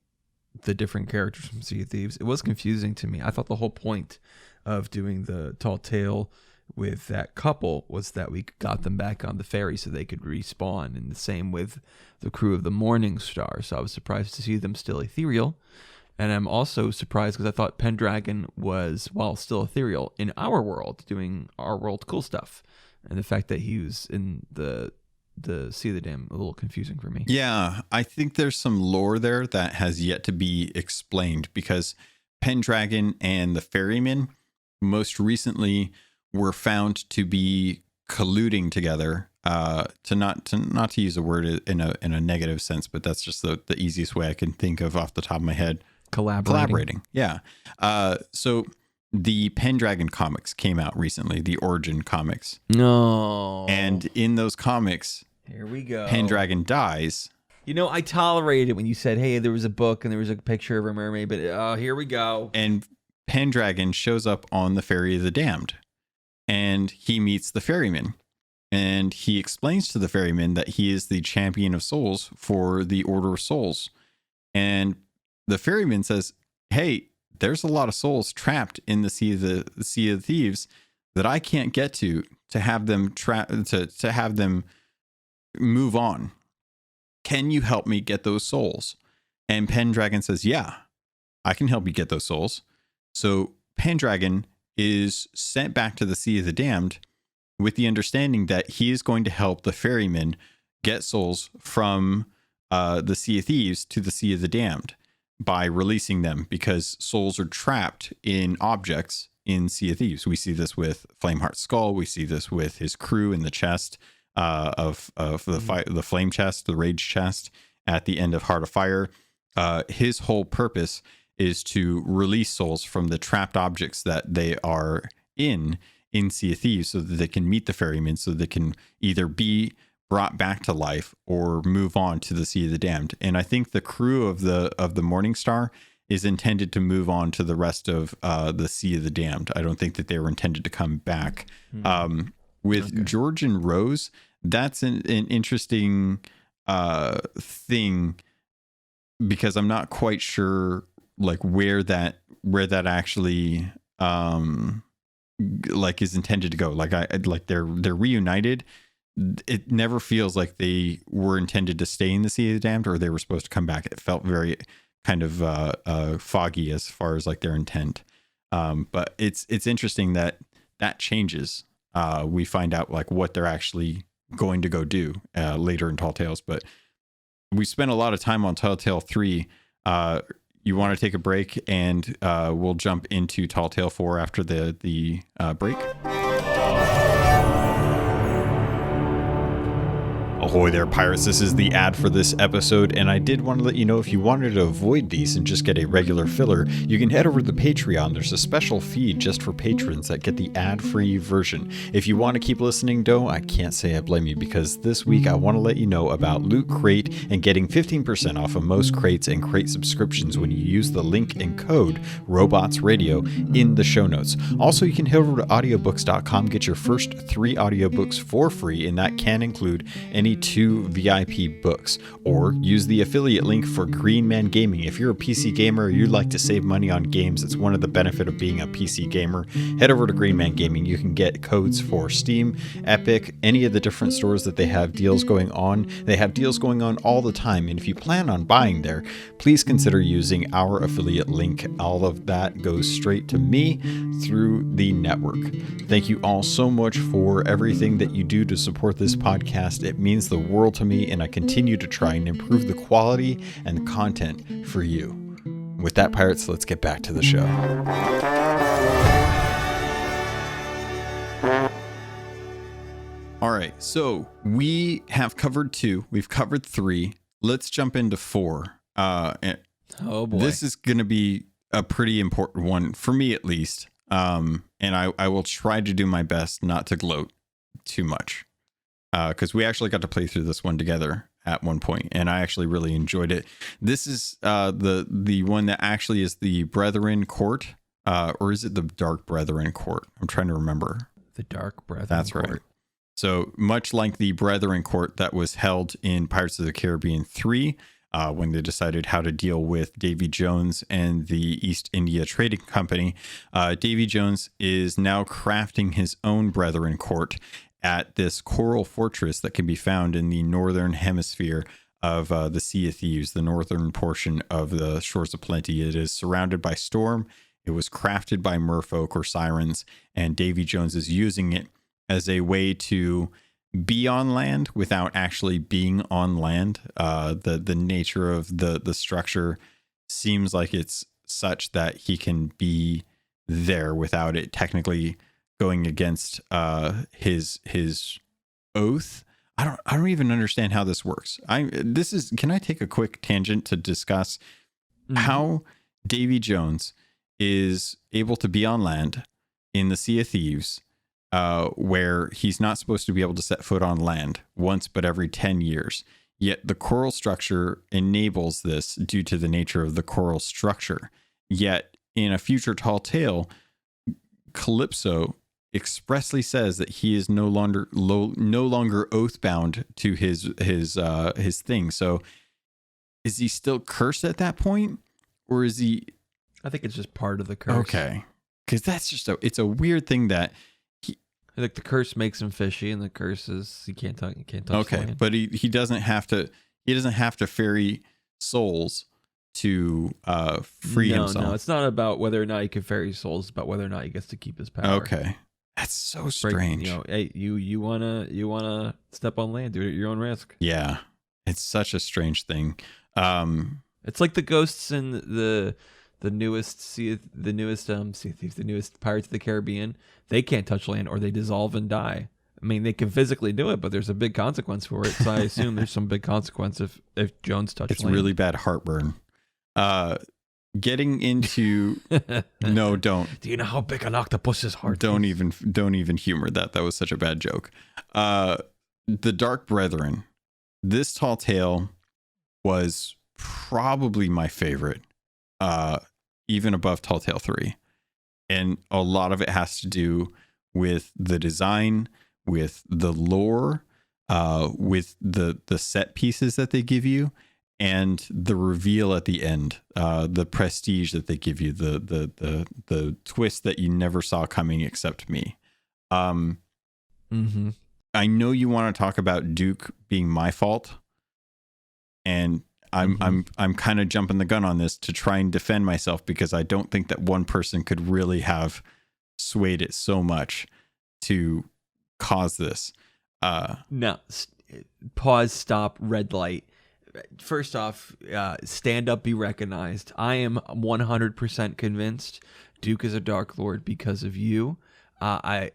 the different characters from Sea of Thieves. It was confusing to me. I thought the whole point of doing the tall tale with that couple was that we got them back on the ferry so they could respawn, and the same with the crew of the Morning Star. So I was surprised to see them still ethereal, and I'm also surprised because I thought Pendragon was, while still ethereal, in our world, doing our world cool stuff, and the fact that he was in the Sea of the Dam, a little confusing for me. Yeah, I think there's some lore there that has yet to be explained, because Pendragon and the ferryman most recently were found to be colluding together, to not to use a word in a negative sense, but that's just the easiest way I can think of off the top of my head. Collaborating. Yeah. So the Pendragon comics came out recently, the Origin comics. No. And in those comics, here we go. Pendragon dies. You know, I tolerated it when you said, hey, there was a book and there was a picture of a mermaid, but here we go. And Pendragon shows up on the Ferry of the Damned, and he meets the ferryman, and he explains to the ferryman that he is the champion of souls for the Order of Souls. And the ferryman says, hey, there's a lot of souls trapped in the Sea of Thieves that I can't get to have them to have them move on. Can you help me get those souls? And Pendragon says, yeah, I can help you get those souls. So Pendragon is sent back to the Sea of the Damned with the understanding that he is going to help the ferryman get souls from the Sea of Thieves to the Sea of the Damned by releasing them, because souls are trapped in objects in Sea of Thieves. We see this with Flameheart's skull. We see this with his crew in the chest of the flame chest, the rage chest at the end of Heart of Fire. His whole purpose is to release souls from the trapped objects that they are in Sea of Thieves, so that they can meet the ferryman, so they can either be brought back to life or move on to the Sea of the Damned. And I think the crew of the Morning Star is intended to move on to the rest of the Sea of the Damned. I don't think that they were intended to come back. With George and Rose, that's an interesting thing, because I'm not quite sure like where that actually like is intended to go. Like they're reunited. It never feels like they were intended to stay in the Sea of the Damned, or they were supposed to come back. It felt very kind of foggy as far as like their intent. But it's interesting that changes. We find out like what they're actually going to go do later in Tall Tales. But we spent a lot of time on Tall Tale 3. You want to take a break, and we'll jump into Tall Tale 4 after the break? Ahoy there, pirates. This is the ad for this episode, and I did want to let you know, if you wanted to avoid these and just get a regular filler, you can head over to the Patreon. There's a special feed just for patrons that get the ad-free version. If you want to keep listening, though, I can't say I blame you, because this week I want to let you know about Loot Crate and getting 15% off of most crates and crate subscriptions when you use the link and code RobotsRadio in the show notes. Also, you can head over to audiobooks.com, get your first 3 audiobooks for free, and that can include any 2 VIP books, or use the affiliate link for Green Man Gaming. If you're a PC gamer or you'd like to save money on games, it's one of the benefits of being a PC gamer. Head over to Green Man Gaming. You can get codes for Steam, Epic, any of the different stores that they have deals going on. They have deals going on all the time, and if you plan on buying there, please consider using our affiliate link. All of that goes straight to me through the network. Thank you all so much for everything that you do to support this podcast. It means the world to me, and I continue to try and improve the quality and the content for you. With that, pirates, let's get back to the show. All right, so we have covered 2. We've covered 3. Let's jump into 4. Oh boy, this is going to be a pretty important one for me, at least. And I will try to do my best not to gloat too much. Because we actually got to play through this one together at one point, and I actually really enjoyed it. This is the one that actually is the Brethren Court, or is it the Dark Brethren Court? I'm trying to remember. The Dark Brethren That's Court. Right. So much like the Brethren Court that was held in Pirates of the Caribbean 3, when they decided how to deal with Davy Jones and the East India Trading Company. Davy Jones is now crafting his own Brethren Court at this coral fortress that can be found in the northern hemisphere of the Sea of Thieves, the northern portion of the Shores of Plenty. It is surrounded by storm. It was crafted by merfolk or sirens, and Davy Jones is using it as a way to be on land without actually being on land. The nature of the structure seems like it's such that he can be there without it technically going against his oath. I don't even understand how this works. Can I take a quick tangent to discuss how Davy Jones is able to be on land in the Sea of Thieves, where he's not supposed to be able to set foot on land once but every 10 years. Yet the coral structure enables this due to the nature of the coral structure. Yet in a future tall tale, Calypso expressly says that he is no longer oath bound to his thing. So is he still cursed at that point, or is he? I think it's just part of the curse. Okay, because that's just it's a weird thing that like the curse makes him fishy, and the curse is he can't touch. Okay, land. but he doesn't have to. He doesn't have to ferry souls to free himself. No, it's not about whether or not he can ferry souls. It's about whether or not he gets to keep his power. Okay, that's so strange. Hey, you wanna step on land, do it at your own risk. Yeah, it's such a strange thing. It's like the ghosts in the newest Pirates of the Caribbean. They can't touch land, or they dissolve and die. I mean, they can physically do it, but there's a big consequence for it. So I assume there's some big consequence if Jones touches land. It's really bad heartburn. Getting into no, don't. Do you know how big an octopus's heart? Don't even humor that. That was such a bad joke. The Dark Brethren. This tall tale was probably my favorite, even above Tall Tale 3. And a lot of it has to do with the design, with the lore, with the set pieces that they give you, and the reveal at the end, the prestige that they give you, the twist that you never saw coming except me. I know you want to talk about Duke being my fault, and I'm kind of jumping the gun on this to try and defend myself, because I don't think that one person could really have swayed it so much to cause this. No, pause, stop, red light. First off, stand up, be recognized. I am 100% convinced Duke is a Dark Lord because of you. I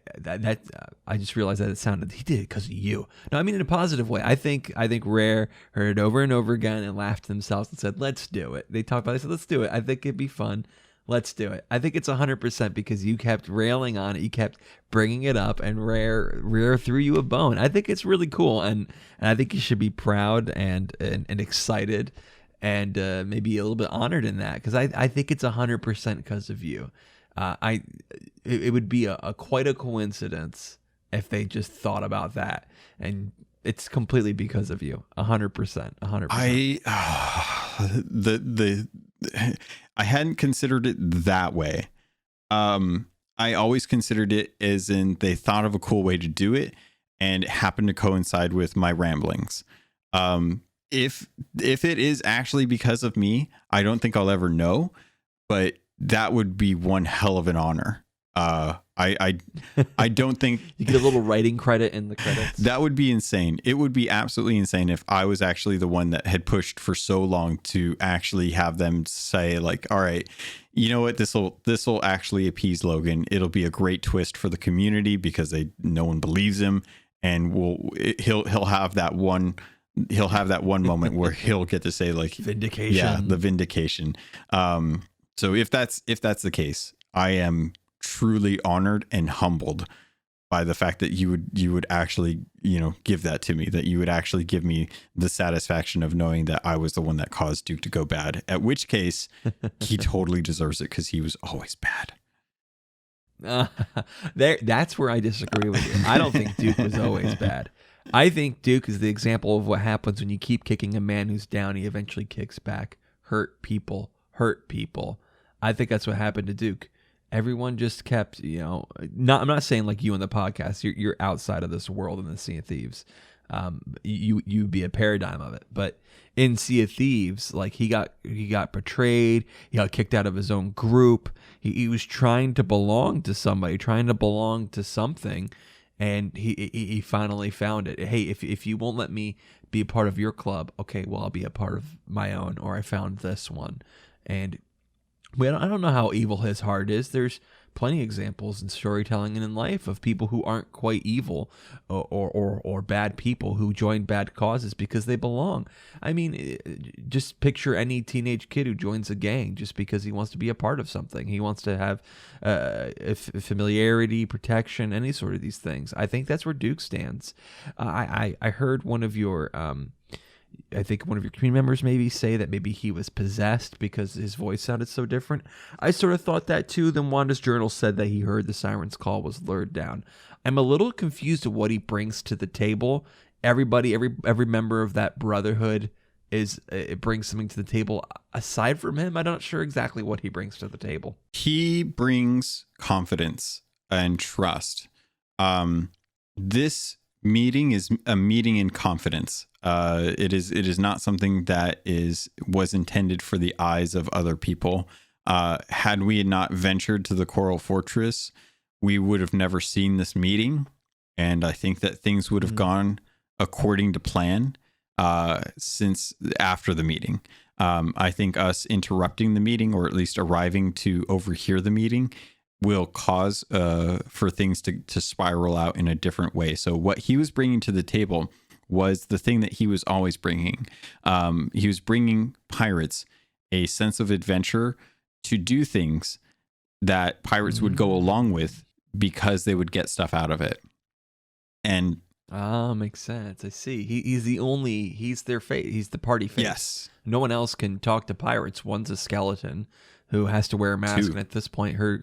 just realized that it sounded he did it because of you. No, I mean in a positive way. I think Rare heard it over and over again and laughed to themselves and said, "Let's do it." They talked about it. They said, "Let's do it. I think it'd be fun. Let's do it." I think it's 100% because you kept railing on it. You kept bringing it up, and Rare threw you a bone. I think it's really cool, and I think you should be proud and excited, and maybe a little bit honored in that, because I think it's 100% because of you. It would be quite a coincidence if they just thought about that, and it's completely because of you. 100%. I hadn't considered it that way. I always considered it as in they thought of a cool way to do it, and it happened to coincide with my ramblings. If it is actually because of me, I don't think I'll ever know, but that would be one hell of an honor. I don't think you get a little writing credit in the credits. That would be insane. It would be absolutely insane if I was actually the one that had pushed for so long to actually have them say, like, all right, you know what, this will actually appease Logan. It'll be a great twist for the community because no one believes him, and he'll have that one moment where he'll get to say, like, vindication. Yeah, the vindication. So if that's the case, I am truly honored and humbled by the fact that you would actually, give that to me, that you would actually give me the satisfaction of knowing that I was the one that caused Duke to go bad, at which case he totally deserves it because he was always bad. That's where I disagree with you. I don't think Duke was always bad. I think Duke is the example of what happens when you keep kicking a man who's down. He eventually kicks back. Hurt people. I think that's what happened to Duke. Everyone just kept, I'm not saying like you on the podcast. You're outside of this world in the Sea of Thieves. You'd be a paradigm of it. But in Sea of Thieves, like he got betrayed. He got kicked out of his own group. He was trying to belong to somebody, trying to belong to something. And he finally found it. Hey, if you won't let me be a part of your club, okay, well, I'll be a part of my own, or I found this one. And I don't know how evil his heart is. There's plenty of examples in storytelling and in life of people who aren't quite evil or bad people who join bad causes because they belong. I mean, just picture any teenage kid who joins a gang just because he wants to be a part of something. He wants to have familiarity, protection, any sort of these things. I think that's where Duke stands. I heard one of your community members maybe say that maybe he was possessed because his voice sounded so different. I sort of thought that too. Then Wanda's journal said that he heard the siren's call was lured down. I'm a little confused at what he brings to the table. Everybody, every member of that brotherhood it brings something to the table. Aside from him, I'm not sure exactly what he brings to the table. He brings confidence and trust. This meeting is a meeting in confidence. It is not something that was intended for the eyes of other people. Had we not ventured to the Coral Fortress, we would have never seen this meeting, and I think that things would have gone according to plan since after the meeting. I think us interrupting the meeting, or at least arriving to overhear the meeting, will cause for things to spiral out in a different way. So what he was bringing to the table was the thing that he was always bringing. He was bringing pirates a sense of adventure to do things that pirates would go along with because they would get stuff out of it. And makes sense. I see. He's their face. He's the party face. Yes. No one else can talk to pirates. One's a skeleton who has to wear a mask, and at this point, her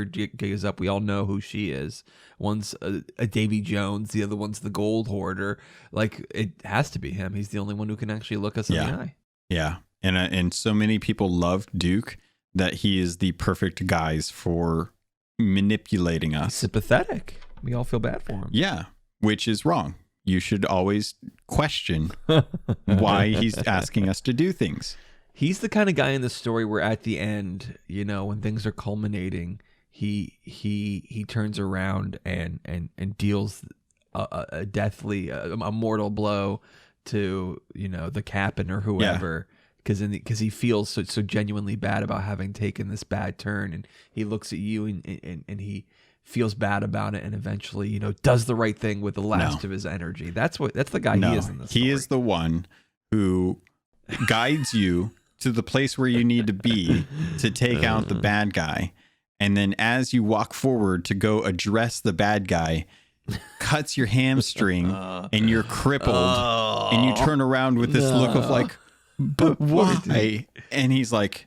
gig is up. We all know who she is. One's a Davy Jones, the other one's the Gold Hoarder. Like, it has to be him. He's the only one who can actually look us in the eye. Yeah, and so many people love Duke that he is the perfect guise for manipulating us. He's sympathetic. We all feel bad for him. Yeah, which is wrong. You should always question why he's asking us to do things. He's the kind of guy in the story where at the end, when things are culminating, he turns around and deals a deathly, a mortal blow to the captain or whoever, because he feels so genuinely bad about having taken this bad turn, and he looks at you and he feels bad about it, and eventually does the right thing with the last of his energy. That's the guy he is in this story. He is the one who guides you to the place where you need to be to take out the bad guy. And then as you walk forward to go address the bad guy, cuts your hamstring and you're crippled. And you turn around with this look of like, but why? And he's like,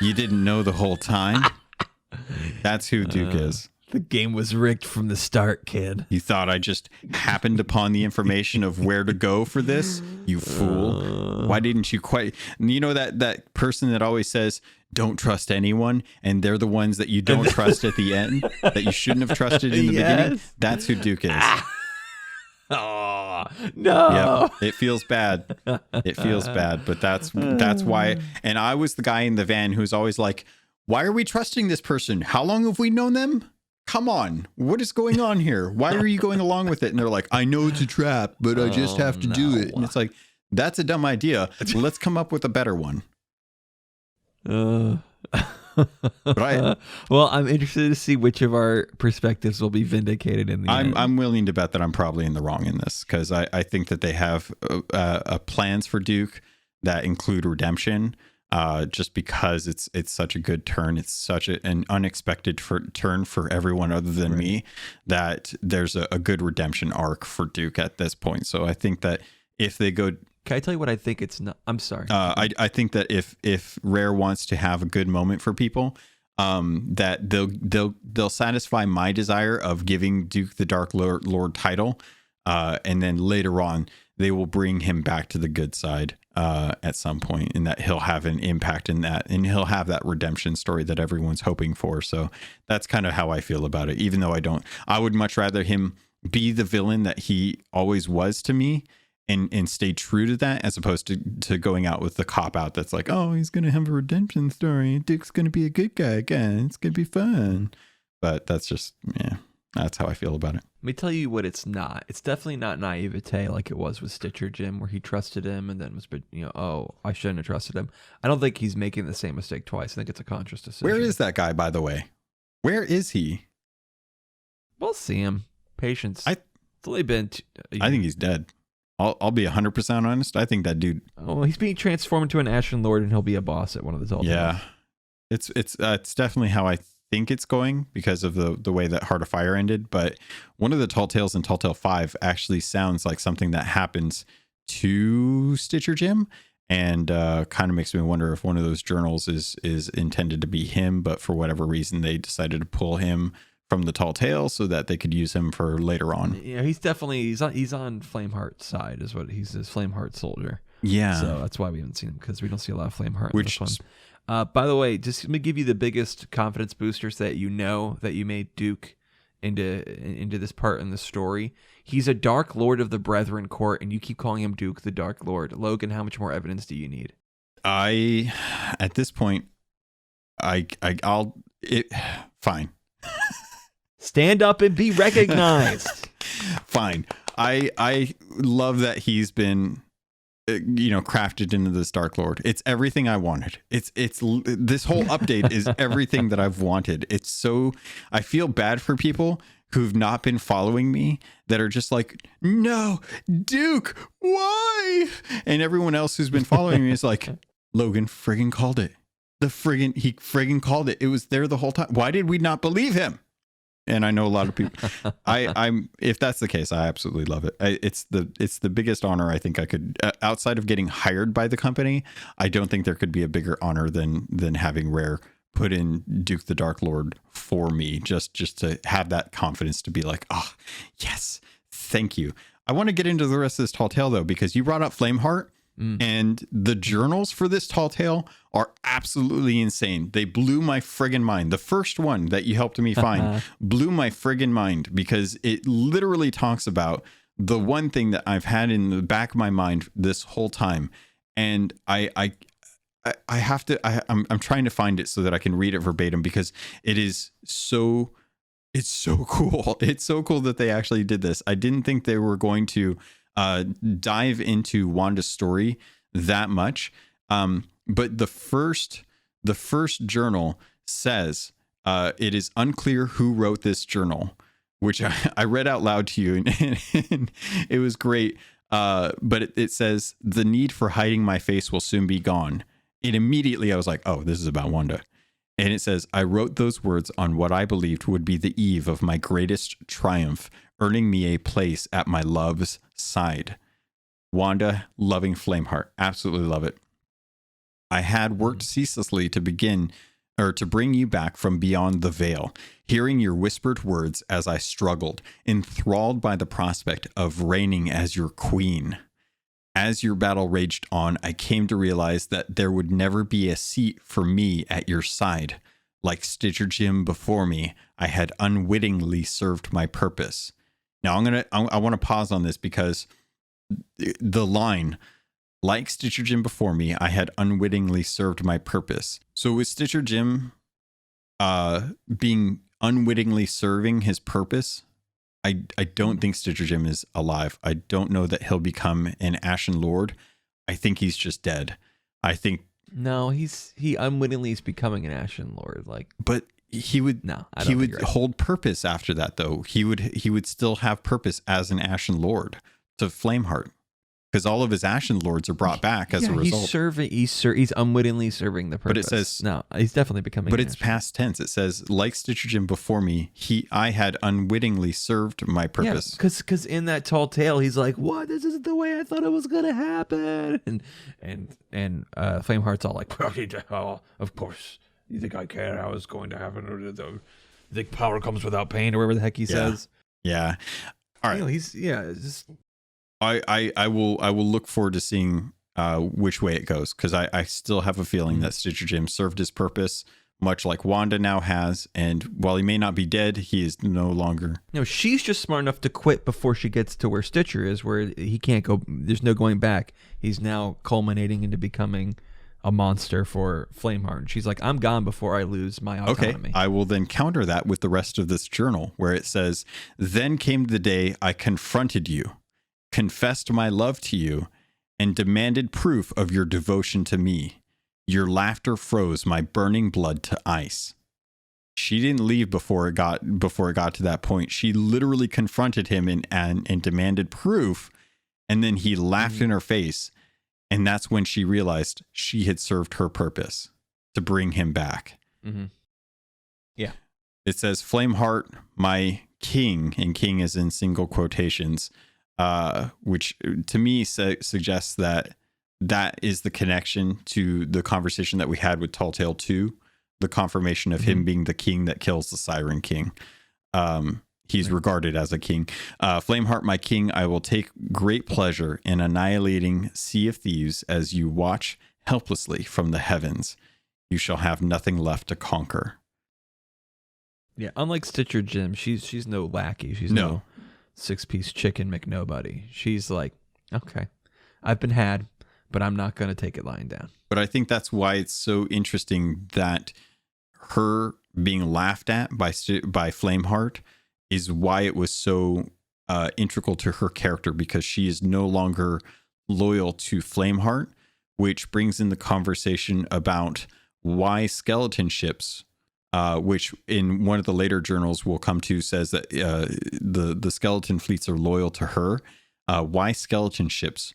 you didn't know the whole time? That's who Duke is. The game was rigged from the start, kid. You thought I just happened upon the information of where to go for this? You fool. Why didn't you quite... that person that always says, don't trust anyone, and they're the ones that you don't trust at the end, that you shouldn't have trusted in the beginning? That's who Duke is. Oh, no. Yep. It feels bad. It feels bad, but that's why... And I was the guy in the van who's always like, why are we trusting this person? How long have we known them? Come on, what is going on here? Why are you going along with it? And they're like, I know it's a trap, but I just have to do it. And it's like, that's a dumb idea. Let's come up with a better one. Well, I'm interested to see which of our perspectives will be vindicated in the end. I'm willing to bet that I'm probably in the wrong in this, because I think that they have plans for Duke that include redemption. Just because it's such a good turn, it's such an unexpected turn for everyone other than me, that there's a good redemption arc for Duke at this point. So I think that if they go, can I tell you what I think it's not? I'm sorry. I think that if Rare wants to have a good moment for people, that they'll satisfy my desire of giving Duke the Dark Lord title And then later on, they will bring him back to the good side at some point, and that he'll have an impact in that, and he'll have that redemption story that everyone's hoping for. So that's kind of how I feel about it, even though I would much rather him be the villain that he always was to me and stay true to that, as opposed to going out with the cop out that's like, oh, he's going to have a redemption story. Duke's going to be a good guy again. It's going to be fun. But that's just, that's how I feel about it. Let me tell you what it's not. It's definitely not naivete like it was with Stitcher Jim, where he trusted him and then was, oh, I shouldn't have trusted him. I don't think he's making the same mistake twice. I think it's a conscious decision. Where is that guy, by the way? Where is he? We'll see him. Patience. I It's only been I think he's dead. I'll be 100% honest. I think that dude. Oh, he's being transformed into an Ashen Lord, and he'll be a boss at one of the Tall Tales. Yeah, it's definitely how I think it's going because of the way that Heart of Fire ended. But one of the Tall Tales in Tall Tale 5 actually sounds like something that happens to Stitcher Jim, and kind of makes me wonder if one of those journals is intended to be him, but for whatever reason they decided to pull him from the Tall Tale so that they could use him for later on. Yeah, he's on Flameheart's side, is what he's his Flameheart soldier. Yeah. So that's why we haven't seen him, because we don't see a lot of Flameheart in this one. By the way, just let me give you the biggest confidence booster so that you know that you made Duke into this part in the story. He's a Dark Lord of the Brethren Court, and you keep calling him Duke the Dark Lord. Logan, how much more evidence do you need? At this point, fine. Stand up and be recognized. Fine. I love that he's been crafted into this Dark Lord. It's everything I wanted. It's this whole update is everything that I've wanted. It's so, I feel bad for people who've not been following me that are just like, no, Duke, why? And everyone else who's been following me is like, Logan friggin' called it. He friggin' called it. It was there the whole time. Why did we not believe him? And I know a lot of people. I'm if that's the case, I absolutely love it. It's the biggest honor I think I could, outside of getting hired by the company. I don't think there could be a bigger honor than having Rare put in Duke the Dark Lord for me, just to have that confidence to be like, oh yes, thank you. I want to get into the rest of this Tall Tale though, because you brought up Flameheart. And the journals for this Tall Tale are absolutely insane. They blew my friggin' mind. The first one that you helped me find blew my friggin' mind, because it literally talks about the one thing that I've had in the back of my mind this whole time. And I'm trying to find it so that I can read it verbatim, because it's so cool. It's so cool that they actually did this. I didn't think they were going to dive into Wanda's story that much, but the first journal says it is unclear who wrote this journal, which I read out loud to you, and it was great. But it says the need for hiding my face will soon be gone. And immediately I was like, oh, this is about Wanda. And it says, I wrote those words on what I believed would be the eve of my greatest triumph, earning me a place at my love's side. Wanda, loving Flameheart. Absolutely love it. I had worked ceaselessly to bring you back from beyond the veil, hearing your whispered words as I struggled, enthralled by the prospect of reigning as your queen. As your battle raged on, I came to realize that there would never be a seat for me at your side. Like Stitcher Jim before me, I had unwittingly served my purpose. Now I want to pause on this, because the line, like Stitcher Jim before me, I had unwittingly served my purpose. So with Stitcher Jim being unwittingly serving his purpose, I don't think Stitcher Jim is alive. I don't know that he'll become an Ashen Lord. I think he's just dead. I think no, he unwittingly is becoming an Ashen Lord. But he would hold purpose after that though. He would still have purpose as an Ashen Lord to Flameheart, because all of his Ashen Lords are brought back as a result. He's unwittingly serving the purpose. But it says no, he's definitely becoming. But it's past tense. It says, like Stitcher Jim before me, I had unwittingly served my purpose. Yeah, because in that Tall Tale, he's like, "What? This isn't the way I thought it was gonna happen." And Flameheart's all like, "Oh, of course. You think I care how it's going to happen? Or the power comes without pain, or whatever the heck he says." Yeah. All You right. know, he's it's just, I will look forward to seeing which way it goes, because I still have a feeling that Stitcher Jim served his purpose, much like Wanda now has. And while he may not be dead, he is no longer. you know, she's just smart enough to quit before she gets to where Stitcher is, where he can't go. There's no going back. He's now culminating into becoming a monster for Flameheart. And she's like, I'm gone before I lose my autonomy. Okay, I will then counter that with the rest of this journal, where it says, "Then came the day I confronted you, confessed my love to you, and demanded proof of your devotion to me. Your laughter froze my burning blood to ice." She didn't leave before it got to that point. She literally confronted him and demanded proof, and then he laughed in her face, and that's when she realized she had served her purpose to bring him back. Mm-hmm. Yeah. It says, "Flameheart, my king," and king is in single quotations, which to me suggests that is the connection to the conversation that we had with Tall Tale 2, the confirmation of him being the king that kills the Siren King. He's regarded as a king. "Flameheart, my king, I will take great pleasure in annihilating Sea of Thieves as you watch helplessly from the heavens. You shall have nothing left to conquer." Yeah, unlike Stitcher Jim, she's no lackey. She's no 6-piece chicken McNobody. She's like, okay, I've been had, but I'm not going to take it lying down. But I think that's why it's so interesting that her being laughed at by Flameheart is why it was so integral to her character, because she is no longer loyal to Flameheart, which brings in the conversation about why skeleton ships, which in one of the later journals we'll come to says that the skeleton fleets are loyal to her. Why skeleton ships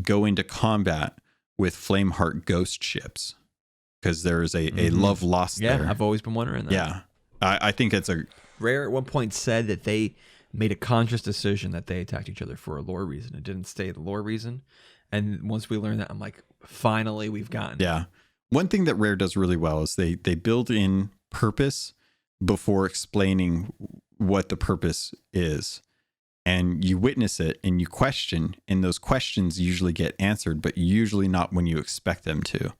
go into combat with Flameheart ghost ships, because there is a love lost there. Yeah, I've always been wondering that. Yeah, I think it's a... Rare at one point said that they made a conscious decision that they attacked each other for a lore reason. It didn't stay the lore reason. And once we learned that, I'm like, finally, we've gotten. Yeah. One thing that Rare does really well is they build in purpose before explaining what the purpose is. And you witness it and you question, and those questions usually get answered, but usually not when you expect them to.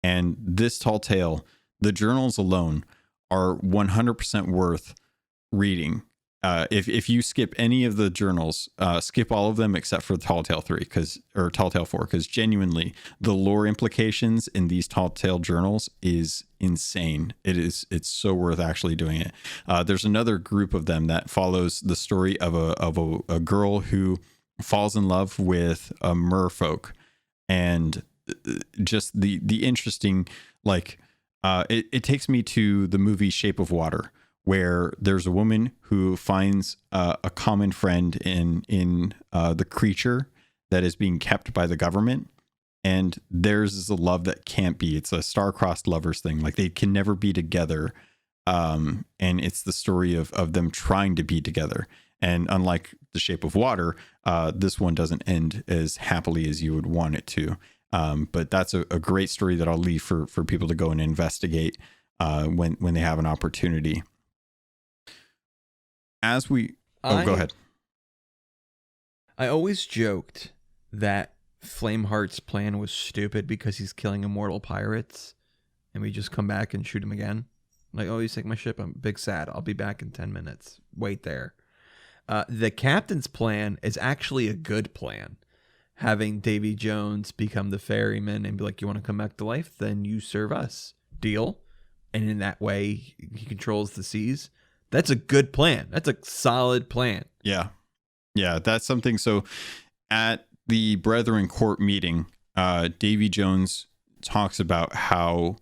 And this Tall Tale, the journals alone are 100% worth reading. If you skip any of the journals, skip all of them except for Tall Tale 3 or Tall Tale 4, because genuinely the lore implications in these Tall Tale journals is insane. It's so worth actually doing it. There's another group of them that follows the story of a girl who falls in love with a merfolk, and just the interesting, like, it takes me to the movie Shape of Water, where there's a woman who finds a common friend in the creature that is being kept by the government, and theirs is a love that can't be. It's a star-crossed lovers thing. Like, they can never be together, and it's the story of them trying to be together. And unlike The Shape of Water, this one doesn't end as happily as you would want it to. But that's a great story that I'll leave for people to go and investigate when they have an opportunity. Go ahead. I always joked that Flameheart's plan was stupid because he's killing immortal pirates, and we just come back and shoot him again. Like, oh, you take my ship. I'm big sad. I'll be back in 10 minutes. Wait there. The captain's plan is actually a good plan. Having Davy Jones become the ferryman and be like, you want to come back to life? Then you serve us. Deal. And in that way, he controls the seas. That's a good plan. That's a solid plan. Yeah. Yeah, that's something. So at the Brethren Court meeting, Davy Jones talks about how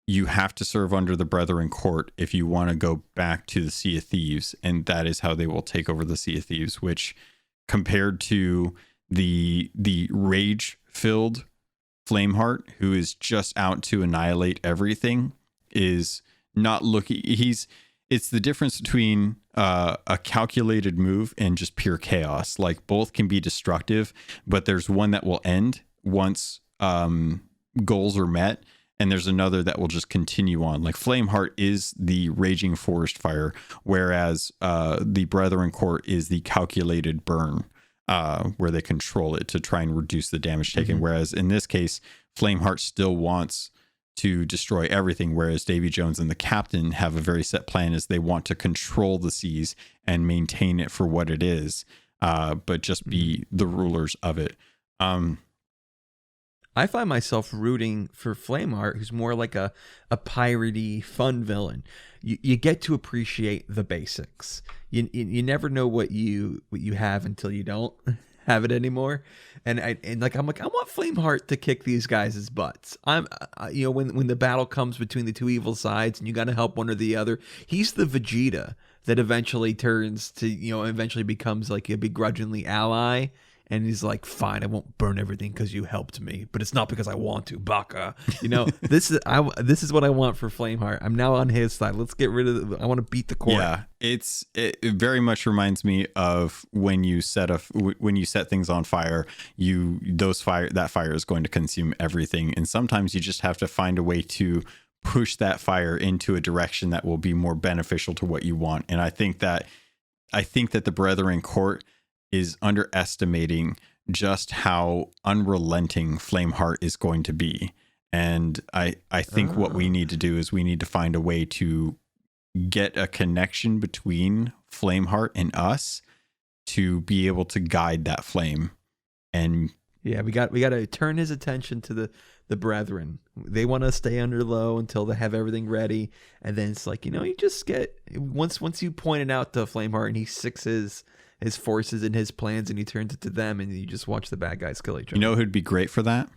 you have to serve under the Brethren Court if you want to go back to the Sea of Thieves. And that is how they will take over the Sea of Thieves, which compared to the rage-filled Flameheart, who is just out to annihilate everything, is not looking. It's the difference between a calculated move and just pure chaos. Like, both can be destructive, but there's one that will end once goals are met, and there's another that will just continue on. Like Flameheart is the raging forest fire, whereas the Brethren Court is the calculated burn, where they control it to try and reduce the damage taken. Whereas in this case, Flameheart still wants to destroy everything, whereas Davy Jones and the captain have a very set plan, is they want to control the seas and maintain it for what it is, but just be the rulers of it. I find myself rooting for Flameheart, who's more like a piratey, fun villain. You get to appreciate the basics. You never know what you have until you don't have it anymore. And I'm like, I want Flameheart to kick these guys' butts. When the battle comes between the two evil sides and you got to help one or the other, he's the Vegeta that eventually turns to, eventually becomes like a begrudgingly ally. And he's like, fine, I won't burn everything because you helped me, but it's not because I want to, Baka. This is what I want for Flameheart. I'm now on his side. Let's get rid of I want to beat the court. Yeah, it very much reminds me of when you set things on fire. That fire is going to consume everything, and sometimes you just have to find a way to push that fire into a direction that will be more beneficial to what you want. And I think that the Brethren Court is underestimating just how unrelenting Flameheart is going to be. And I think what we need to do is we need to find a way to get a connection between Flameheart and us to be able to guide that flame. And yeah, we got to turn his attention to the Brethren. They want to stay under low until they have everything ready. And then it's like, you just get, once you point it out to Flameheart and he sixes his forces and his plans and he turns it to them, and you just watch the bad guys kill each other. You know who'd be great for that?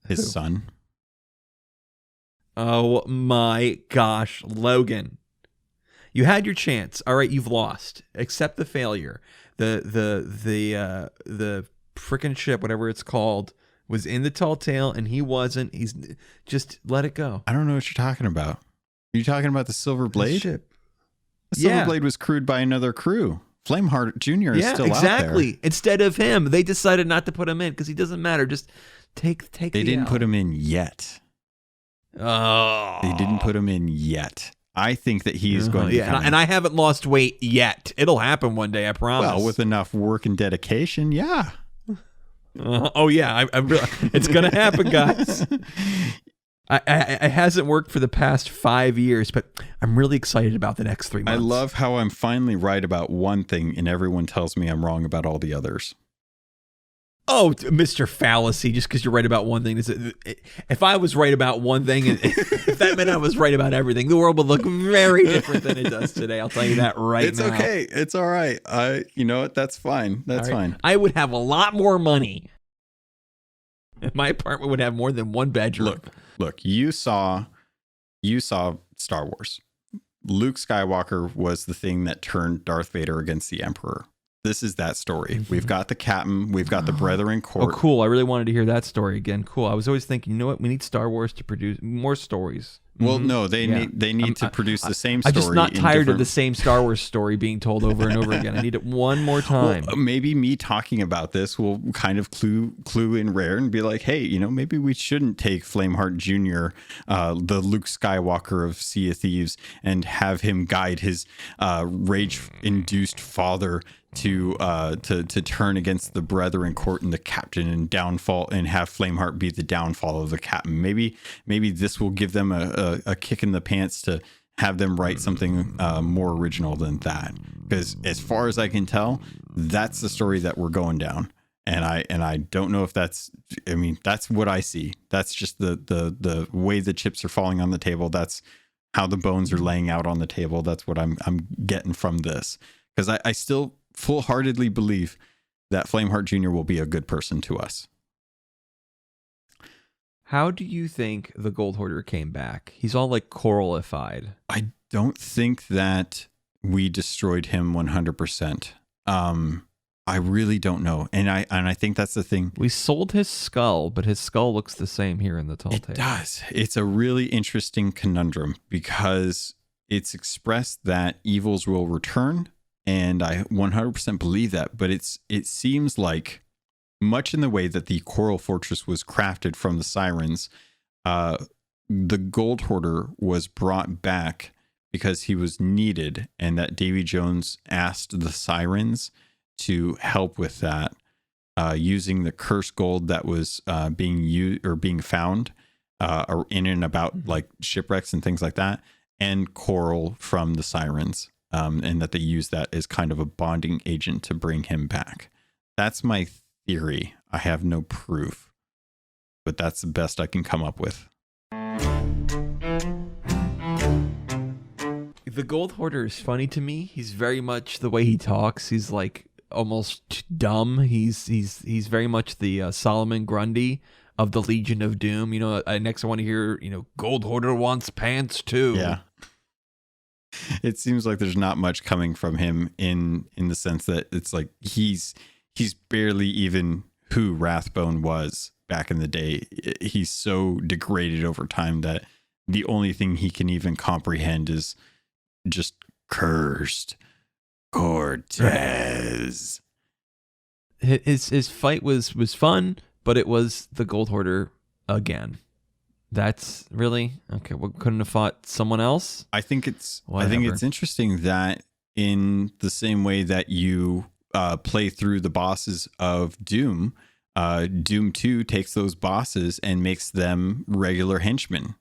His son. Oh my gosh, Logan. You had your chance. All right, you've lost. Accept the failure. The frickin' ship, whatever it's called, was in the tall tale and he wasn't. He's just let it go. I don't know what you're talking about. Are you talking about the Silver Blade? Ship. The Silver Blade was crewed by another crew. Flameheart Jr. is still exactly. out there. Instead of him, they decided not to put him in because he doesn't matter. Just take. They didn't put him in yet. Oh, they didn't put him in yet. I think that he is going to. Yeah, and I haven't lost weight yet. It'll happen one day. I promise. Well, with enough work and dedication, yeah. Oh yeah, it's gonna happen, guys. It hasn't worked for the past 5 years, but I'm really excited about the next 3 months. I love how I'm finally right about one thing and everyone tells me I'm wrong about all the others. Oh, Mr. Fallacy, just because you're right about one thing. If I was right about one thing, if that meant I was right about everything, the world would look very different than it does today. I'll tell you that now. It's okay. It's all right. You know what? That's fine. That's fine. I would have a lot more money. My apartment would have more than one bedroom. Look, you saw Star Wars. Luke Skywalker was the thing that turned Darth Vader against the Emperor. This is that story. We've got the captain. We've got the Brethren Court. Oh, cool. I really wanted to hear that story again. Cool. I was always thinking, you know what? We need Star Wars to produce more stories. Well, no, they need to produce the same story. I'm just not tired of the same Star Wars story being told over and over again. I need it one more time. Well, maybe me talking about this will kind of clue in Rare and be like, hey, maybe we shouldn't take Flameheart Jr., the Luke Skywalker of Sea of Thieves, and have him guide his rage-induced father to turn against the Brethren Court and the captain and downfall, and have Flameheart be the downfall of the captain. Maybe this will give them a kick in the pants to have them write something more original than that. Because as far as I can tell, that's the story that we're going down. And I don't know if that's what I see. That's just the way the chips are falling on the table. That's how the bones are laying out on the table. That's what I'm getting from this. Because I still full-heartedly believe that Flameheart Jr. will be a good person to us. How do you think the Gold Hoarder came back? He's all like coralified. I don't think that we destroyed him 100%. I really don't know. And I think that's the thing. We sold his skull, but his skull looks the same here in the tall tale. It does. It's a really interesting conundrum because it's expressed that evils will return. And I 100% believe that, but it seems like much in the way that the Coral Fortress was crafted from the Sirens, the Gold Hoarder was brought back because he was needed, and that Davy Jones asked the Sirens to help with that, using the cursed gold that was being used or being found in and about like shipwrecks and things like that, and coral from the Sirens, and that they use that as kind of a bonding agent to bring him back. That's my theory. I have no proof, but that's the best I can come up with. The Gold Hoarder is funny to me. He's very much the way he talks. He's like almost dumb. He's very much the Solomon Grundy of the Legion of Doom. You know, next I want to hear, Gold Hoarder wants pants too. Yeah. It seems like there's not much coming from him in the sense that it's like he's barely even who Rathbone was back in the day. He's so degraded over time that the only thing he can even comprehend is just cursed Cortez. His fight was fun, but it was the Gold Hoarder again. That's really okay. We couldn't have fought someone else. I think it's interesting that in the same way that you play through the bosses of Doom, Doom 2 takes those bosses and makes them regular henchmen.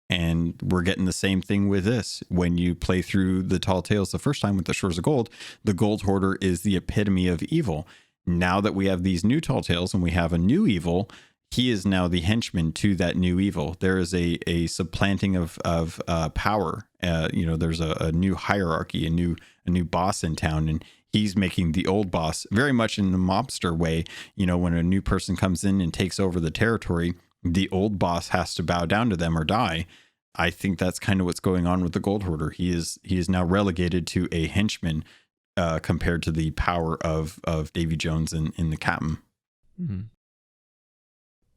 And we're getting the same thing with this. When you play through the Tall Tales the first time with the Shores of Gold, the Gold Hoarder is the epitome of evil. Now that we have these new Tall Tales and we have a new evil, he is now the henchman to that new evil. There is a supplanting of power. There's a new hierarchy, a new boss in town, and he's making the old boss very much in the mobster way. When a new person comes in and takes over the territory, the old boss has to bow down to them or die. I think that's kind of what's going on with the Gold Hoarder. He is now relegated to a henchman compared to the power of Davy Jones in the captain. Mm-hmm.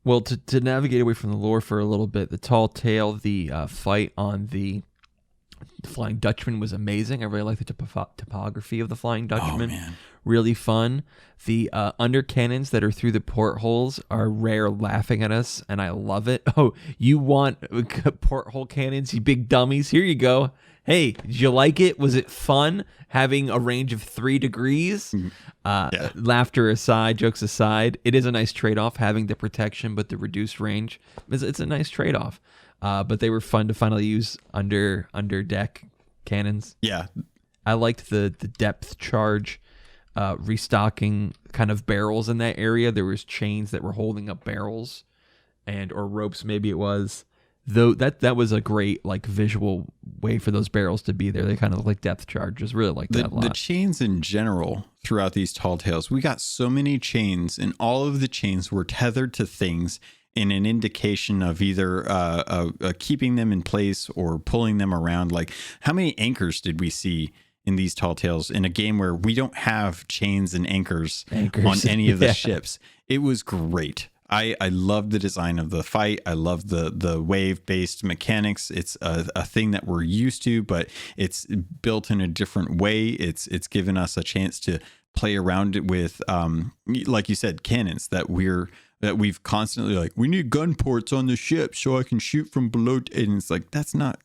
Well, to navigate away from the lore for a little bit, the Tall Tale, the fight on the Flying Dutchman was amazing. I really like the topography of the Flying Dutchman. Oh, man. Really fun. The undercannons that are through the portholes are Rare laughing at us, and I love it. Oh, you want porthole cannons, you big dummies? Here you go. Hey, did you like it? Was it fun having a range of 3 degrees? Yeah. Laughter aside, jokes aside, it is a nice trade-off having the protection but the reduced range. It's a nice trade-off. But they were fun to finally use under deck cannons. Yeah. I liked the depth charge, restocking kind of barrels in that area. There was chains that were holding up barrels or ropes, maybe it was. Though that was a great like visual way for those barrels to be there. They kind of look like depth charges. Really like that a lot. The chains in general throughout these Tall Tales, we got so many chains, and all of the chains were tethered to things in an indication of either keeping them in place or pulling them around. Like, how many anchors did we see in these Tall Tales in a game where we don't have chains and anchors. On any of the ships? It was great. I love the design of the fight. I love the wave-based mechanics. It's a thing that we're used to, but it's built in a different way. It's given us a chance to play around it with, like you said, cannons that we've constantly like, we need gun ports on the ship so I can shoot from below. And it's like, that's not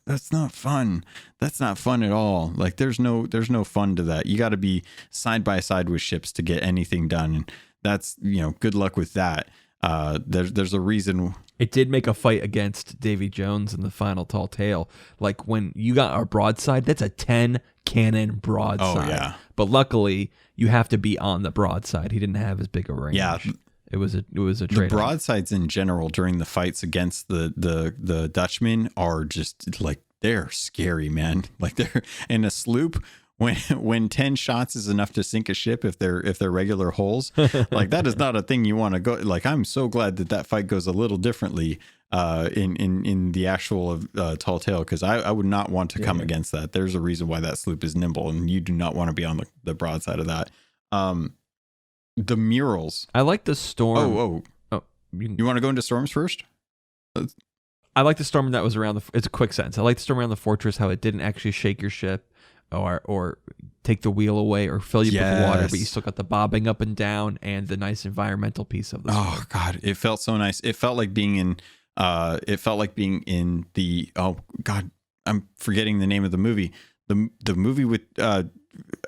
fun. That's not fun at all. Like there's no fun to that. You got to be side by side with ships to get anything done. And that's, good luck with that. There's a reason. It did make a fight against Davy Jones in the final Tall Tale. Like when you got our broadside, that's a 10 cannon broadside. Oh yeah. But luckily you have to be on the broadside. He didn't have as big a range. Yeah. It was a trade. The broadsides in general during the fights against the Dutchmen are just like, they're scary, man. Like they're in a sloop. When 10 shots is enough to sink a ship, if they're regular holes, like that is not a thing you want to go. Like I'm so glad that fight goes a little differently in the actual Tall Tale, because I would not want to come against that. There's a reason why that sloop is nimble, and you do not want to be on the broadside of that. The murals. I like the storm. Oh, you want to go into storms first? I like the storm that was around it's a quick sentence. I like the storm around the fortress, how it didn't actually shake your ship or take the wheel away or fill you with water, but you still got the bobbing up and down and the nice environmental piece of this. Oh God, it felt so nice. It felt like being in It felt like being in the, oh God, I'm forgetting the name of the movie. The movie with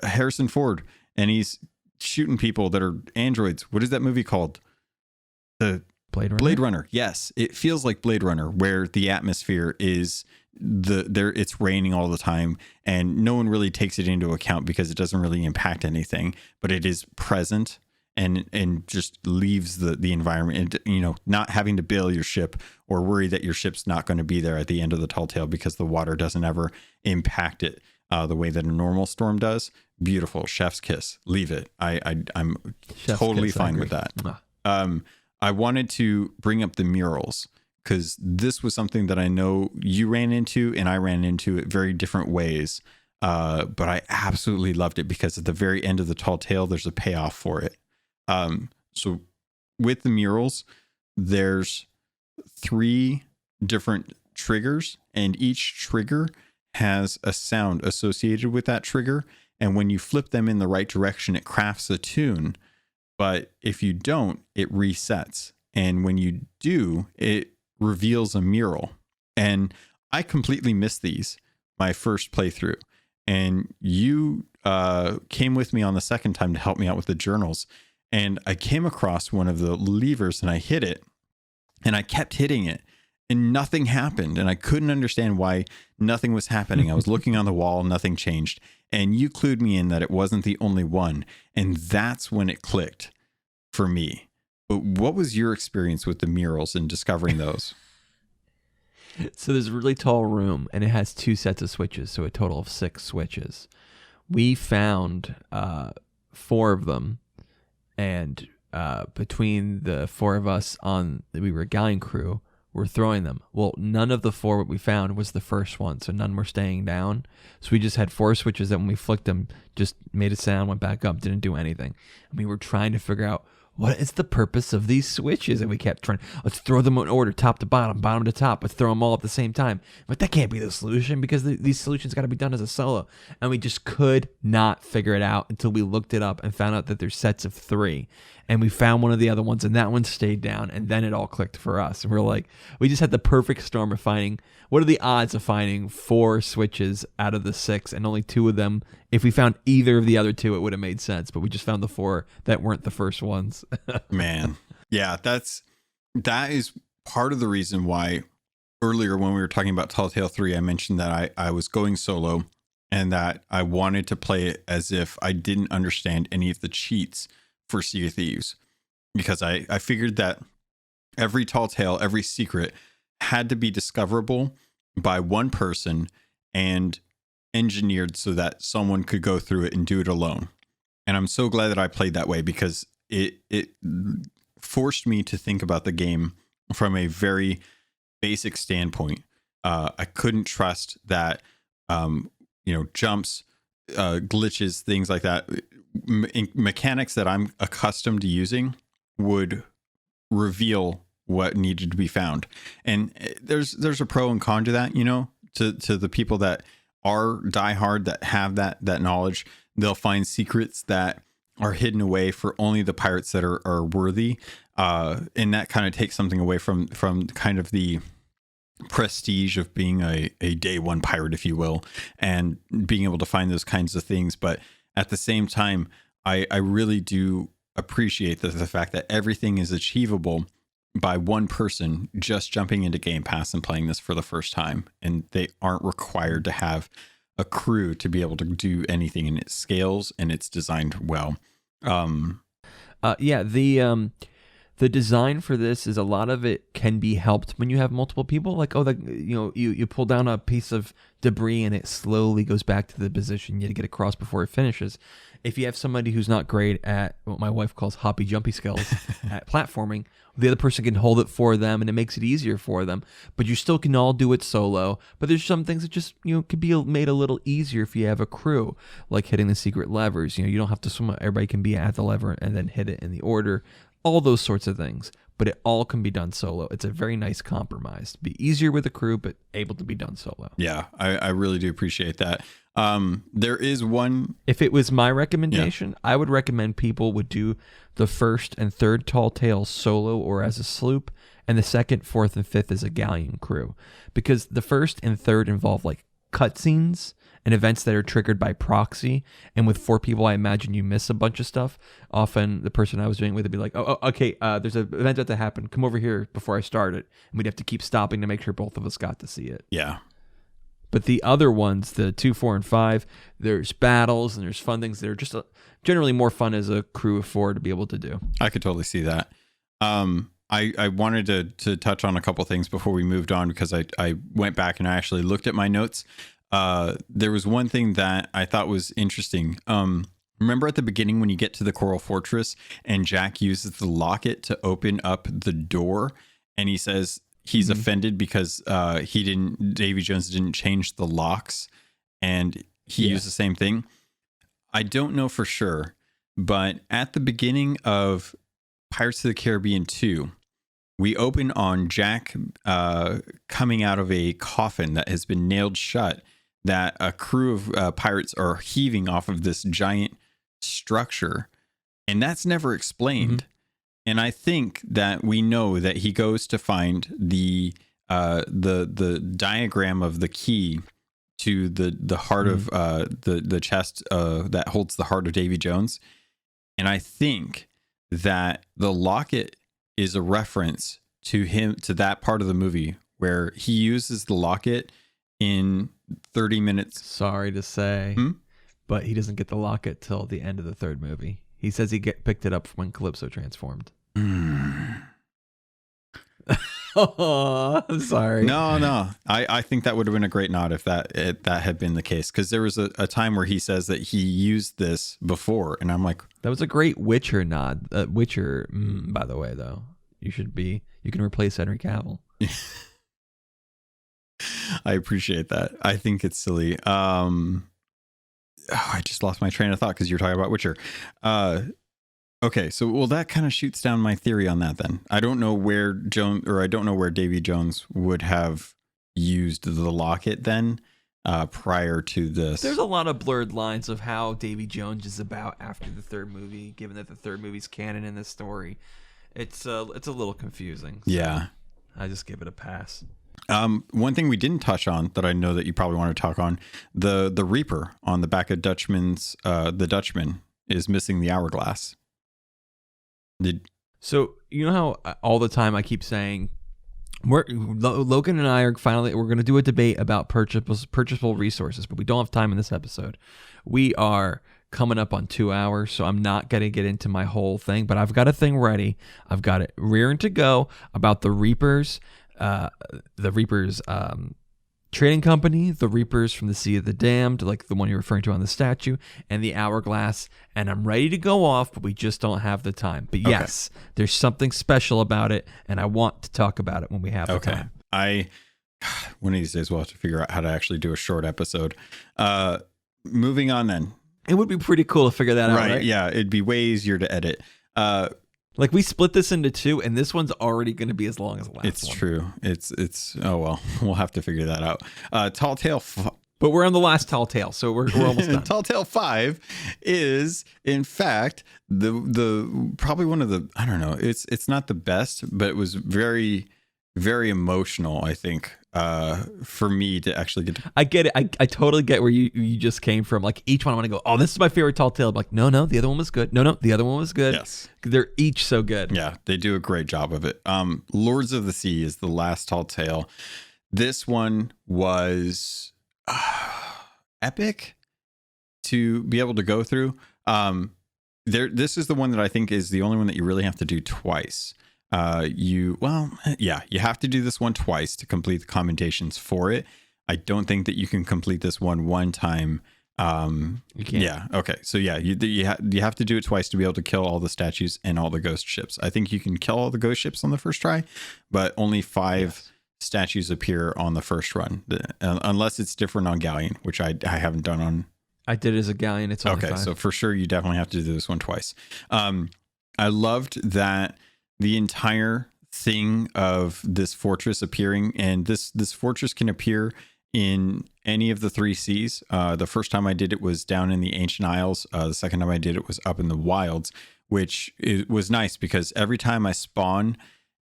Harrison Ford, and he's shooting people that are androids. What is that movie called? The Blade Runner. Yes, it feels like Blade Runner, where the atmosphere is it's raining all the time, and no one really takes it into account because it doesn't really impact anything, but it is present and just leaves the environment, and not having to bail your ship or worry that your ship's not going to be there at the end of the tall tale because the water doesn't ever impact it the way that a normal storm does. Beautiful. Chef's kiss. Leave it. I'm Chef's totally kiss, fine with that. I wanted to bring up the murals because this was something that I know you ran into and I ran into it very different ways. But I absolutely loved it because at the very end of the tall tale, there's a payoff for it. So with the murals, there's 3 different triggers, and each trigger has a sound associated with that trigger. And when you flip them in the right direction, it crafts a tune. But if you don't, it resets. And when you do, it reveals a mural. And I completely missed these my first playthrough. And you came with me on the second time to help me out with the journals. And I came across one of the levers and I hit it. And I kept hitting it. And nothing happened. And I couldn't understand why nothing was happening. I was looking on the wall, nothing changed. And you clued me in that it wasn't the only one. And that's when it clicked for me. But what was your experience with the murals and discovering those? So there's a really tall room, and it has 2 sets of switches, so a total of 6 switches. We found 4 of them, and between the 4 of us we were a galleon crew, we're throwing them. Well, none of the 4 that we found was the first one, so none were staying down. So we just had 4 switches that when we flicked them, just made a sound, went back up, didn't do anything. And we were trying to figure out, what is the purpose of these switches? And we kept trying, let's throw them in order, top to bottom, bottom to top. Let's throw them all at the same time. But that can't be the solution because these solutions got to be done as a solo. And we just could not figure it out until we looked it up and found out that there's sets of 3. And we found one of the other ones, and that one stayed down. And then it all clicked for us. And we're like, we just had the perfect storm of finding, what are the odds of finding 4 switches out of the 6, and only 2 of them? If we found either of the other 2, it would have made sense. But we just found the 4 that weren't the first ones. Man. Yeah, that is part of the reason why earlier when we were talking about Tall Tale 3, I mentioned that I was going solo and that I wanted to play it as if I didn't understand any of the cheats for Sea of Thieves. Because I figured that every Tall Tale, every secret had to be discoverable by one person and engineered so that someone could go through it and do it alone. And I'm so glad that I played that way because it forced me to think about the game from a very basic standpoint. I couldn't trust that, jumps, glitches, things like that, mechanics that I'm accustomed to using would reveal what needed to be found. And there's a pro and con to that, to the people that are diehard, that have that knowledge. They'll find secrets that are hidden away for only the pirates that are worthy. And that kind of takes something away from kind of the prestige of being a day one pirate, if you will, and being able to find those kinds of things. But at the same time, I really do appreciate the fact that everything is achievable by one person just jumping into Game Pass and playing this for the first time. And they aren't required to have a crew to be able to do anything, and it scales and it's designed well. The design for this is a lot of it can be helped when you have multiple people. Like, you pull down a piece of debris and it slowly goes back to the position you get across before it finishes. If you have somebody who's not great at what my wife calls hoppy jumpy skills at platforming, the other person can hold it for them and it makes it easier for them. But you still can all do it solo. But there's some things that just could be made a little easier if you have a crew, like hitting the secret levers. You don't have to swim. Everybody can be at the lever and then hit it in the order. All those sorts of things. But it all can be done solo. It's a very nice compromise. Be easier with a crew, but able to be done solo. Yeah, I really do appreciate that. There is one. If it was my recommendation, I would recommend people would do the first and third Tall Tales solo or as a sloop, and the second, fourth, and fifth is a galleon crew, because the first and third involve like cutscenes and events that are triggered by proxy. And with 4 people, I imagine you miss a bunch of stuff. Often the person I was doing with would be like, oh okay, there's an event that happened. Come over here before I start it. And we'd have to keep stopping to make sure both of us got to see it. Yeah. But the other ones, the 2, 4, and 5, there's battles and there's fun things that are just generally more fun as a crew of 4 to be able to do. I could totally see that. I wanted to touch on a couple things before we moved on, because I went back and I actually looked at my notes. There was one thing that I thought was interesting. Remember at the beginning when you get to the Coral Fortress and Jack uses the locket to open up the door, and he says he's offended because Davy Jones didn't change the locks, and he used the same thing. I don't know for sure, but at the beginning of Pirates of the Caribbean 2, we open on Jack coming out of a coffin that has been nailed shut, that a crew of pirates are heaving off of this giant structure, and that's never explained. And I think that we know that he goes to find the diagram of the key to the heart of the chest that holds the heart of Davy Jones, and I think that the locket is a reference to that part of the movie where he uses the locket in 30 minutes. Sorry to say, but he doesn't get the locket till the end of the third movie. He says he picked it up when Calypso transformed. Oh, I'm sorry. No. I think that would have been a great nod if that had been the case, because there was a time where he says that he used this before, and I'm like, that was a great Witcher nod. Witcher, by the way, though, you can replace Henry Cavill. I appreciate that. I think it's silly. I just lost my train of thought because you're talking about Witcher. Okay, so that kind of shoots down my theory on that then. I don't know where Davy Jones would have used the locket then prior to this. There's a lot of blurred lines of how Davy Jones is about after the third movie, given that the third movie's canon in this story. It's a little confusing. So yeah. I just give it a pass. One thing we didn't touch on that I know that you probably want to talk on, the Reaper on the back of the Dutchman is missing the hourglass. So you know how all the time I keep saying Logan and I we're going to do a debate about purchasable resources, but we don't have time in this episode. We are coming up on 2 hours, so I'm not going to get into my whole thing, but I've got a thing ready. I've got it rearing to go about the Reapers trading company, the Reapers from the Sea of the Damned, like the one you're referring to on the statue, and the hourglass. And I'm ready to go off, but we just don't have the time. But yes, there's something special about it, and I want to talk about it when we have the time. One of these days we'll have to figure out how to actually do a short episode. Moving on then. It would be pretty cool to figure that out, right? Yeah, it'd be way easier to edit. Like we split this into 2, and this one's already going to be as long as the last one. It's true. It's oh well, we'll have to figure that out. Tall Tale, but we're on the last Tall Tale, so we're almost done. Tall Tale 5 is in fact the probably one of the, I don't know. It's not the best, but it was very, very emotional, I think, for me to actually get to. I get it. I totally get where you just came from. Like each one I want to go, oh, this is my favorite Tall Tale. I'm like, no, the other one was good. No, the other one was good. Yes. They're each so good. Yeah, they do a great job of it. Lords of the Sea is the last Tall Tale. This one was epic to be able to go through. This is the one that I think is the only one that you really have to do twice. You have to do this one twice to complete the commendations for it. I don't think that you can complete this one time. You can't. Yeah. Okay. So yeah, you have to do it twice to be able to kill all the statues and all the ghost ships. I think you can kill all the ghost ships on the first try, but only 5 statues appear on the first run, unless it's different on Galleon, which I haven't done on. I did it as a Galleon. It's only 5. So for sure, you definitely have to do this one twice. I loved that the entire thing of this fortress appearing, and this fortress can appear in any of the 3 seas. The first time I did it was down in the Ancient Isles. The second time I did it was up in the wilds, which was nice because every time I spawn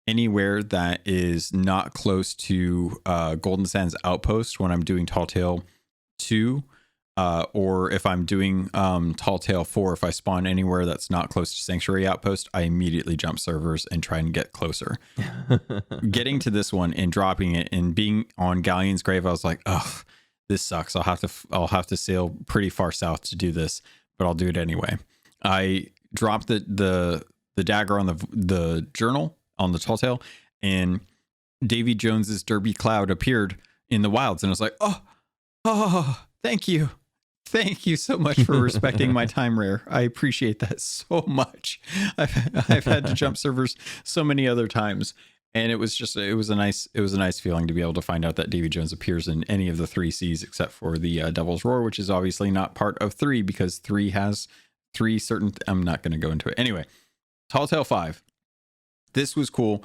anywhere that is not close to Golden Sands Outpost when I'm doing Tall Tale 2, or if I'm doing Tall Tale 4, if I spawn anywhere that's not close to Sanctuary Outpost, I immediately jump servers and try and get closer. Getting to this one and dropping it and being on Galleon's Grave, I was like, ugh, this sucks. I'll have to sail pretty far south to do this, but I'll do it anyway. I dropped the dagger on the journal on the Tall Tale, and Davy Jones's Derby Cloud appeared in the wilds, and I was like, oh, thank you so much for respecting my time rare. I appreciate that so much. I've had to jump servers so many other times, and it was a nice feeling to be able to find out that Davy Jones appears in any of the 3 Cs except for the Devil's Roar, which is obviously not part of 3 because 3 has 3 certain. I'm not going to go into it anyway. Tall Tale 5. This was cool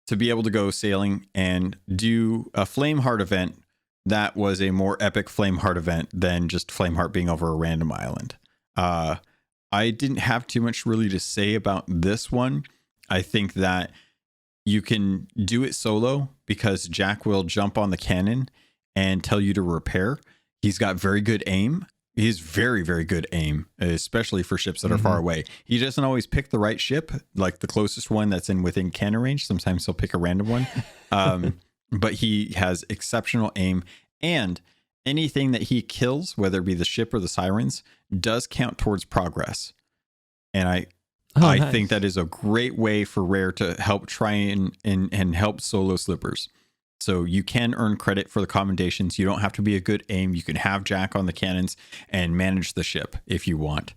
to be able to go sailing and do a Flameheart event that was a more epic Flameheart event than just Flameheart being over a random island. I didn't have too much really to say about this one. I think that you can do it solo because Jack will jump on the cannon and tell you to repair. He's got very good aim. He's very, very good aim, especially for ships that are far away. He doesn't always pick the right ship, like the closest one that's within cannon range. Sometimes he'll pick a random one. But he has exceptional aim, and anything that he kills, whether it be the ship or the sirens, does count towards progress. And I think that is a great way for Rare to help try and help solo slippers. So you can earn credit for the commendations. You don't have to be a good aim. You can have Jack on the cannons and manage the ship if you want.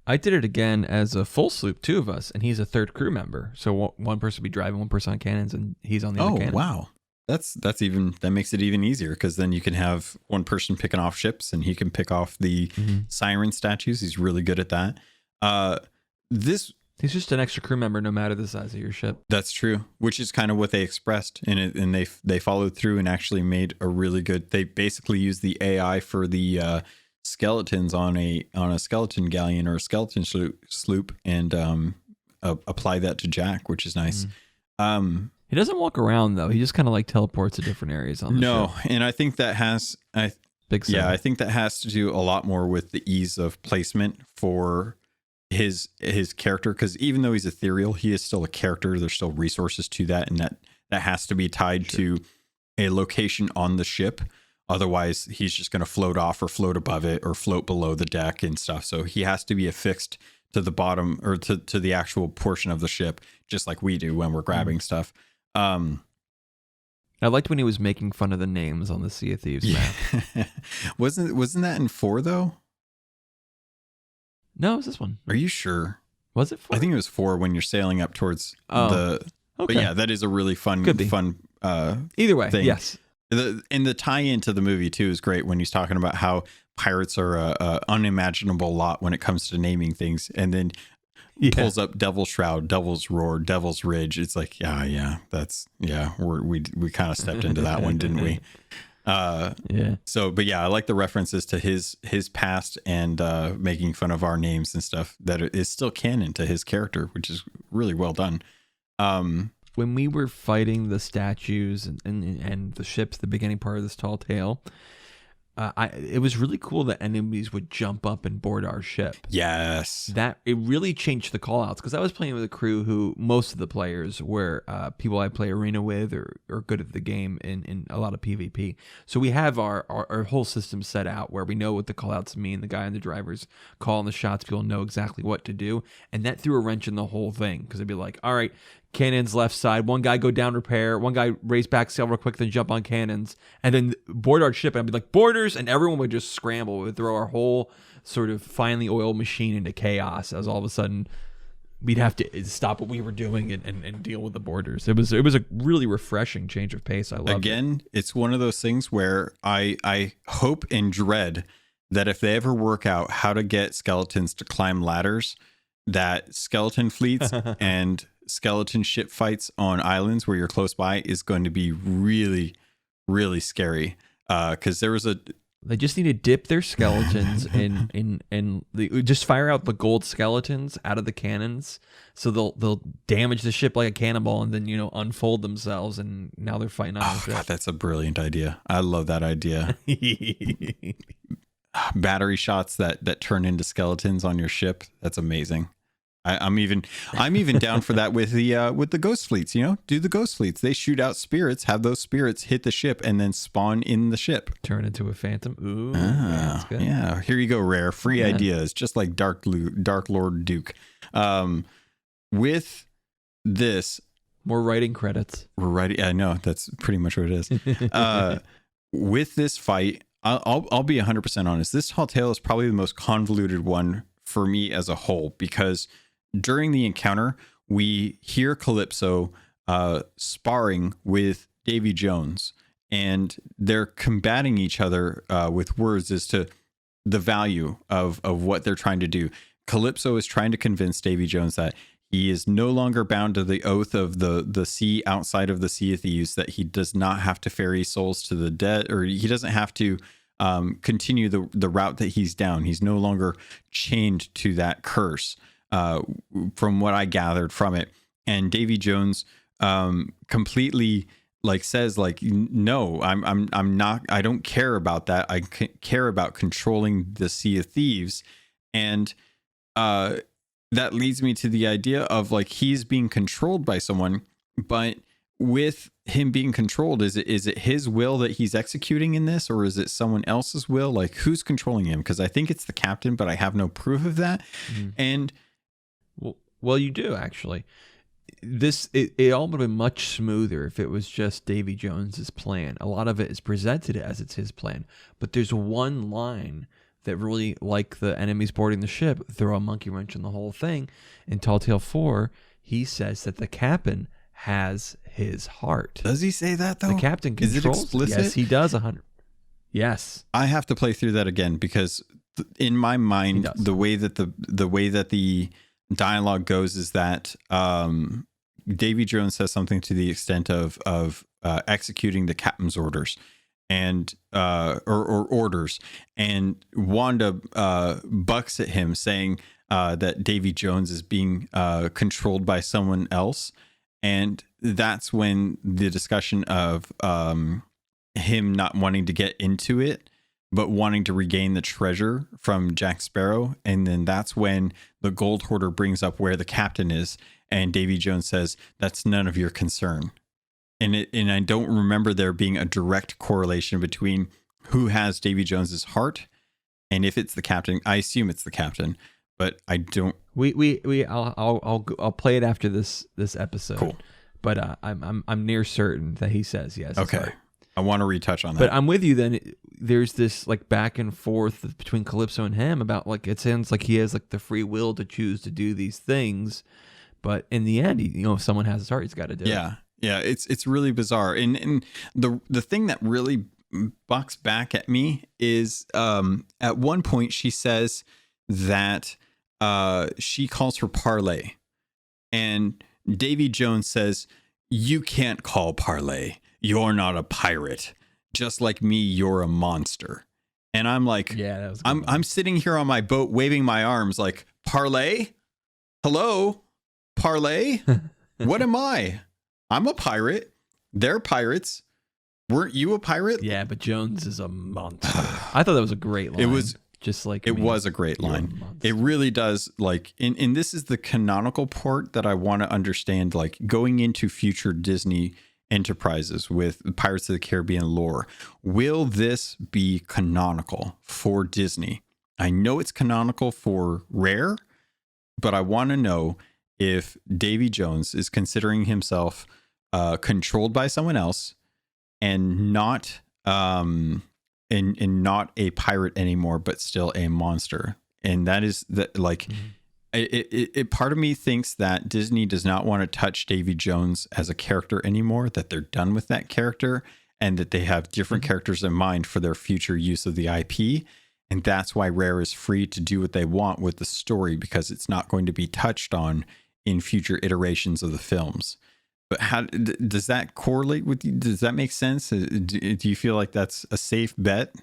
I did it again as a full sloop, 2 of us, and he's a 3rd crew member. So one person would be driving, one person on cannons, and he's on the other cannon. Oh, wow. That makes it even easier, because then you can have one person picking off ships and he can pick off the siren statues. He's really good at that. He's just an extra crew member no matter the size of your ship. That's true, which is kind of what they expressed in it, and they followed through and actually made a really good. They basically used the AI for the skeletons on a skeleton galleon or a skeleton sloop and apply that to Jack, which is nice. He doesn't walk around though. He just kind of like teleports to different areas on the ship. And I think that has I think that has to do a lot more with the ease of placement for his character, because even though he's ethereal, he is still a character. There's still resources to that, and that has to be tied to a location on the ship. Otherwise, he's just going to float off or float above it or float below the deck and stuff. So he has to be affixed to the bottom or to the actual portion of the ship, just like we do when we're grabbing stuff. I liked when he was making fun of the names on the Sea of Thieves map. Wasn't that in 4 though? No, it was this one. Are you sure? Was it 4? I think it was 4 when you're sailing up towards the. Okay. But yeah, that is a really fun. Either way, thing. Yes. The tie-in to the movie too is great when he's talking about how pirates are a unimaginable lot when it comes to naming things, and then pulls up Devil's Shroud, Devil's Roar, Devil's Ridge. It's like, we kind of stepped into that one, didn't we? So, but yeah, I like the references to his past and making fun of our names and stuff that is still canon to his character, which is really well done. When we were fighting the statues and the ships, the beginning part of this Tall Tale, it was really cool that enemies would jump up and board our ship. Yes. That it really changed the call outs, because I was playing with a crew who most of the players were people I play arena with or good at the game in a lot of PvP. So we have our whole system set out where we know what the call outs mean. The guy and the drivers calling the shots, people know exactly what to do. And that threw a wrench in the whole thing, because it'd be like, all right, cannons left side, one guy go down repair, one guy race back sail real quick, then jump on cannons, and then board our ship. And I'd be like, boarders, and everyone would just scramble. We would throw our whole sort of finely oiled machine into chaos, as all of a sudden we'd have to stop what we were doing and deal with the boarders. It was a really refreshing change of pace. I love it. Again, it's one of those things where I hope and dread that if they ever work out how to get skeletons to climb ladders, that skeleton fleets and skeleton ship fights on islands where you're close by is going to be really, really scary. Because there was They just need to dip their skeletons in just fire out the gold skeletons out of the cannons, so they'll damage the ship like a cannonball, and then unfold themselves, and now they're fighting on the ship. God, that's a brilliant idea. I love that idea. Battery shots that turn into skeletons on your ship. That's amazing. I'm even down for that with the ghost fleets. Do the ghost fleets? They shoot out spirits, have those spirits hit the ship, and then spawn in the ship. Turn into a phantom. Ooh, that's good. Yeah. Here you go, Rare. Free ideas, just like Dark Lord Duke. With this, more writing credits. We're writing. I know that's pretty much what it is. With this fight, I'll be 100% honest. This tall tale is probably the most convoluted one for me as a whole, because during the encounter, we hear Calypso sparring with Davy Jones, and they're combating each other with words as to the value of what they're trying to do. Calypso is trying to convince Davy Jones that he is no longer bound to the oath of the sea outside of the Sea of Thieves, that he does not have to ferry souls to the dead, or he doesn't have to continue the route that he's down. He's no longer chained to that curse. From what I gathered from it, and Davy Jones completely says no, I'm not. I don't care about that. I care about controlling the Sea of Thieves, and that leads me to the idea of he's being controlled by someone, but with him being controlled, is it his will that he's executing in this, or is it someone else's will? Who's controlling him? Because I think it's the captain, but I have no proof of that. And well, you do actually. It all would have been much smoother if it was just Davy Jones's plan. A lot of it is presented as it's his plan, but there's one line that really, like the enemies boarding the ship, throw a monkey wrench in the whole thing. In Tall Tale 4, he says that the captain has his heart. Does he say that though? The captain controls. Is it explicit? Yes, he does. 100. Yes. I have to play through that again, because in my mind, the way that the dialogue goes is that Davy Jones says something to the extent of executing the captain's orders, and or orders, and Wanda bucks at him, saying that Davy Jones is being controlled by someone else. And that's when the discussion of him not wanting to get into it, but wanting to regain the treasure from Jack Sparrow. And then that's when the gold hoarder brings up where the captain is, and Davy Jones says, that's none of your concern. And I don't remember there being a direct correlation between who has Davy Jones's heart and if it's the captain. I assume it's the captain, but I don't. I'll play it after this episode. Cool. But I'm near certain that he says yes. Okay. I want to retouch on that. But I'm with you. Then there's this back and forth between Calypso and him about it sounds like he has the free will to choose to do these things, but in the end, if someone has his heart, he's got to do it. Yeah. It's really bizarre. And the thing that really bucks back at me is at one point she says that she calls her Parlay, and Davy Jones says, you can't call Parlay. You're not a pirate. Just like me, you're a monster. And I'm like, yeah, that was I'm sitting here on my boat waving my arms like, Parlay? Hello? Parlay? What am I? I'm a pirate. They're pirates. Weren't you a pirate? Yeah, but Jones is a monster. I thought that was a great line. It was just was a great line. It really does. And this is the canonical part that I want to understand, going into future Disney enterprises with Pirates of the Caribbean lore. Will this be canonical for Disney? I know it's canonical for Rare, but I want to know if Davy Jones is considering himself controlled by someone else and not and not a pirate anymore, but still a monster. And that is that it part of me thinks that Disney does not want to touch Davy Jones as a character anymore, that they're done with that character, and that they have different characters in mind for their future use of the IP. And that's why Rare is free to do what they want with the story, because it's not going to be touched on in future iterations of the films. But how does that correlate with you? Does that make sense? Do you feel like that's a safe bet?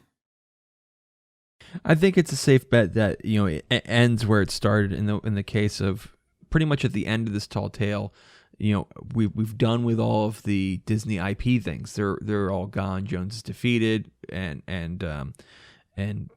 I think it's a safe bet that it ends where it started in the case of pretty much at the end of this tall tale. We've done with all of the Disney IP things. They're all gone. Jones is defeated, and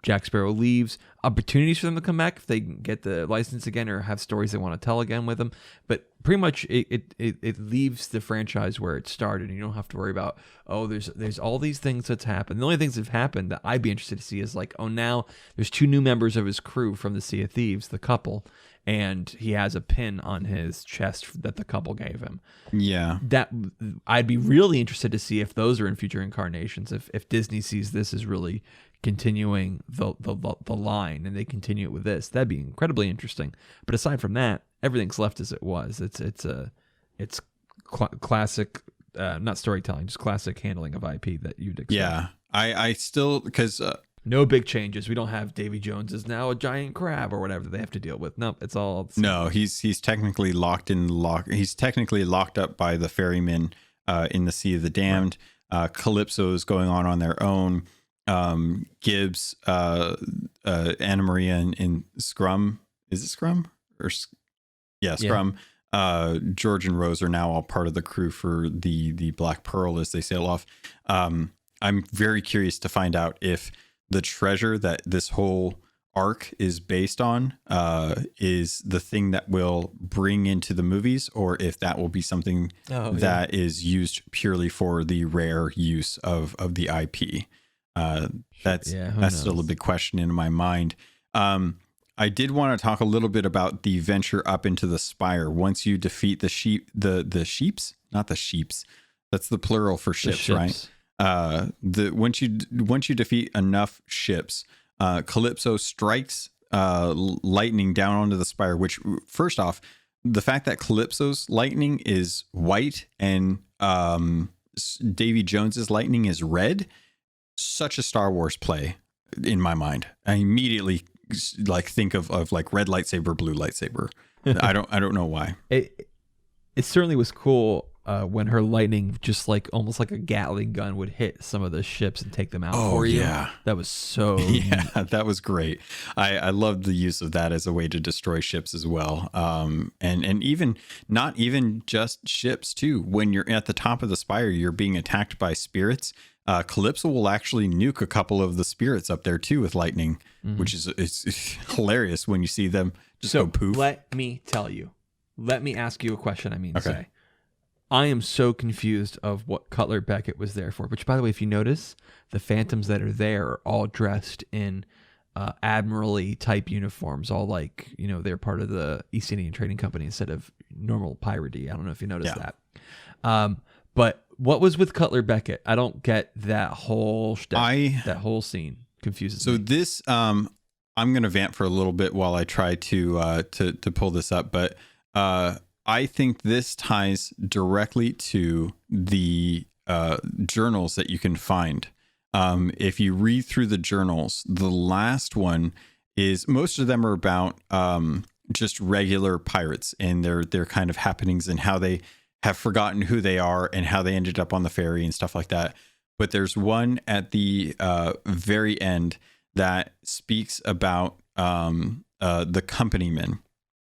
Jack Sparrow leaves. Opportunities for them to come back if they get the license again or have stories they want to tell again with them. But pretty much it leaves the franchise where it started. And you don't have to worry about, there's all these things that's happened. The only things that have happened that I'd be interested to see is like, now there's 2 new members of his crew from the Sea of Thieves, the couple, and he has a pin on his chest that the couple gave him. Yeah. That I'd be really interested to see if those are in future incarnations. If Disney sees this as really continuing the line and they continue it with this, that'd be incredibly interesting. But aside from that, everything's left as it was. It's classic, not storytelling, just classic handling of IP that you'd expect. Yeah. I still, because no big changes. We don't have Davy Jones is now a giant crab or whatever they have to deal with. No, it's all the same. No, he's technically he's technically locked up by the ferrymen in the Sea of the Damned. Right. Calypso is going on their own. Gibbs, Anna Maria, and Scrum. Is it Scrum? Scrum. Yeah. George and Rose are now all part of the crew for the Black Pearl as they sail off. I'm very curious to find out if the treasure that this whole arc is based on is the thing that will bring into the movies, or if that will be something that is used purely for the rare use of the IP. That's still a big question in my mind. I did want to talk a little bit about the venture up into the spire. Once you defeat the sheeps, not the sheeps, that's the plural for ships, right? Once you defeat enough ships, Calypso strikes lightning down onto the spire, which, first off, the fact that Calypso's lightning is white and Davy Jones's lightning is red, such a Star Wars play in my mind. I immediately think of like red lightsaber, blue lightsaber. I don't know why. It certainly was cool when her lightning, just like almost like a Gatling gun, would hit some of the ships and take them out for you. Yeah, that was so neat. That was great. I loved the use of that as a way to destroy ships as well. And even not even just ships too. When you're at the top of the spire, you're being attacked by spirits. Calypso will actually nuke a couple of the spirits up there too with lightning, which is it's hilarious when you see them just go poof. Let me ask you a question. Say, I am so confused of what Cutler Beckett was there for. Which, by the way, if you notice, the Phantoms that are there are all dressed in admirally type uniforms, all like they're part of the East Indian Trading Company instead of normal piratey. I don't know if you noticed that. But what was with Cutler Beckett? I don't get that whole that whole scene confuses me. So this, I'm going to vant for a little bit while I try to pull this up, but I think this ties directly to the journals that you can find. If you read through the journals, the last one is, most of them are about just regular pirates and their kind of happenings and how they have forgotten who they are and how they ended up on the ferry and stuff like that. But there's one at the very end that speaks about the companymen,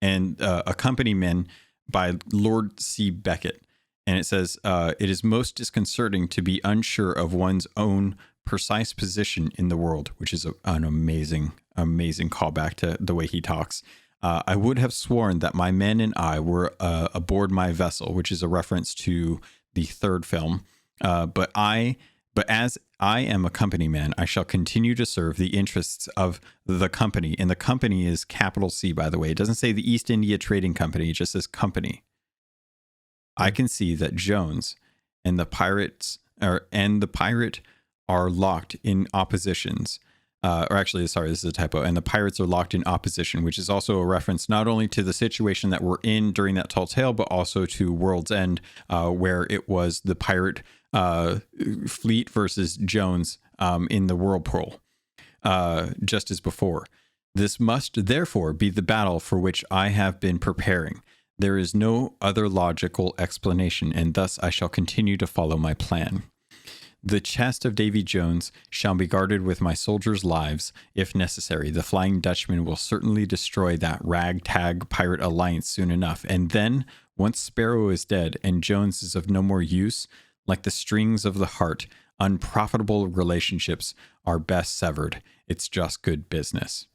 and a companyman by Lord C. Beckett. And it says, it is most disconcerting to be unsure of one's own precise position in the world, which is an amazing callback to the way he talks. I would have sworn that my men and I were aboard my vessel, which is a reference to the third film. But as I am a company man, I shall continue to serve the interests of the company. And the company is capital C, by the way. It doesn't say the East India Trading Company. It just says company. I can see that Jones and the pirate are locked in oppositions. This is a typo. And the pirates are locked in opposition, which is also a reference not only to the situation that we're in during that tall tale, but also to World's End, where it was the pirate fleet versus Jones in the whirlpool, just as before. This must therefore be the battle for which I have been preparing. There is no other logical explanation, and thus I shall continue to follow my plan. The chest of Davy Jones shall be guarded with my soldiers' lives, if necessary. The Flying Dutchman will certainly destroy that ragtag pirate alliance soon enough. And then, once Sparrow is dead and Jones is of no more use, like the strings of the heart, unprofitable relationships are best severed. It's just good business.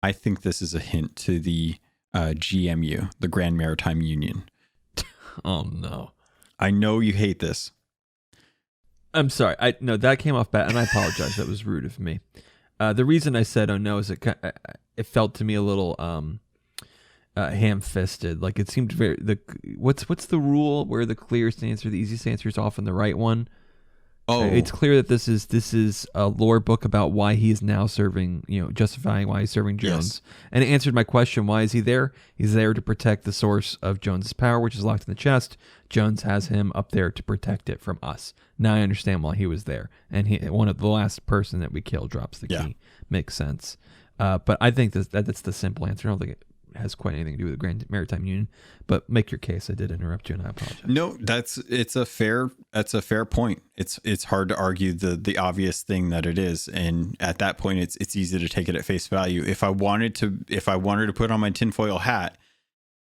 I think this is a hint to the GMU, the Grand Maritime Union. Oh, no. I know you hate this. I'm sorry. No, that came off bad, and I apologize. That was rude of me. The reason I said, oh, no, is it felt to me a little ham-fisted. Like, it seemed very... What's the rule where the clearest answer, the easiest answer is often the right one? Oh, it's clear that this is a lore book about why he is now serving, justifying why he's serving Jones. Yes. And it answered my question, why is he there? He's there to protect the source of Jones's power, which is locked in the chest. Jones has him up there to protect it from us. Now I understand why he was there. And one of the last person that we kill drops the key. Makes sense. But I think that's the simple answer. I don't think it has quite anything to do with the Grand Maritime Union, but make your case. I did interrupt you and I apologize. No, that's a fair point. It's hard to argue the obvious thing that it is. And at that point it's easy to take it at face value. If I wanted to put on my tinfoil hat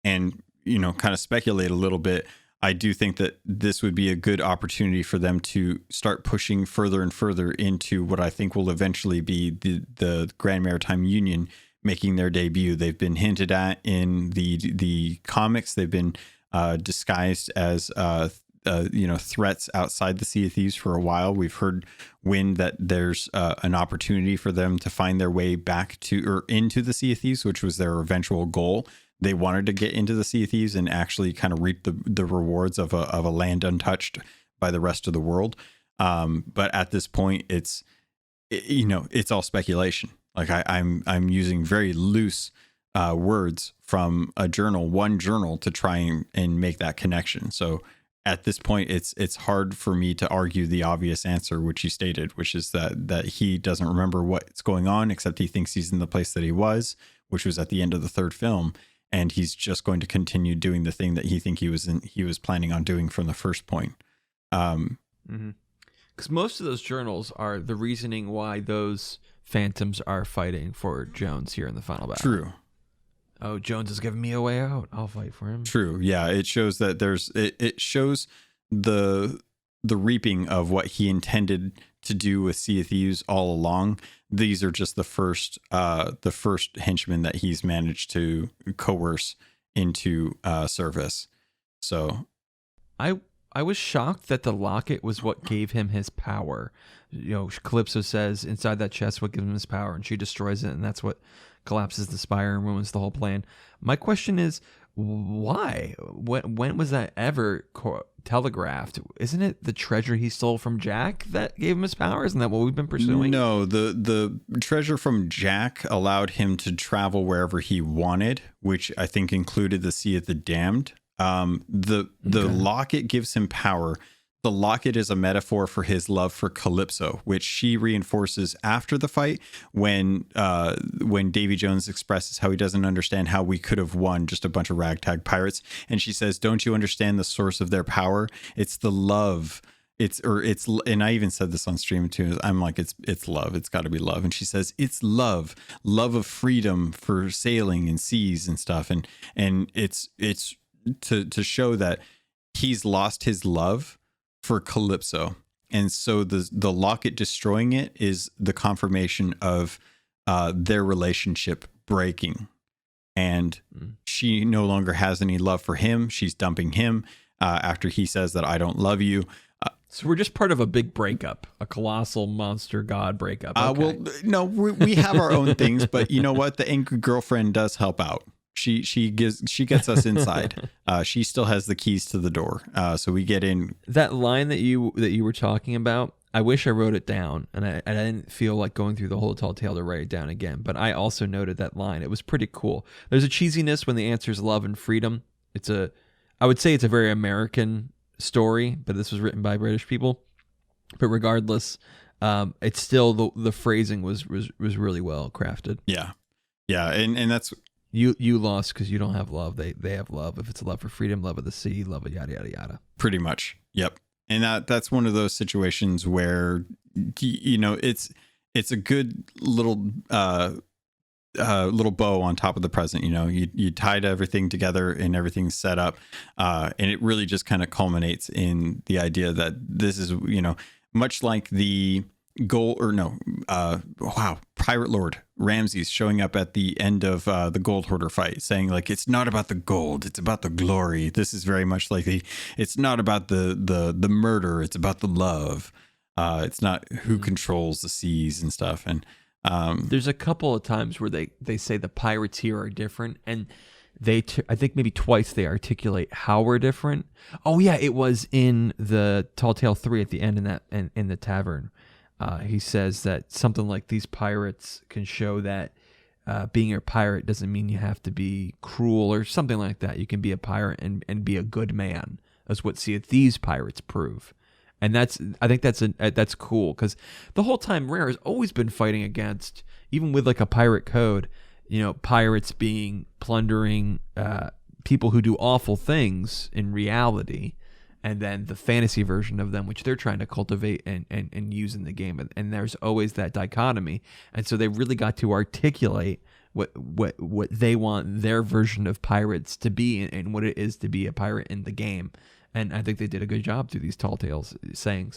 and, kind of speculate a little bit, I do think that this would be a good opportunity for them to start pushing further and further into what I think will eventually be the Grand Maritime Union making their debut. They've been hinted at in the comics. They've been disguised as threats outside the Sea of Thieves for a while. We've heard wind that there's an opportunity for them to find their way back to or into the Sea of Thieves, which was their eventual goal. They wanted to get into the Sea of Thieves and actually kind of reap the rewards of a land untouched by the rest of the world. But at this point, it's all speculation. Like I'm using very loose words from one journal to try and make that connection. So at this point, it's hard for me to argue the obvious answer, which you stated, which is that he doesn't remember what's going on, except he thinks he's in the place that he was, which was at the end of the third film, and he's just going to continue doing the thing that he was planning on doing from the first point. Because most of those journals are the reasoning why those Phantoms are fighting for Jones here in the final battle. True. Oh, Jones is giving me a way out. I'll fight for him. True. Yeah, it shows that it shows the reaping of what he intended to do with Sea of Thieves all along. These are just the first henchmen that he's managed to coerce into service. So I was shocked that the locket was what gave him his power. Calypso says inside that chest what gives him his power, and she destroys it, and that's what collapses the spire and ruins the whole plan. My question is, why? When was that ever telegraphed? Isn't it the treasure he stole from Jack that gave him his power? Isn't that what we've been pursuing? No, the treasure from Jack allowed him to travel wherever he wanted, which I think included the Sea of the Damned. The locket gives him power. The locket is a metaphor for his love for Calypso, which she reinforces after the fight when Davy Jones expresses how he doesn't understand how we could have won just a bunch of ragtag pirates. And she says, don't you understand the source of their power? It's the love. And I even said this on stream too. I'm like, it's love. It's got to be love. And she says, it's love of freedom for sailing and seas and stuff. And it's to show that he's lost his love for Calypso, and so the locket destroying it is the confirmation of their relationship breaking, and she no longer has any love for him. She's dumping him after he says that I don't love you. So we're just part of a big breakup, a colossal monster god breakup. Okay. Well, no, we have our own things, but you know what? The angry girlfriend does help out. She gets us inside. She still has the keys to the door, so we get in. That line that you were talking about, I wish I wrote it down, and I didn't feel like going through the whole tall tale to write it down again. But I also noted that line. It was pretty cool. There's a cheesiness when the answer is love and freedom. I would say it's a very American story, but this was written by British people. But regardless, it's still the phrasing was really well crafted. Yeah, and that's. You lost because you don't have love. They have love. If it's a love for freedom, love of the sea, love of yada, yada, yada. Pretty much. Yep. And that's one of those situations where, you know, it's a good little little bow on top of the present. You know, you tied everything together and everything's set up, and it really just kind of culminates in the idea that this is, you know, much like the Pirate Lord Ramses showing up at the end of the Gold Hoarder fight, saying like, it's not about the gold, it's about the glory. This is very much like it's not about the murder, it's about the love. It's not who controls the seas and stuff. And there's a couple of times where they say the pirates here are different, and I think maybe twice they articulate how we're different. Oh yeah, it was in the Tall Tale 3 at the end in the tavern. He says that something like these pirates can show that being a pirate doesn't mean you have to be cruel or something like that. You can be a pirate and be a good man. That's what these pirates prove. And I think that's cool, because the whole time Rare has always been fighting against, even with like a pirate code, you know, pirates being plundering people who do awful things in reality, and then the fantasy version of them, which they're trying to cultivate and use in the game. And there's always that dichotomy. And so they really got to articulate what they want their version of pirates to be, and what it is to be a pirate in the game. And I think they did a good job through these tall tales saying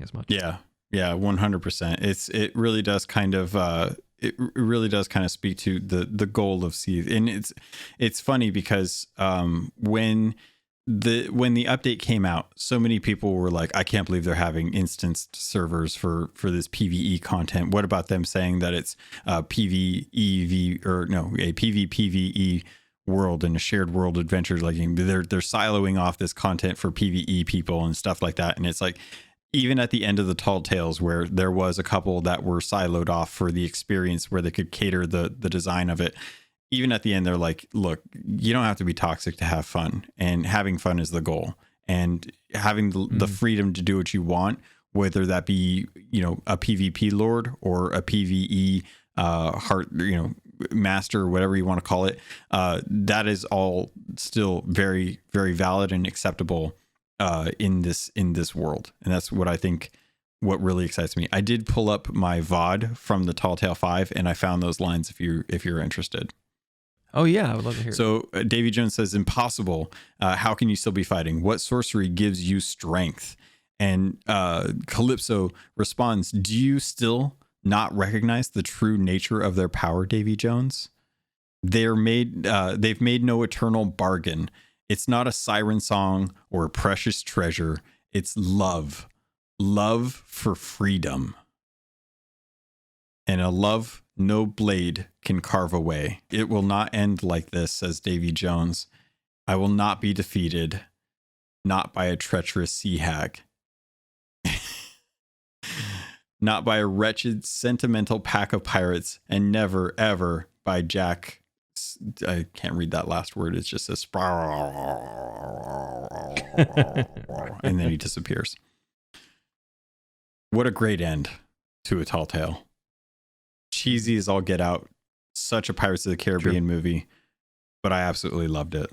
as much. Yeah, 100%. It really does kind of speak to the goal of Sea. And it's funny because when the update came out, so many people were like, I can't believe they're having instanced servers for this PvE content. What about them saying that it's a PvPvE world and a shared world adventure? Like they're siloing off this content for PvE people and stuff like that. And it's like, even at the end of the Tall Tales, where there was a couple that were siloed off for the experience, where they could cater the design of it, even at the end, they're like, look, you don't have to be toxic to have fun, and having fun is the goal, and having the freedom to do what you want, whether that be, you know, a PvP lord or a PvE master, or whatever you want to call it, that is all still very, very valid and acceptable in this world. And that's what I think, what really excites me. I did pull up my VOD from the Tall Tale 5, and I found those lines if you're interested. Oh yeah, I would love to hear it. So Davy Jones says, impossible. How can you still be fighting? What sorcery gives you strength? And Calypso responds, do you still not recognize the true nature of their power, Davy Jones? They've made no eternal bargain. It's not a siren song or a precious treasure. It's love for freedom, and a love no blade can carve away. It will not end like this, says Davy Jones. I will not be defeated, not by a treacherous sea hag. Not by a wretched, sentimental pack of pirates, and never, ever by Jack. I can't read that last word. It's just a and then he disappears. What a great end to a Tall Tale. Cheesy as all get out. Such a Pirates of the Caribbean movie, but I absolutely loved it.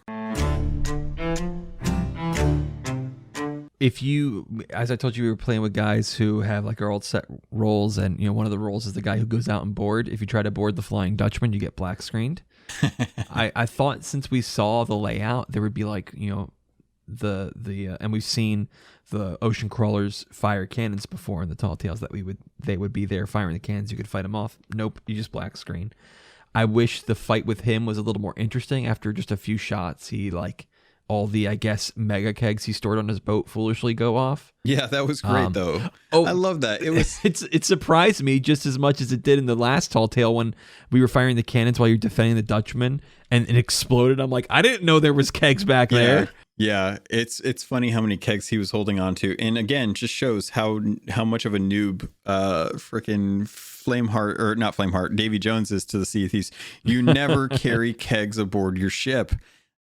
If you, as I told you, we were playing with guys who have like our old set roles, and you know, one of the roles is the guy who goes out and board. If you try to board the Flying Dutchman, you get black screened. I thought, since we saw the layout, there would be like, you know, the and we've seen the ocean crawlers fire cannons before in the Tall Tales, that they would be there firing the cannons. You could fight them off. Nope, you just black screen. I wish the fight with him was a little more interesting. After just a few shots, he like, all the, I guess, mega kegs he stored on his boat foolishly go off. Yeah, that was great though. I love that. It was it surprised me just as much as it did in the last Tall Tale when we were firing the cannons while you're defending the Dutchman, and it exploded. I'm like, I didn't know there was kegs back there. Yeah, it's funny how many kegs he was holding on to, and again, just shows how much of a noob freaking Flameheart, or not Flameheart, Davy Jones is to the Sea of Thieves. You never carry kegs aboard your ship.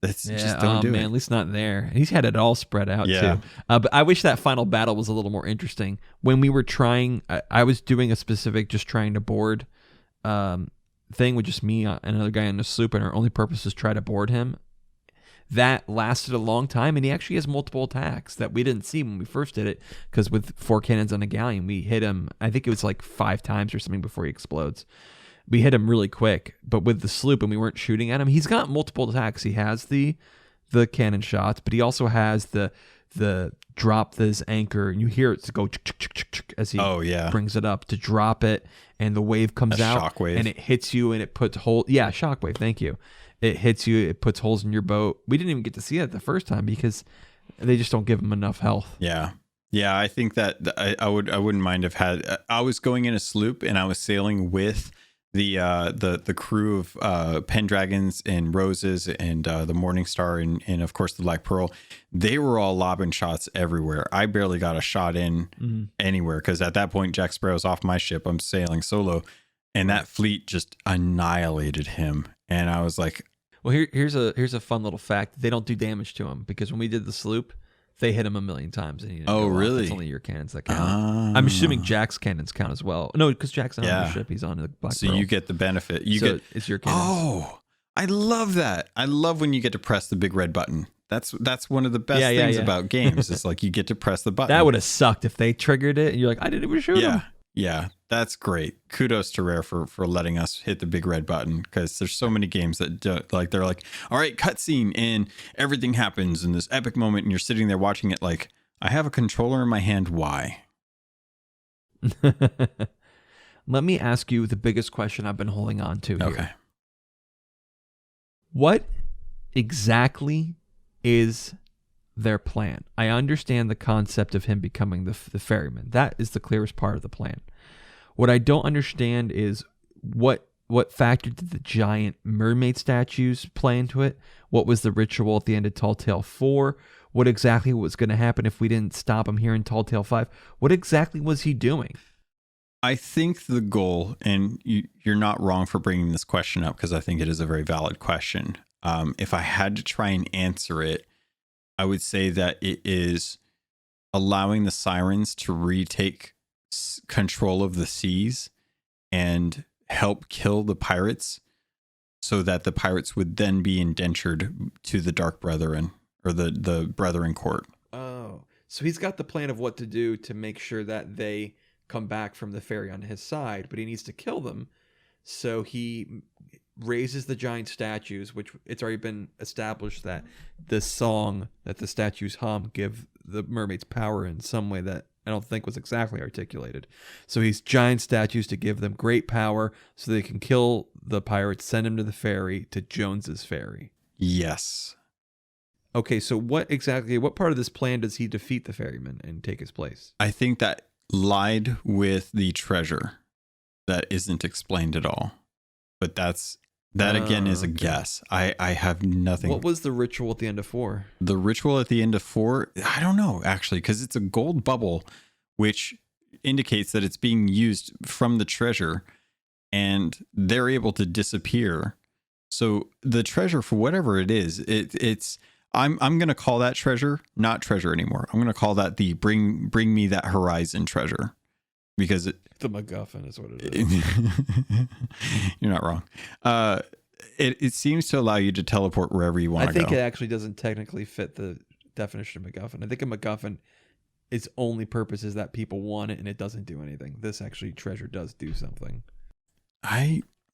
Just don't do it. At least not there. He's had it all spread out too. But I wish that final battle was a little more interesting. When we were trying, I was doing a specific just trying to board thing with just me and another guy on the sloop, and our only purpose was try to board him. that lasted a long time, and he actually has multiple attacks that we didn't see when we first did it, because with 4 cannons on a galleon, we hit him, I think it was like 5 times or something before he explodes. We hit him really quick, but with the sloop and we weren't shooting at him, he's got multiple attacks. He has the cannon shots, but he also has the drop this anchor, and you hear it to go as he brings it up to drop it, and the wave comes out, shockwave, and it hits you, and it puts hole. Yeah, shockwave. Thank you. It hits you. It puts holes in your boat. We didn't even get to see it the first time because they just don't give him enough health. Yeah. Yeah, I think that I wouldn't mind have had. I was going in a sloop and I was sailing with the crew of Pendragons and Roses and the Morning Star and of course the Black Pearl. They were all lobbing shots everywhere. I barely got a shot in anywhere because at that point Jack Sparrow's off my ship. I'm sailing solo, and that fleet just annihilated him. And I was like, well, here's a fun little fact. They don't do damage to him because when we did the sloop, they hit him a million times. And he didn't go really? Off. It's only your cannons that count. I'm assuming Jack's cannons count as well. No, because Jack's not on the ship. He's on the Black Pearl. So you get the benefit. It's your cannons. Oh, I love that. I love when you get to press the big red button. That's one of the best things about games. It's like you get to press the button. That would have sucked if they triggered it and you're like, I didn't even shoot him. Yeah, that's great. Kudos to Rare for letting us hit the big red button, because there's so many games that don't, like, they're like, all right, cutscene, and everything happens in this epic moment, and you're sitting there watching it like, I have a controller in my hand. Why? Let me ask you the biggest question I've been holding on to here. Okay. What exactly is their plan? I understand the concept of him becoming the ferryman. That is the clearest part of the plan. What I don't understand is what factor did the giant mermaid statues play into it? What was the ritual at the end of Tall Tale 4? What exactly was going to happen if we didn't stop him here in Tall Tale 5? What exactly was he doing? I think the goal, and you're not wrong for bringing this question up because I think it is a very valid question. If I had to try and answer it, I would say that it is allowing the sirens to retake control of the seas and help kill the pirates, so that the pirates would then be indentured to the Dark Brethren, or the Brethren Court. Oh, so he's got the plan of what to do to make sure that they come back from the ferry on his side, but he needs to kill them. So he raises the giant statues, which it's already been established that the song that the statues hum give the mermaids power in some way that I don't think was exactly articulated. So he's giant statues to give them great power so they can kill the pirates, send them to the ferry, to Jones's ferry. Yes. Okay, so what part of this plan does he defeat the ferryman and take his place? I think that lied with the treasure that isn't explained at all. But that again is a guess. I have nothing. What was the ritual at the end of 4? The ritual at the end of 4, I don't know, actually, because it's a gold bubble, which indicates that it's being used from the treasure, and they're able to disappear. So the treasure, for whatever it is, it's I'm going to call that treasure not treasure anymore. I'm going to call that the bring me that horizon treasure, because the MacGuffin is what it is. You're not wrong. It seems to allow you to teleport wherever you want to go. I think it actually doesn't technically fit the definition of MacGuffin. I think a MacGuffin, its only purpose is that people want it and it doesn't do anything. This actually, treasure does do something.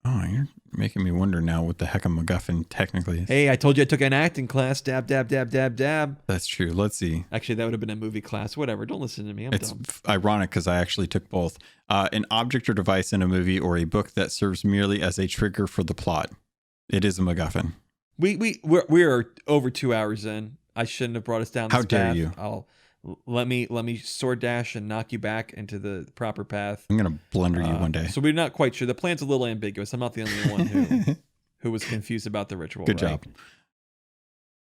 You're making me wonder now what the heck a MacGuffin technically is. Hey, I told you I took an acting class. Dab, dab, dab, dab, dab. That's true. Let's see. Actually, that would have been a movie class. Whatever. Don't listen to me. I'm dumb. It's ironic because I actually took both. An object or device in a movie or a book that serves merely as a trigger for the plot. It is a MacGuffin. We're over 2 hours in. I shouldn't have brought us down this path. How dare you? Let me sword dash and knock you back into the proper path. I'm gonna blunder you one day. So we're not quite sure. The plan's a little ambiguous. I'm not the only one who was confused about the ritual. Good job.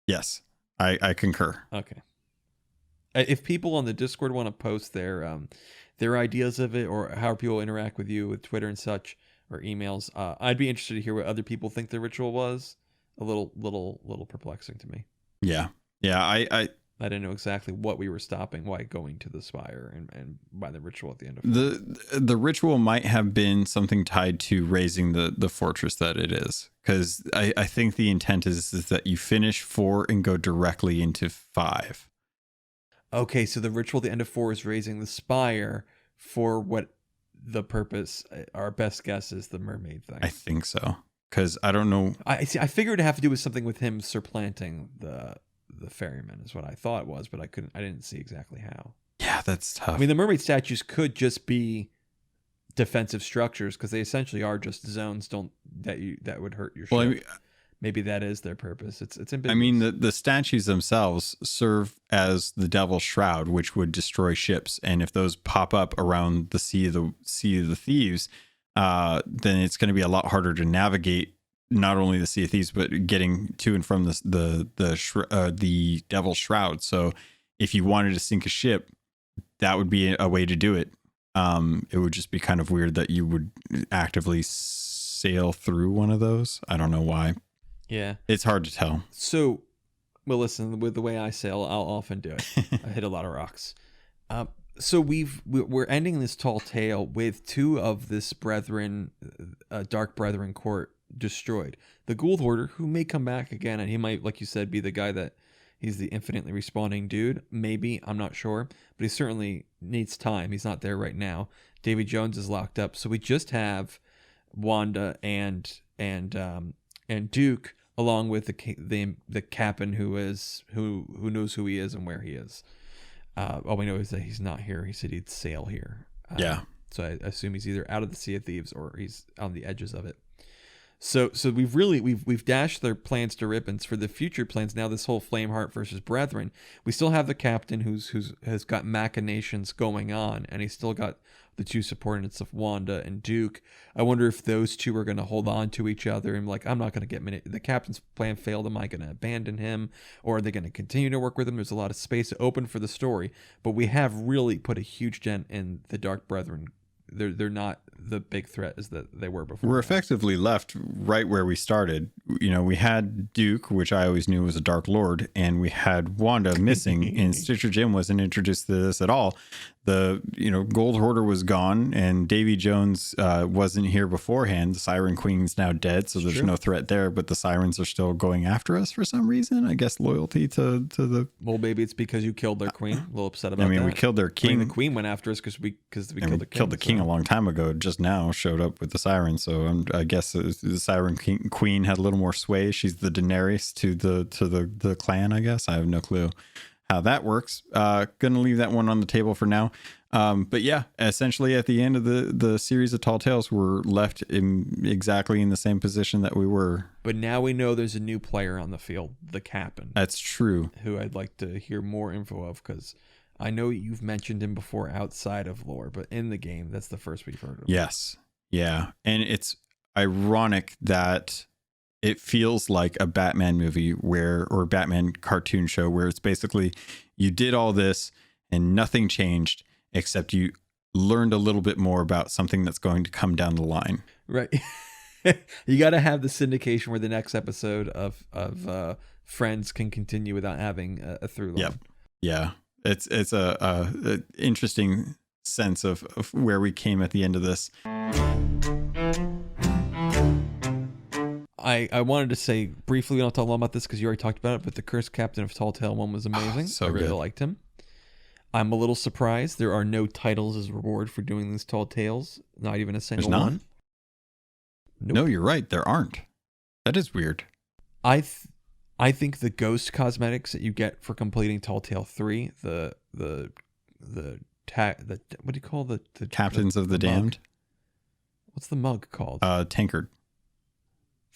Yes, I concur. Okay. If people on the Discord want to post their ideas of it, or how people interact with you with Twitter and such, or emails, I'd be interested to hear what other people think the ritual was. A little perplexing to me. Yeah. I didn't know exactly what we were stopping while going to the spire and by the ritual at the end of the ritual might have been something tied to raising the fortress that it is, because I think the intent is that you finish 4 and go directly into 5. Okay, so the ritual at the end of 4 is raising the spire for what the purpose, our best guess is the mermaid thing. I think so, because I don't know. I see. I figured it had to do with something with him supplanting the ferryman is what I thought it was, but I didn't see exactly how. Yeah, that's tough. I mean, the mermaid statues could just be defensive structures because they essentially are just zones that would hurt your ship. Well, I mean, maybe that is their purpose. It's ambiguous. I mean, the statues themselves serve as the devil's shroud, which would destroy ships, and if those pop up around the sea of the thieves, then it's going to be a lot harder to navigate not only the Sea of Thieves, but getting to and from the Devil's Shroud. So if you wanted to sink a ship, that would be a way to do it. It would just be kind of weird that you would actively sail through one of those. I don't know why. Yeah. It's hard to tell. So, well, listen, with the way I sail, I'll often do it. I hit a lot of rocks. So we're ending this tall tale with 2 of this Dark Brethren court destroyed. The Gold Hoarder, who may come back again, and he might, like you said, be the guy that he's the infinitely respawning dude. Maybe, I'm not sure, but he certainly needs time. He's not there right now. Davy Jones is locked up, so we just have Wanda and Duke, along with the captain who knows who he is and where he is. All we know is that he's not here. He said he'd sail here. Yeah. So I assume he's either out of the Sea of Thieves or he's on the edges of it. So we've dashed their plans to ribbons for the future plans. Now this whole Flameheart versus Brethren, we still have the captain who's has got machinations going on, and he's still got the 2 subordinates of Wanda and Duke. I wonder if those 2 are going to hold on to each other and I'm not going to get the captain's plan failed. Am I going to abandon him, or are they going to continue to work with him? There's a lot of space open for the story, but we have really put a huge dent in the Dark Brethren. They're not the big threat as that they were before. We're effectively left right where we started. You know, we had Duke, which I always knew was a Dark Lord, and we had Wanda missing, and Stitcher Jim wasn't introduced to this at all. The Gold Hoarder was gone, and Davy Jones wasn't here beforehand. The Siren Queen's now dead, so there's no threat there. But the sirens are still going after us for some reason. I guess loyalty to the. Well, maybe it's because you killed their queen. A little upset about that. I mean, we killed their king. The queen went after us because we killed the king a long time ago. Just now showed up with the sirens. So I guess the Siren Queen had a little more sway. She's the Daenerys to the clan. I guess I have no clue how that works. Gonna leave that one on the table for now. But yeah, essentially at the end of the series of Tall Tales, we're left exactly in the same position that we were. But now we know there's a new player on the field, the captain. That's true. Who I'd like to hear more info of, because I know you've mentioned him before outside of lore, but in the game, that's the first we've heard of him. Yes. Yeah. And it's ironic that it feels like a Batman movie or Batman cartoon show where it's basically you did all this and nothing changed except you learned a little bit more about something that's going to come down the line. Right. You got to have the syndication where the next episode of Friends can continue without having a through line. Yep. Yeah. It's a interesting sense of where we came at the end of this. I wanted to say briefly, we don't talk a lot about this because you already talked about it, but the Cursed Captain of Tall Tale 1 was amazing. So I really good. liked him. I'm a little surprised there are no titles as reward for doing these Tall Tales. Not even a single one. Nope. No, you're right. There aren't. That is weird. I think the ghost cosmetics that you get for completing Tall Tale 3, the what do you call the Captains of the Damned? What's the mug called? Tankard.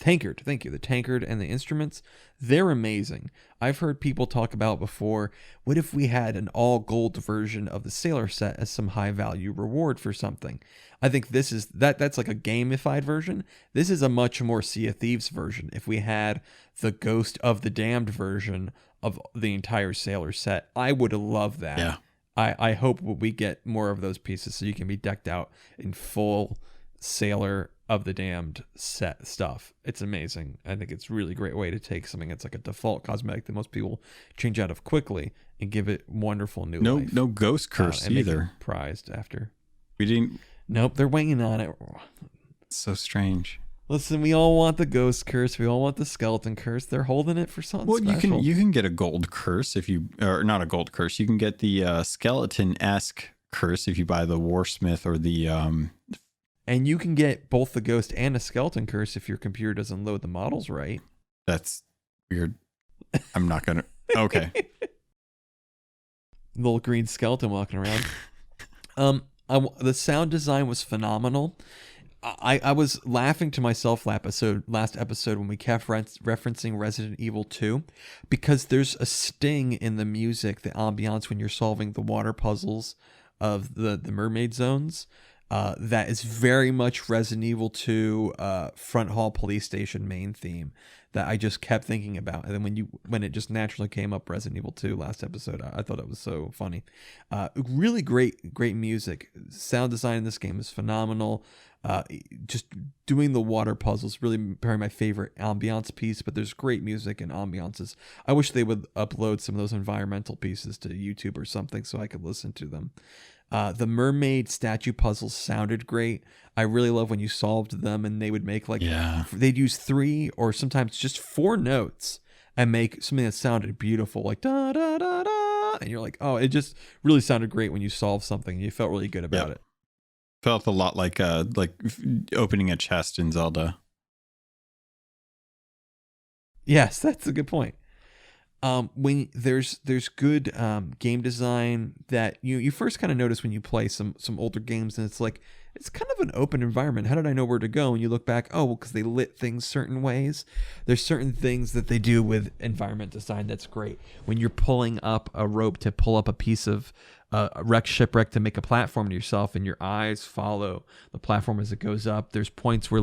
Tankard, thank you. The tankard and the instruments, they're amazing. I've heard people talk about before, what if we had an all gold version of the sailor set as some high value reward for something? I think this is that's like a gamified version. This is a much more Sea of Thieves version. If we had the Ghost of the Damned version of the entire sailor set, I would love that. Yeah. I hope we get more of those pieces so you can be decked out in full Sailor of the Damned set stuff. It's amazing. I think it's a really great way to take something that's like a default cosmetic that most people change out of quickly and give it wonderful new No, life. no ghost curse and make it either. prized after. We didn't. Nope, they're waiting on it. It's so strange. Listen, we all want the ghost curse. We all want the skeleton curse. They're holding it for something Well, special. you can get a gold curse if you, or not a gold curse. You can get the skeleton-esque curse if you buy the Warsmith or the. And you can get both the ghost and a skeleton curse if your computer doesn't load the models right. That's weird. I'm not gonna. Okay. Little green skeleton walking around. The sound design was phenomenal. I was laughing to myself last episode when we kept referencing Resident Evil 2 because there's a sting in the music, the ambiance when you're solving the water puzzles of the mermaid zones. That is very much Resident Evil 2 Front Hall Police Station main theme that I just kept thinking about. And then when it just naturally came up, Resident Evil 2 last episode, I thought it was so funny. Really great music. Sound design in this game is phenomenal. Just doing the water puzzles really probably my favorite ambiance piece, but there's great music and ambiances. I wish they would upload some of those environmental pieces to YouTube or something so I could listen to them. The mermaid statue puzzles sounded great. I really love when you solved them and they would make they'd use 3 or sometimes just 4 notes and make something that sounded beautiful, like da da da da, and you're like, oh, it just really sounded great when you solved something. You felt really good about it. Felt a lot like opening a chest in Zelda. Yes, that's a good point. When there's good game design that you first kind of notice when you play some older games, and it's like it's kind of an open environment. How did I know where to go? And you look back, oh, well, because they lit things certain ways. There's certain things that they do with environment design that's great. When you're pulling up a rope to pull up a piece of a shipwreck to make a platform to yourself, and your eyes follow the platform as it goes up. There's points where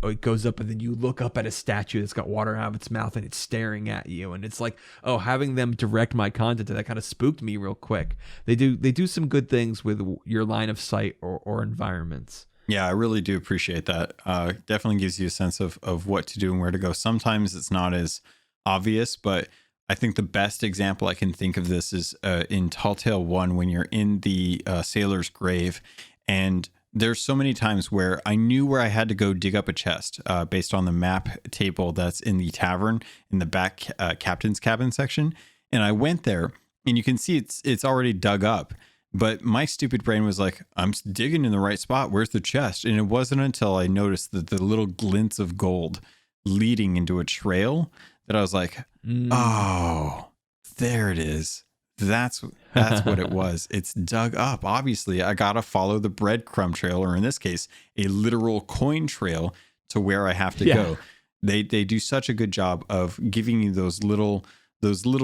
it goes up and then you look up at a statue that's got water out of its mouth and it's staring at you, and it's like, oh, having them direct my content to that kind of spooked me real quick. They do some good things with your line of sight or environments. Yeah, I really do appreciate that. Definitely gives you a sense of what to do and where to go. Sometimes it's not as obvious, but I think the best example I can think of this is in Tall Tale 1 when you're in the sailor's grave, and there's so many times where I knew where I had to go dig up a chest based on the map table that's in the tavern in the back captain's cabin section, and I went there and you can see it's already dug up, but my stupid brain was like, I'm digging in the right spot, where's the chest? And it wasn't until I noticed that the little glints of gold leading into a trail that I was like, oh, there it is. That's what it was. It's dug up. Obviously, I got to follow the breadcrumb trail, or in this case, a literal coin trail to where I have to go. They do such a good job of giving you those little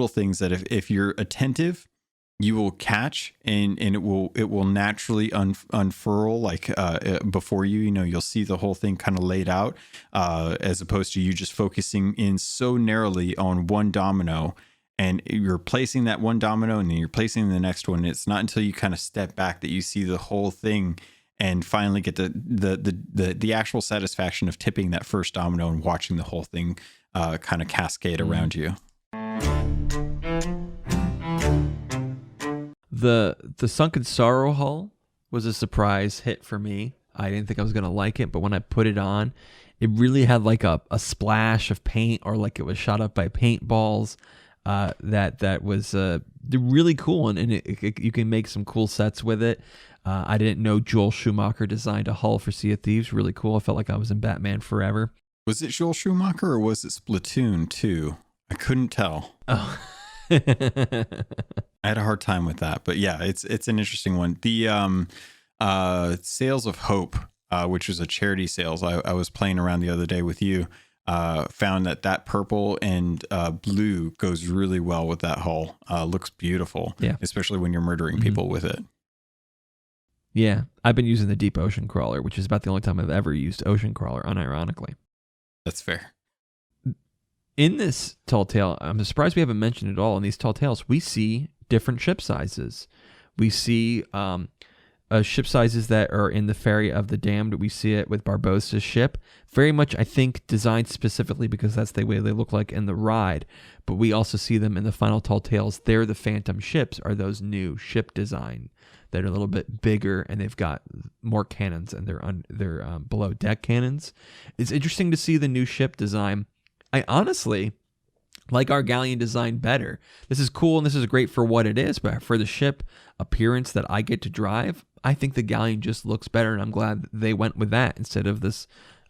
things that if you're attentive, you will catch, and it will naturally unfurl before you. You'll see the whole thing kind of laid out, as opposed to you just focusing in so narrowly on one domino, and you're placing that one domino and then you're placing the next one. It's not until you kind of step back that you see the whole thing and finally get the actual satisfaction of tipping that first domino and watching the whole thing kind of cascade around you. The Sunken Sorrow hull was a surprise hit for me. I didn't think I was going to like it, but when I put it on, it really had like a splash of paint, or like it was shot up by paintballs. That was really cool, and you can make some cool sets with it. I didn't know Joel Schumacher designed a hull for Sea of Thieves. Really cool. I felt like I was in Batman Forever. Was it Joel Schumacher or was it Splatoon 2? I couldn't tell. Oh. I had a hard time with that, but yeah, it's an interesting one. The Sales of Hope, which was a charity sales, I was playing around the other day with you, found that purple and blue goes really well with that hull. Looks beautiful, especially when you're murdering people with it. Yeah, I've been using the Deep Ocean Crawler, which is about the only time I've ever used Ocean Crawler, unironically. That's fair. In this Tall Tale, I'm surprised we haven't mentioned it all. In these Tall Tales, we see different ship sizes. We see ship sizes that are in the Ferry of the Damned. We see it with Barbossa's ship. Very much, I think, designed specifically because that's the way they look like in the ride. But we also see them in the Final Tall Tales. They're the Phantom ships, are those new ship design that are a little bit bigger, and they've got more cannons, and they're below deck cannons. It's interesting to see the new ship design. I honestly like our galleon design better. This is cool and this is great for what it is, but for the ship appearance that I get to drive, I think the galleon just looks better, and I'm glad they went with that instead of this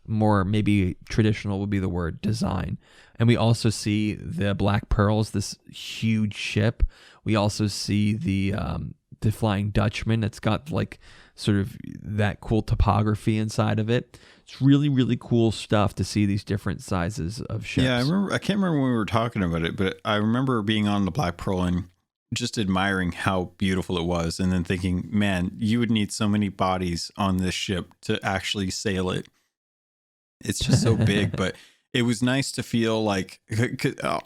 more, maybe traditional would be the word, design. And we also see the Black Pearls, this huge ship. We also see the Flying Dutchman. It's got like sort of that cool topography inside of it. It's really, really cool stuff to see these different sizes of ships. Yeah, I can't remember when we were talking about it, but I remember being on the Black Pearl and just admiring how beautiful it was, and then thinking, man, you would need so many bodies on this ship to actually sail it. It's just so big, but it was nice to feel like,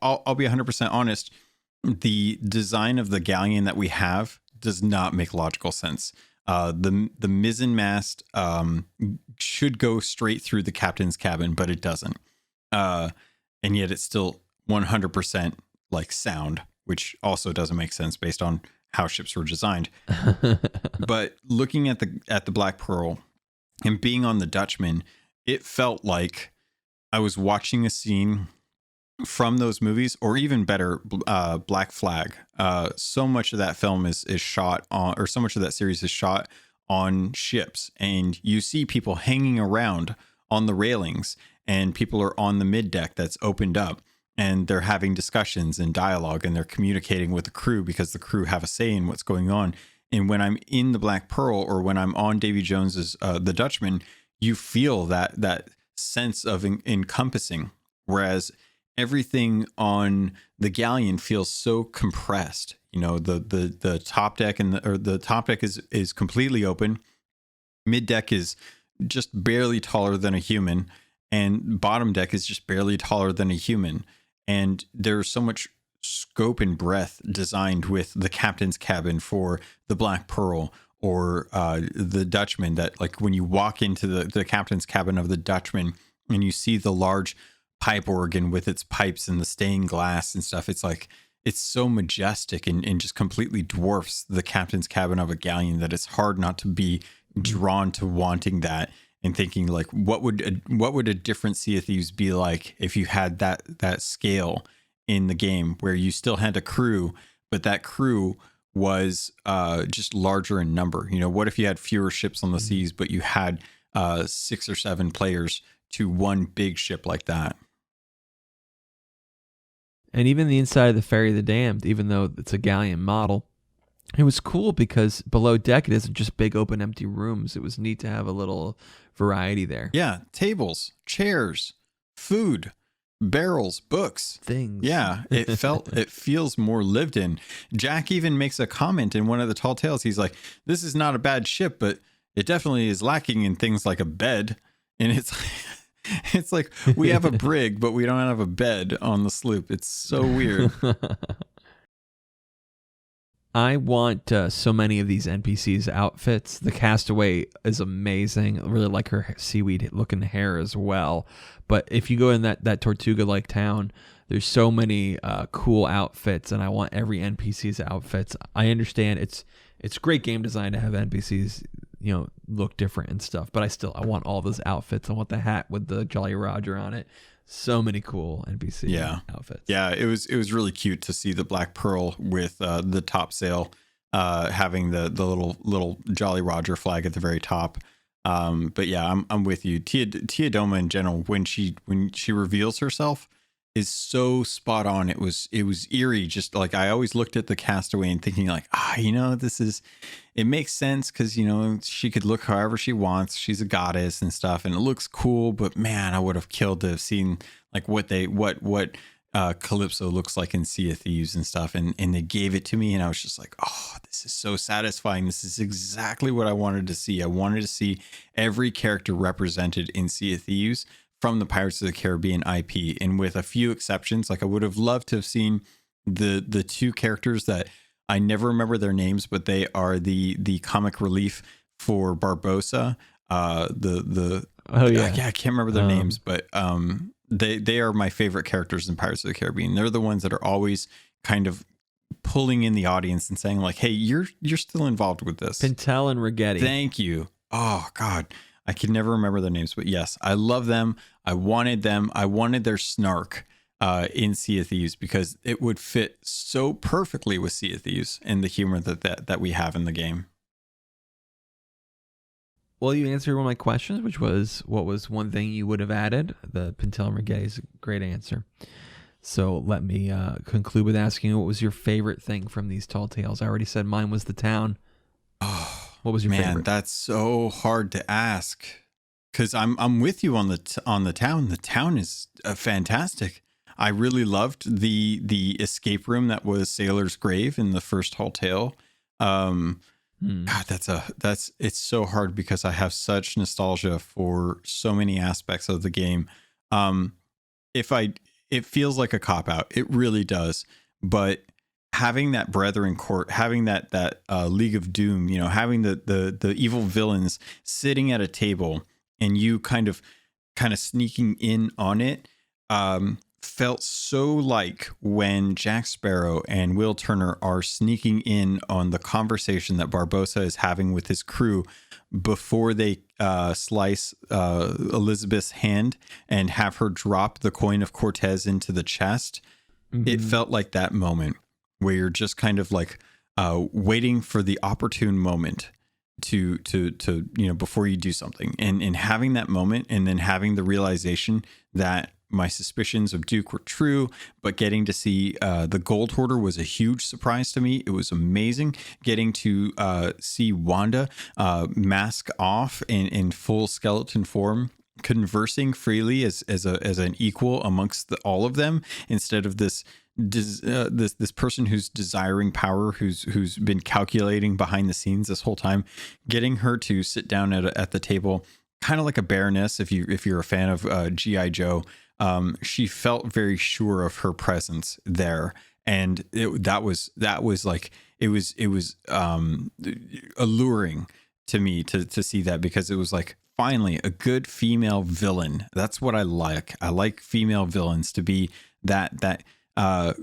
I'll be 100% honest, the design of the galleon that we have does not make logical sense. The mizzen mast should go straight through the captain's cabin, but it doesn't. And yet it's still 100% like sound, which also doesn't make sense based on how ships were designed. But looking at the Black Pearl and being on the Dutchman, it felt like I was watching a scene from those movies, or even better, Black Flag. So much of that film is shot on, or so much of that series is shot on ships, and you see people hanging around on the railings, and people are on the mid deck that's opened up, and they're having discussions and dialogue, and they're communicating with the crew because the crew have a say in what's going on. And when I'm in the Black Pearl, or when I'm on Davy Jones's the Dutchman, you feel that sense of encompassing, whereas everything on the galleon feels so compressed. You know, the top deck the top deck is completely open. Mid deck is just barely taller than a human, and bottom deck is just barely taller than a human. And there's so much scope and breadth designed with the captain's cabin for the Black Pearl or the Dutchman, that like when you walk into the captain's cabin of the Dutchman and you see the large pipe organ with its pipes and the stained glass and stuff, it's like, it's so majestic and just completely dwarfs the captain's cabin of a galleon that it's hard not to be drawn to wanting that and thinking like, what would a different Sea of Thieves be like if you had that scale in the game, where you still had a crew, but that crew was just larger in number. You know, what if you had fewer ships on the seas, but you had 6 or 7 players to one big ship like that? And even the inside of the Ferry of the Damned, even though it's a galleon model, it was cool because below deck it isn't just big open empty rooms. It was neat to have a little variety there. Yeah, tables, chairs, food, barrels, books, things. Yeah, it feels more lived in. Jack even makes a comment in one of the Tall Tales. He's like, "This is not a bad ship, but it definitely is lacking in things like a bed." And it's like we have a brig, but we don't have a bed on the sloop. It's so weird. I want so many of these NPCs' outfits. The Castaway is amazing. I really like her seaweed-looking hair as well. But if you go in that Tortuga-like town, there's so many cool outfits, and I want every NPC's outfits. I understand it's great game design to have NPCs, you know, look different and stuff, but I want all those outfits. I want the hat with the Jolly Roger on it. So many cool NPC outfits. Yeah, it was really cute to see the Black Pearl with the top sail having the little Jolly Roger flag at the very top. But yeah, I'm with you. Tia Doma in general, when she reveals herself, is so spot on. It was eerie. Just like I always looked at the Castaway and thinking like, you know, it makes sense because, you know, she could look however she wants. She's a goddess and stuff, and it looks cool. But man, I would have killed to have seen like what Calypso looks like in Sea of Thieves and stuff, and they gave it to me, and I was just like, oh, this is so satisfying. This is exactly what I wanted to see. I wanted to see every character represented in Sea of Thieves from the Pirates of the Caribbean IP, and with a few exceptions, like I would have loved to have seen the 2 characters that I never remember their names, but they are the comic relief for Barbossa. The Oh yeah, I can't remember their names, but they are my favorite characters in Pirates of the Caribbean. They're the ones that are always kind of pulling in the audience and saying like, "Hey, you're still involved with this." Pintel and Rigetti. Thank you. Oh God, I can never remember their names, but yes, I love them. I wanted them. I wanted their snark in Sea of Thieves because it would fit so perfectly with Sea of Thieves and the humor that we have in the game. Well, you answered one of my questions, which was what was one thing you would have added. The Pintel and Rigetti is a great answer. So let me conclude with asking you, what was your favorite thing from these tall tales? I already said mine was the town. Oh, what was your man, favorite? That's so hard to ask because I'm with you on the town. The town is fantastic. I really loved the escape room that was Sailor's Grave in the first tall tale. God, it's so hard because I have such nostalgia for so many aspects of the game. It feels like a cop out. It really does. But having that Brethren Court, having that League of Doom, having the evil villains sitting at a table and you kind of sneaking in on it, felt so like when Jack Sparrow and Will Turner are sneaking in on the conversation that Barbossa is having with his crew before they slice Elizabeth's hand and have her drop the coin of Cortez into the chest. Mm-hmm. It felt like that moment where you're just kind of like waiting for the opportune moment to before you do something, and having that moment and then having the realization that my suspicions of Duke were true, but getting to see the Gold Hoarder was a huge surprise to me. It was amazing getting to see Wanda mask off in full skeleton form, conversing freely as an equal amongst all of them, instead of this person who's desiring power, who's been calculating behind the scenes this whole time. Getting her to sit down at the table, kind of like a Baroness, if you're a fan of G.I. Joe. She felt very sure of her presence there, and that was like it was alluring to me to see that, because it was like, finally a good female villain. That's what I like. I like female villains to be that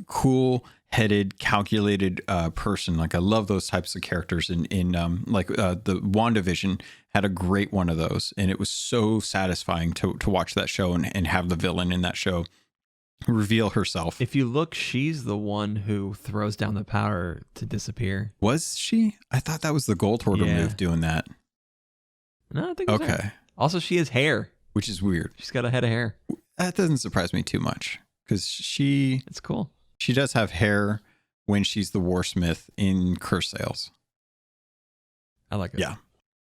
cool-headed, calculated person. Like, I love those types of characters. In the WandaVision had a great one of those, and it was so satisfying to watch that show and have the villain in that show reveal herself. If you look, she's the one who throws down the power to disappear. Was she? I thought that was the Gold Hoarder move doing that. No, I think it was her. Also, she has hair, which is weird. She's got a head of hair. That doesn't surprise me too much, because it's cool. She does have hair when she's the Warsmith in Curse Sales. I like it. Yeah.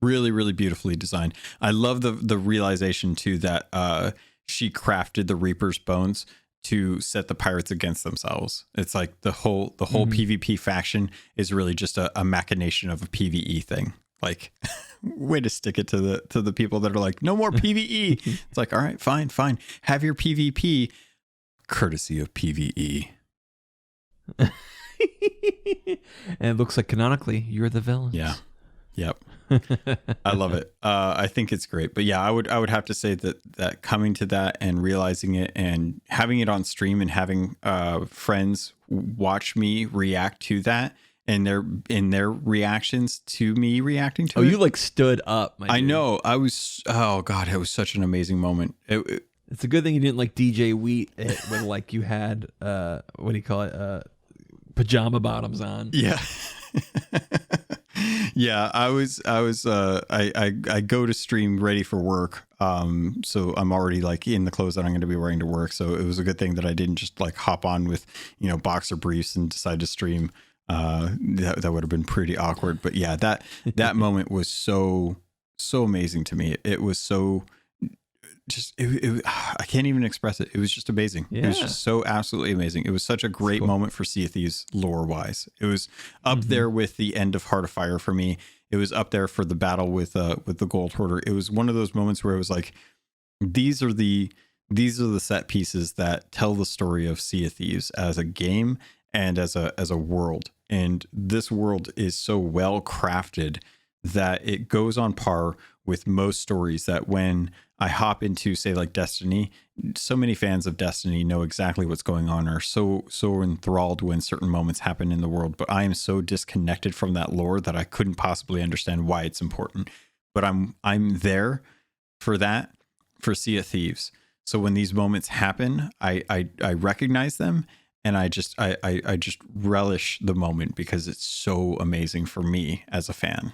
Really, really beautifully designed. I love the realization too that she crafted the Reaper's bones to set the pirates against themselves. It's like the whole PvP faction is really just a machination of a PvE thing. Like, way to stick it to the people that are like, no more PvE. It's like, all right, fine. Have your PvP, courtesy of PvE. And it looks like canonically you're the villain. Yeah. Yep. I love it. I think it's great. But yeah, I would have to say that coming to that and realizing it and having it on stream and having friends watch me react to that, and their reactions to me reacting to it. Oh, you like stood up. I know. I was. Oh God, it was such an amazing moment. It's a good thing you didn't like DJ Wheat it when like you had what do you call it? Pajama bottoms on. Yeah. Yeah, I go to stream ready for work. So I'm already like in the clothes that I'm going to be wearing to work. So it was a good thing that I didn't just like hop on with, boxer briefs and decide to stream. That would have been pretty awkward. But yeah, that moment was so amazing to me. It was so I can't even express it. It was just amazing. Yeah. It was just so absolutely amazing. It was such a great moment for Sea of Thieves lore wise. It was up there with the end of Heart of Fire for me. It was up there for the battle with the Gold Hoarder. It was one of those moments where it was like, these are the set pieces that tell the story of Sea of Thieves as a game and as a world. And this world is so well crafted that it goes on par with most stories, that when I hop into, say, like Destiny, so many fans of Destiny know exactly what's going on, or so enthralled when certain moments happen in the world. But I am so disconnected from that lore that I couldn't possibly understand why it's important. But I'm there for that, for Sea of Thieves. So when these moments happen, I recognize them, and I just relish the moment because it's so amazing for me as a fan.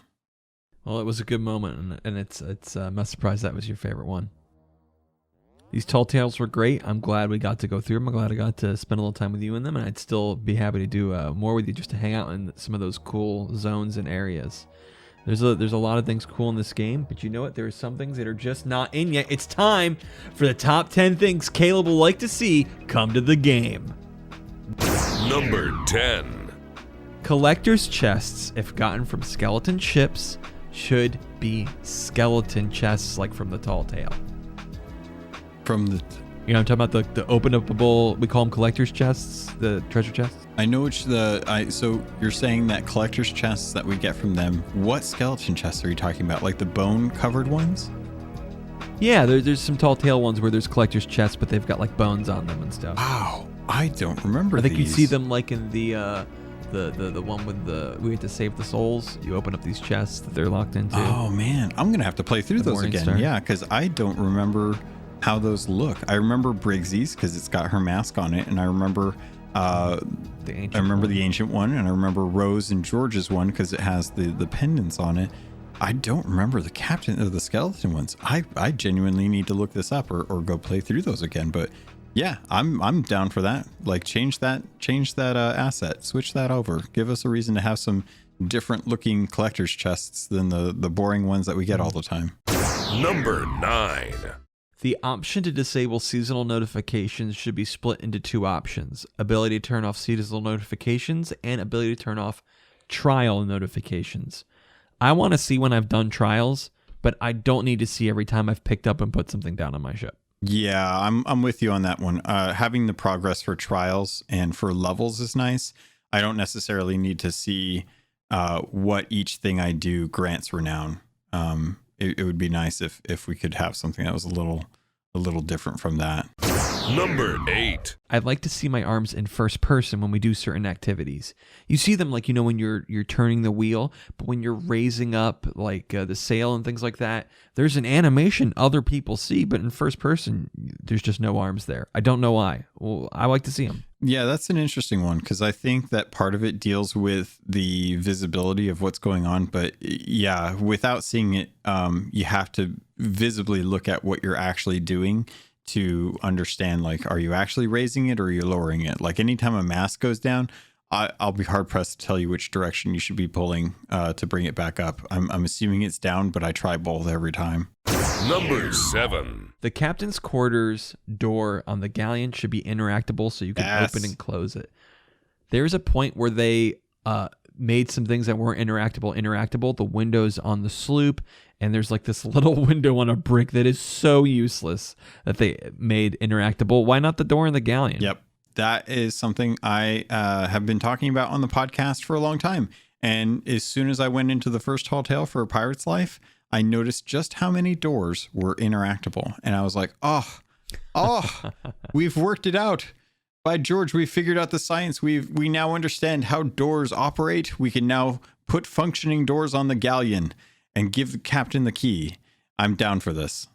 Well, it was a good moment, and it's I'm not surprised that was your favorite one. These Tall Tales were great. I'm glad we got to go through them. I'm glad I got to spend a little time with you in them, and I'd still be happy to do more with you, just to hang out in some of those cool zones and areas. There's a lot of things cool in this game, but you know what? There are some things that are just not in yet. It's time for the top 10 things Caleb will like to see come to the game. Number 10. Collector's chests, if gotten from skeleton ships, should be skeleton chests like from the Tall Tale. From the... You know what I'm talking about? The open-upable, we call them collector's chests, the treasure chests? I know which so you're saying that collector's chests that we get from them, what skeleton chests are you talking about? Like the bone-covered ones? Yeah, there's some Tall Tale ones where there's collector's chests, but they've got like bones on them and stuff. Wow, I don't remember I think these. you see them like in the one with we had to save the souls. You open up these chests that they're locked into. Oh man, I'm gonna have to play through The those again. Morningstar. Yeah, because I don't remember how those look. I remember Briggsy's because it's got her mask on it, and I remember The ancient I remember one. the ancient one, and I remember Rose and George's one because it has the pendants on it. I don't remember the captain of the skeleton ones. I genuinely need to look this up or go play through those again. But yeah, I'm down for that. Like change that asset, switch that over. Give us a reason to have some different looking collector's chests than the boring ones that we get all the time. Number 9. The option to disable seasonal notifications should be split into two options: ability to turn off seasonal notifications and ability to turn off trial notifications. I want to see when I've done trials, but I don't need to see every time I've picked up and put something down on my ship. Yeah, I'm with you on that one. Having the progress for trials and for levels is nice. I don't necessarily need to see what each thing I do grants renown. It would be nice if we could have something that was a little different from that. Number 8. I'd like to see my arms in first person when we do certain activities. You see them like, you know, when you're turning the wheel, but when you're raising up like the sail and things like that, there's an animation other people see, but in first person, there's just no arms there. I don't know why. Well, I like to see them. Yeah, that's an interesting one because I think that part of it deals with the visibility of what's going on. But yeah, without seeing it, you have to visibly look at what you're actually doing to understand, like, are you actually raising it or are you lowering it? Like anytime a mask goes down, I'll be hard pressed to tell you which direction you should be pulling to bring it back up. I'm assuming it's down, but I try both every time. Number 7. The captain's quarters door on the galleon should be interactable so you can Yes. open and close it. There's a point where they made some things that weren't interactable. The windows on the sloop, and there's like this little window on a brick that is so useless that they made interactable. Why not the door in the galleon? Yep. That is something I have been talking about on the podcast for a long time. And as soon as I went into the first Tall Tale for A Pirate's Life, I noticed just how many doors were interactable. And I was like, oh, we've worked it out. By George, we figured out the science. We now understand how doors operate. We can now put functioning doors on the galleon and give the captain the key. I'm down for this.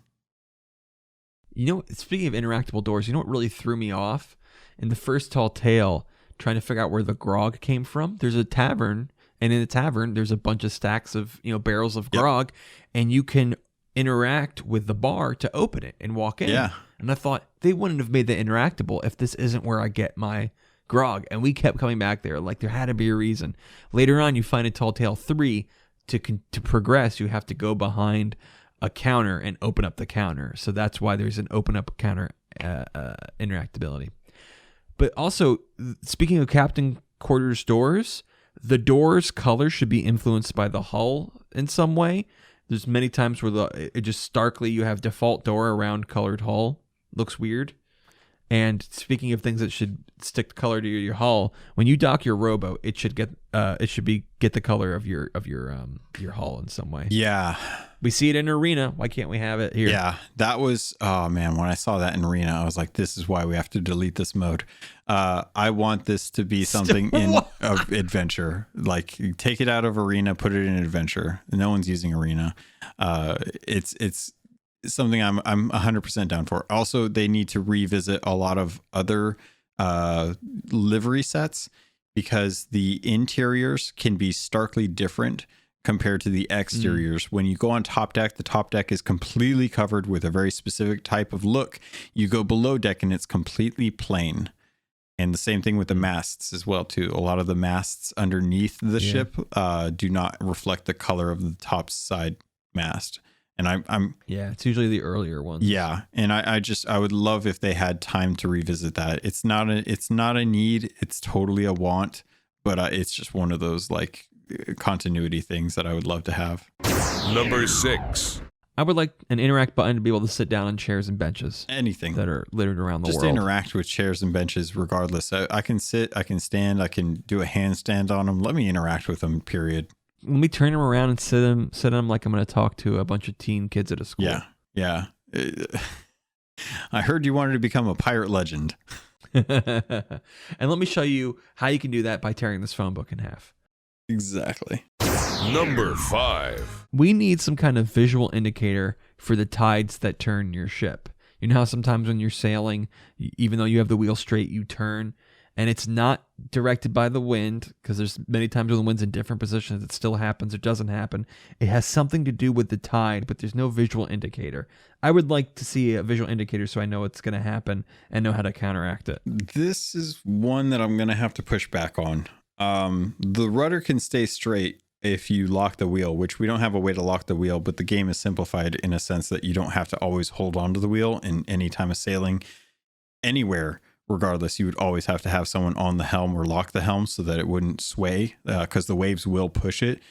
You know, speaking of interactable doors, you know what really threw me off? In the first Tall Tale, trying to figure out where the grog came from, there's a tavern, and in the tavern, there's a bunch of stacks of, you know, barrels of grog, and you can interact with the bar to open it and walk in. Yeah. And I thought, they wouldn't have made that interactable if this isn't where I get my grog. And we kept coming back there. Like, there had to be a reason. Later on, you find in Tall Tale 3, to progress, you have to go behind a counter and open up the counter. So that's why there's an open up counter interactability. But also, speaking of captain quarters doors, the doors color should be influenced by the hull in some way. There's many times where it just starkly, you have default door around colored hull. Looks weird. And speaking of things that should stick color to your hull, when you dock your rowboat, it should get the color of your hull in some way. Yeah. We see it in Arena. Why can't we have it here? Yeah, that was, oh man, when I saw that in Arena, I was like, this is why we have to delete this mode. I want this to be something of adventure. Like, take it out of Arena, put it in adventure. No one's using Arena. It's something I'm 100% down for. Also, they need to revisit a lot of other livery sets, because the interiors can be starkly different compared to the exteriors. When you go on top deck, the top deck is completely covered with a very specific type of look. You go below deck and it's completely plain. And the same thing with the masts as well too. A lot of the masts underneath the ship do not reflect the color of the top side mast. And I'm it's usually the earlier ones. Yeah, and I would love if they had time to revisit that. It's not a need. It's totally a want, but it's just one of those like continuity things that I would love to have. Number 6. I would like an interact button to be able to sit down on chairs and benches. Anything that are littered around the world. Just interact with chairs and benches regardless. I can sit, I can stand, I can do a handstand on them. Let me interact with them, period. Let me turn them around and sit on them like I'm going to talk to a bunch of teen kids at a school. Yeah. I heard you wanted to become a pirate legend. And let me show you how you can do that by tearing this phone book in half. Exactly. Number 5. We need some kind of visual indicator for the tides that turn your ship. You know how sometimes when you're sailing, even though you have the wheel straight, you turn, and it's not directed by the wind, because there's many times when the wind's in different positions, it still happens or doesn't happen. It has something to do with the tide, but there's no visual indicator. I would like to see a visual indicator so I know it's going to happen and know how to counteract it. This is one that I'm going to have to push back on. The rudder can stay straight if you lock the wheel, which we don't have a way to lock the wheel, but the game is simplified in a sense that you don't have to always hold on to the wheel in any time of sailing anywhere. Regardless, you would always have to have someone on the helm or lock the helm so that it wouldn't sway, because the waves will push it.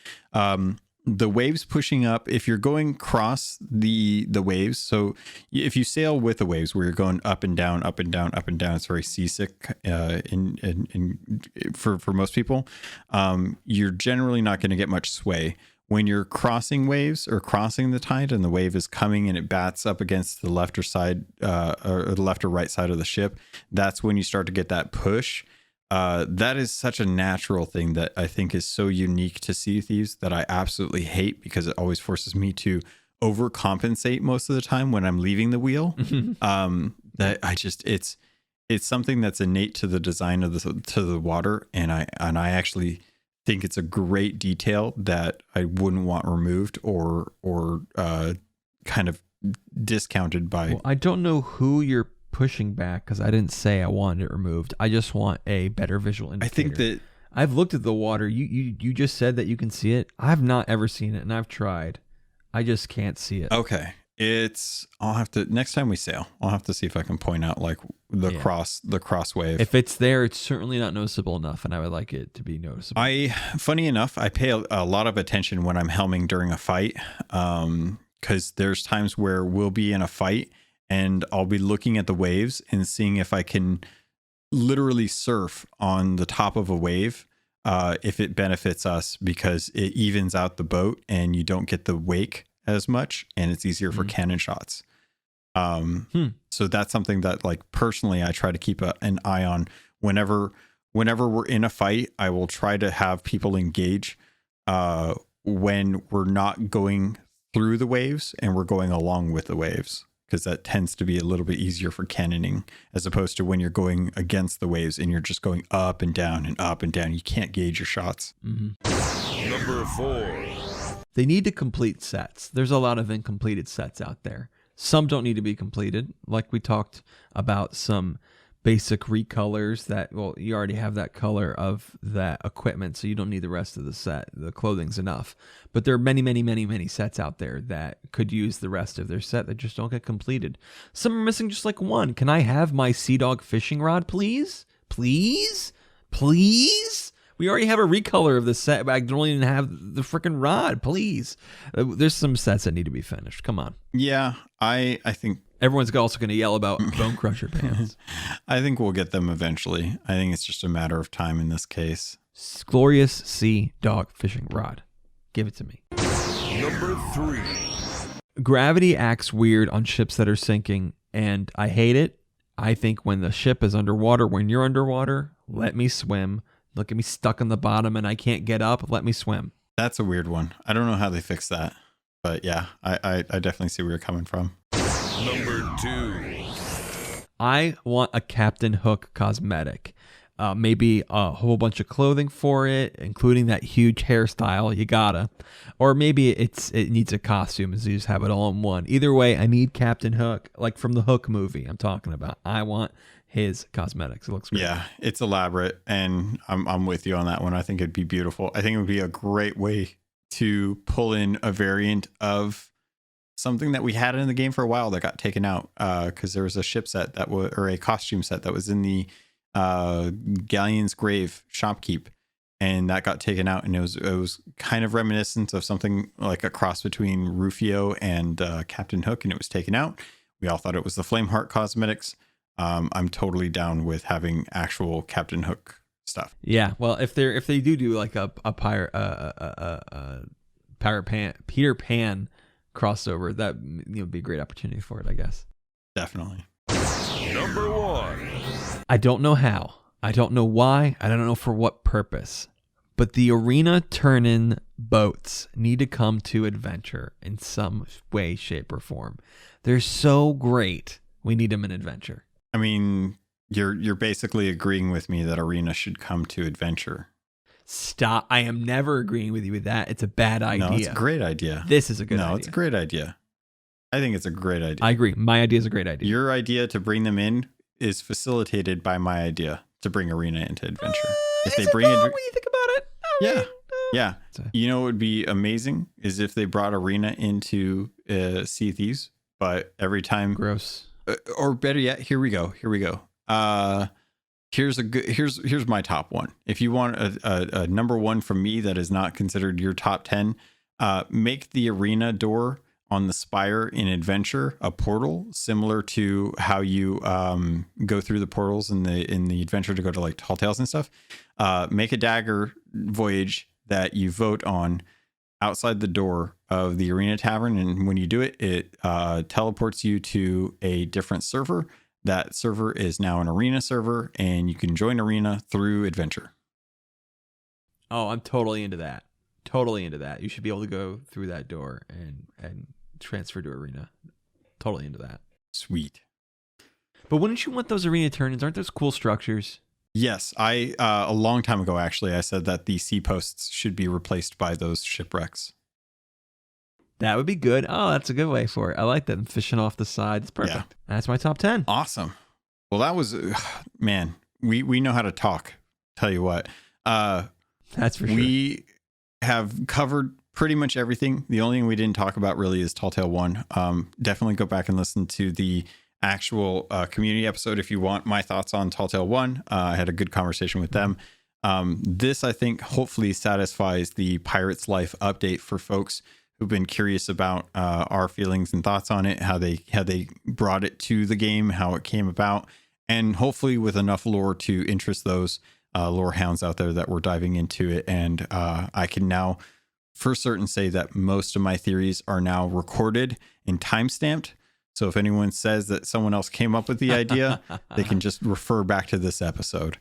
The waves pushing up, if you're going across the waves, so if you sail with the waves where you're going up and down, up and down, up and down, it's very seasick for most people. You're generally not going to get much sway. When you're crossing waves or crossing the tide and the wave is coming and it bats up against the left or side or the left or right side of the ship, that's when you start to get that push. That is such a natural thing that I think is so unique to Sea of Thieves that I absolutely hate, because it always forces me to overcompensate most of the time when I'm leaving the wheel. That I just, it's something that's innate to the design of the water. And I actually think it's a great detail that I wouldn't want removed or kind of discounted by. Well, I don't know who you're pushing back, because I didn't say I wanted it removed. I just want a better visual indicator. I think that I've looked at the water. You just said that you can see it. I've not ever seen it, and I've tried. I just can't see it. Okay. I'll have to, next time we sail, I'll have to see if I can point out like the cross wave. If it's there, it's certainly not noticeable enough, and I would like it to be noticeable. Funny enough, I pay a lot of attention when I'm helming during a fight, because there's times where we'll be in a fight and I'll be looking at the waves and seeing if I can literally surf on the top of a wave, if it benefits us, because it evens out the boat and you don't get the wake as much, and it's easier for cannon shots. So that's something that, like, personally I try to keep an eye on. Whenever we're in a fight, I will try to have people engage when we're not going through the waves and we're going along with the waves, because that tends to be a little bit easier for cannoning, as opposed to when you're going against the waves and you're just going up and down and up and down. You can't gauge your shots. Number 4. They need to complete sets. There's a lot of incompleted sets out there. Some don't need to be completed. Like we talked about some basic recolors that, well, you already have that color of that equipment, so you don't need the rest of the set. The clothing's enough. But there are many, many, many, many sets out there that could use the rest of their set that just don't get completed. Some are missing just like one. Can I have my Sea Dog fishing rod, please? Please? Please? We already have a recolor of the set, but I don't even have the freaking rod, please. There's some sets that need to be finished. Come on. Yeah, I think Everyone's also going to yell about Bone Crusher pants. I think we'll get them eventually. I think it's just a matter of time in this case. Glorious Sea Dog Fishing Rod. Give it to me. Number 3. Gravity acts weird on ships that are sinking, and I hate it. I think when the ship is underwater, when you're underwater, let me swim. Look at me stuck on the bottom and I can't get up. Let me swim. That's a weird one. I don't know how they fix that. But yeah, I definitely see where you're coming from. Number 2. I want a Captain Hook cosmetic. Maybe a whole bunch of clothing for it, including that huge hairstyle. You gotta. Or maybe it needs a costume and so you just have it all in one. Either way, I need Captain Hook, like from the Hook movie I'm talking about. I want his cosmetics. It looks great. Yeah, it's elaborate, and I'm with you on that one. I think it'd be beautiful. I think it would be a great way to pull in a variant of something that we had in the game for a while that got taken out because there was a ship set that was, or a costume set that was in the Galleon's Grave shopkeep, and that got taken out, and it was kind of reminiscent of something like a cross between Rufio and Captain Hook, and it was taken out. We all thought it was the Flameheart cosmetics. I'm totally down with having actual Captain Hook stuff. Yeah, well, if they do like a Peter Pan crossover, that would be a great opportunity for it, I guess. Definitely. Number 1. I don't know how. I don't know why. I don't know for what purpose. But the arena turn-in boats need to come to Adventure in some way, shape, or form. They're so great. We need them in Adventure. I mean, you're basically agreeing with me that arena should come to Adventure. Stop. I am never agreeing with you with that. It's a bad idea. No, it's a great idea. This is a good idea. No, it's a great idea. I think it's a great idea. I agree. My idea is a great idea. Your idea to bring them in is facilitated by my idea to bring arena into Adventure. If they bring it, when you think about it. yeah. Yeah. You know what would be amazing is if they brought arena into Sea of Thieves, but every time Gross. Or better yet, here we go. Here's my top one. If you want a number one from me that is not considered your top 10, make the arena door on the spire in Adventure a portal similar to how you go through the portals in the Adventure to go to like Tall Tales and stuff. Make a dagger voyage that you vote on outside the door of the arena tavern, and when you do it, it teleports you to a different server. That server is now an arena server, and you can join arena through Adventure. Oh, I'm totally into that. Totally into that. You should be able to go through that door and transfer to arena. Totally into that. Sweet. But wouldn't you want those arena turn-ins? Aren't those cool structures? Yes, I a long time ago actually I said that the sea posts should be replaced by those shipwrecks. That would be good. Oh, that's a good way for it. I like that. I'm fishing off the side. It's perfect. Yeah. That's my top 10. Awesome. Well, that was man. We know how to talk. Tell you what. That's for sure. We have covered pretty much everything. The only thing we didn't talk about really is Tall Tale 1. Definitely go back and listen to the actual community episode if you want my thoughts on Tall Tale 1. I had a good conversation with them. This, I think, hopefully satisfies the Pirate's Life update for folks who've been curious about our feelings and thoughts on it, how they brought it to the game, how it came about, and hopefully with enough lore to interest those lore hounds out there that were diving into it. And I can now for certain say that most of my theories are now recorded and timestamped. So if anyone says that someone else came up with the idea, they can just refer back to this episode.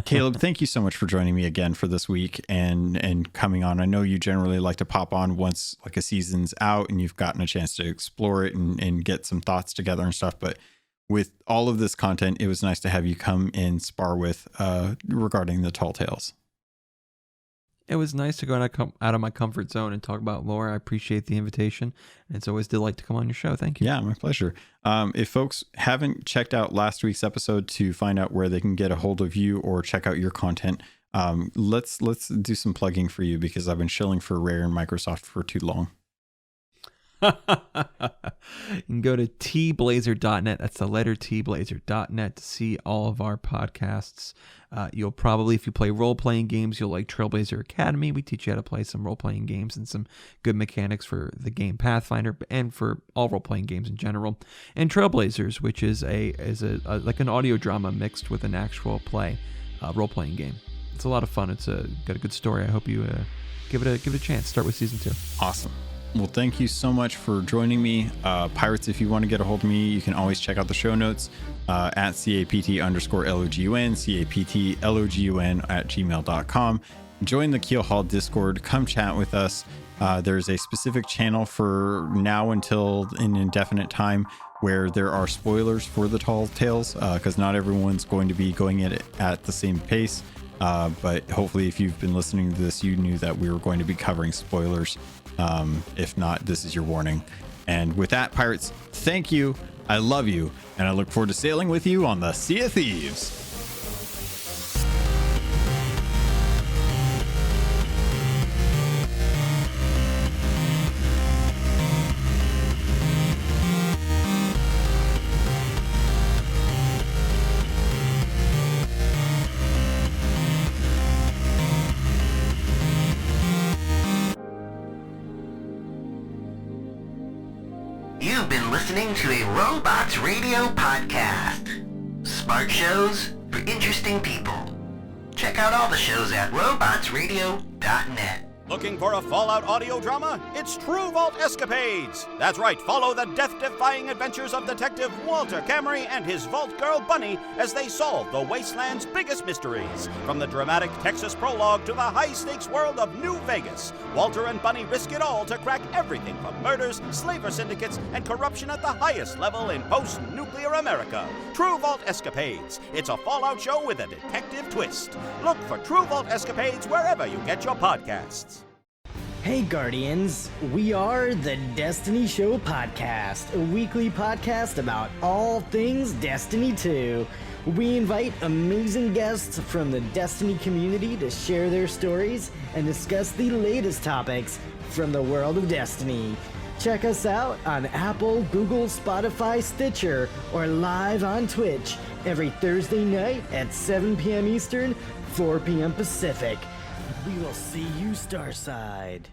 Caleb, thank you so much for joining me again for this week and coming on. I know you generally like to pop on once like a season's out and you've gotten a chance to explore it and get some thoughts together and stuff. But with all of this content, it was nice to have you come and spar with regarding the Tall Tales. It was nice to go out of my comfort zone and talk about lore. I appreciate the invitation. And it's always a delight to come on your show. Thank you. Yeah, my pleasure. If folks haven't checked out last week's episode to find out where they can get a hold of you or check out your content, let's do some plugging for you because I've been shilling for Rare and Microsoft for too long. You can go to tblazer.net. That's the letter tblazer.net to see all of our podcasts. You'll probably, if you play role-playing games, you'll like Trailblazer Academy. We teach you how to play some role-playing games and some good mechanics for the game Pathfinder and for all role-playing games in general. And Trailblazers, which is a like an audio drama mixed with an actual play role-playing game. It's a lot of fun. It's got a good story. I hope you give it a chance. Start with season 2. Awesome. Well, thank you so much for joining me. Pirates, if you want to get a hold of me, you can always check out the show notes at CAPT_LOGUN, CAPTLOGUN@gmail.com. Join the Keelhauled Discord. Come chat with us. There's a specific channel for now until an indefinite time where there are spoilers for the Tall Tales, because not everyone's going to be going at the same pace. But hopefully, if you've been listening to this, you knew that we were going to be covering spoilers. If not, this is your warning. And with that, Pirates, thank you. I love you. And I look forward to sailing with you on the Sea of Thieves. You've been listening to a Robots Radio podcast. Smart shows for interesting people. Check out all the shows at robotsradio.net. Looking for a Fallout audio drama? It's True Vault Escapades! That's right, follow the death-defying adventures of Detective Walter Camry and his Vault Girl Bunny as they solve the Wasteland's biggest mysteries. From the dramatic Texas prologue to the high-stakes world of New Vegas, Walter and Bunny risk it all to crack everything from murders, slaver syndicates, and corruption at the highest level in post-nuclear America. True Vault Escapades. It's a Fallout show with a detective twist. Look for True Vault Escapades wherever you get your podcasts. Hey Guardians, we are the Destiny Show Podcast, a weekly podcast about all things Destiny 2. We invite amazing guests from the Destiny community to share their stories and discuss the latest topics from the world of Destiny. Check us out on Apple, Google, Spotify, Stitcher, or live on Twitch every Thursday night at 7 p.m. Eastern, 4 p.m. Pacific. We will see you Starside.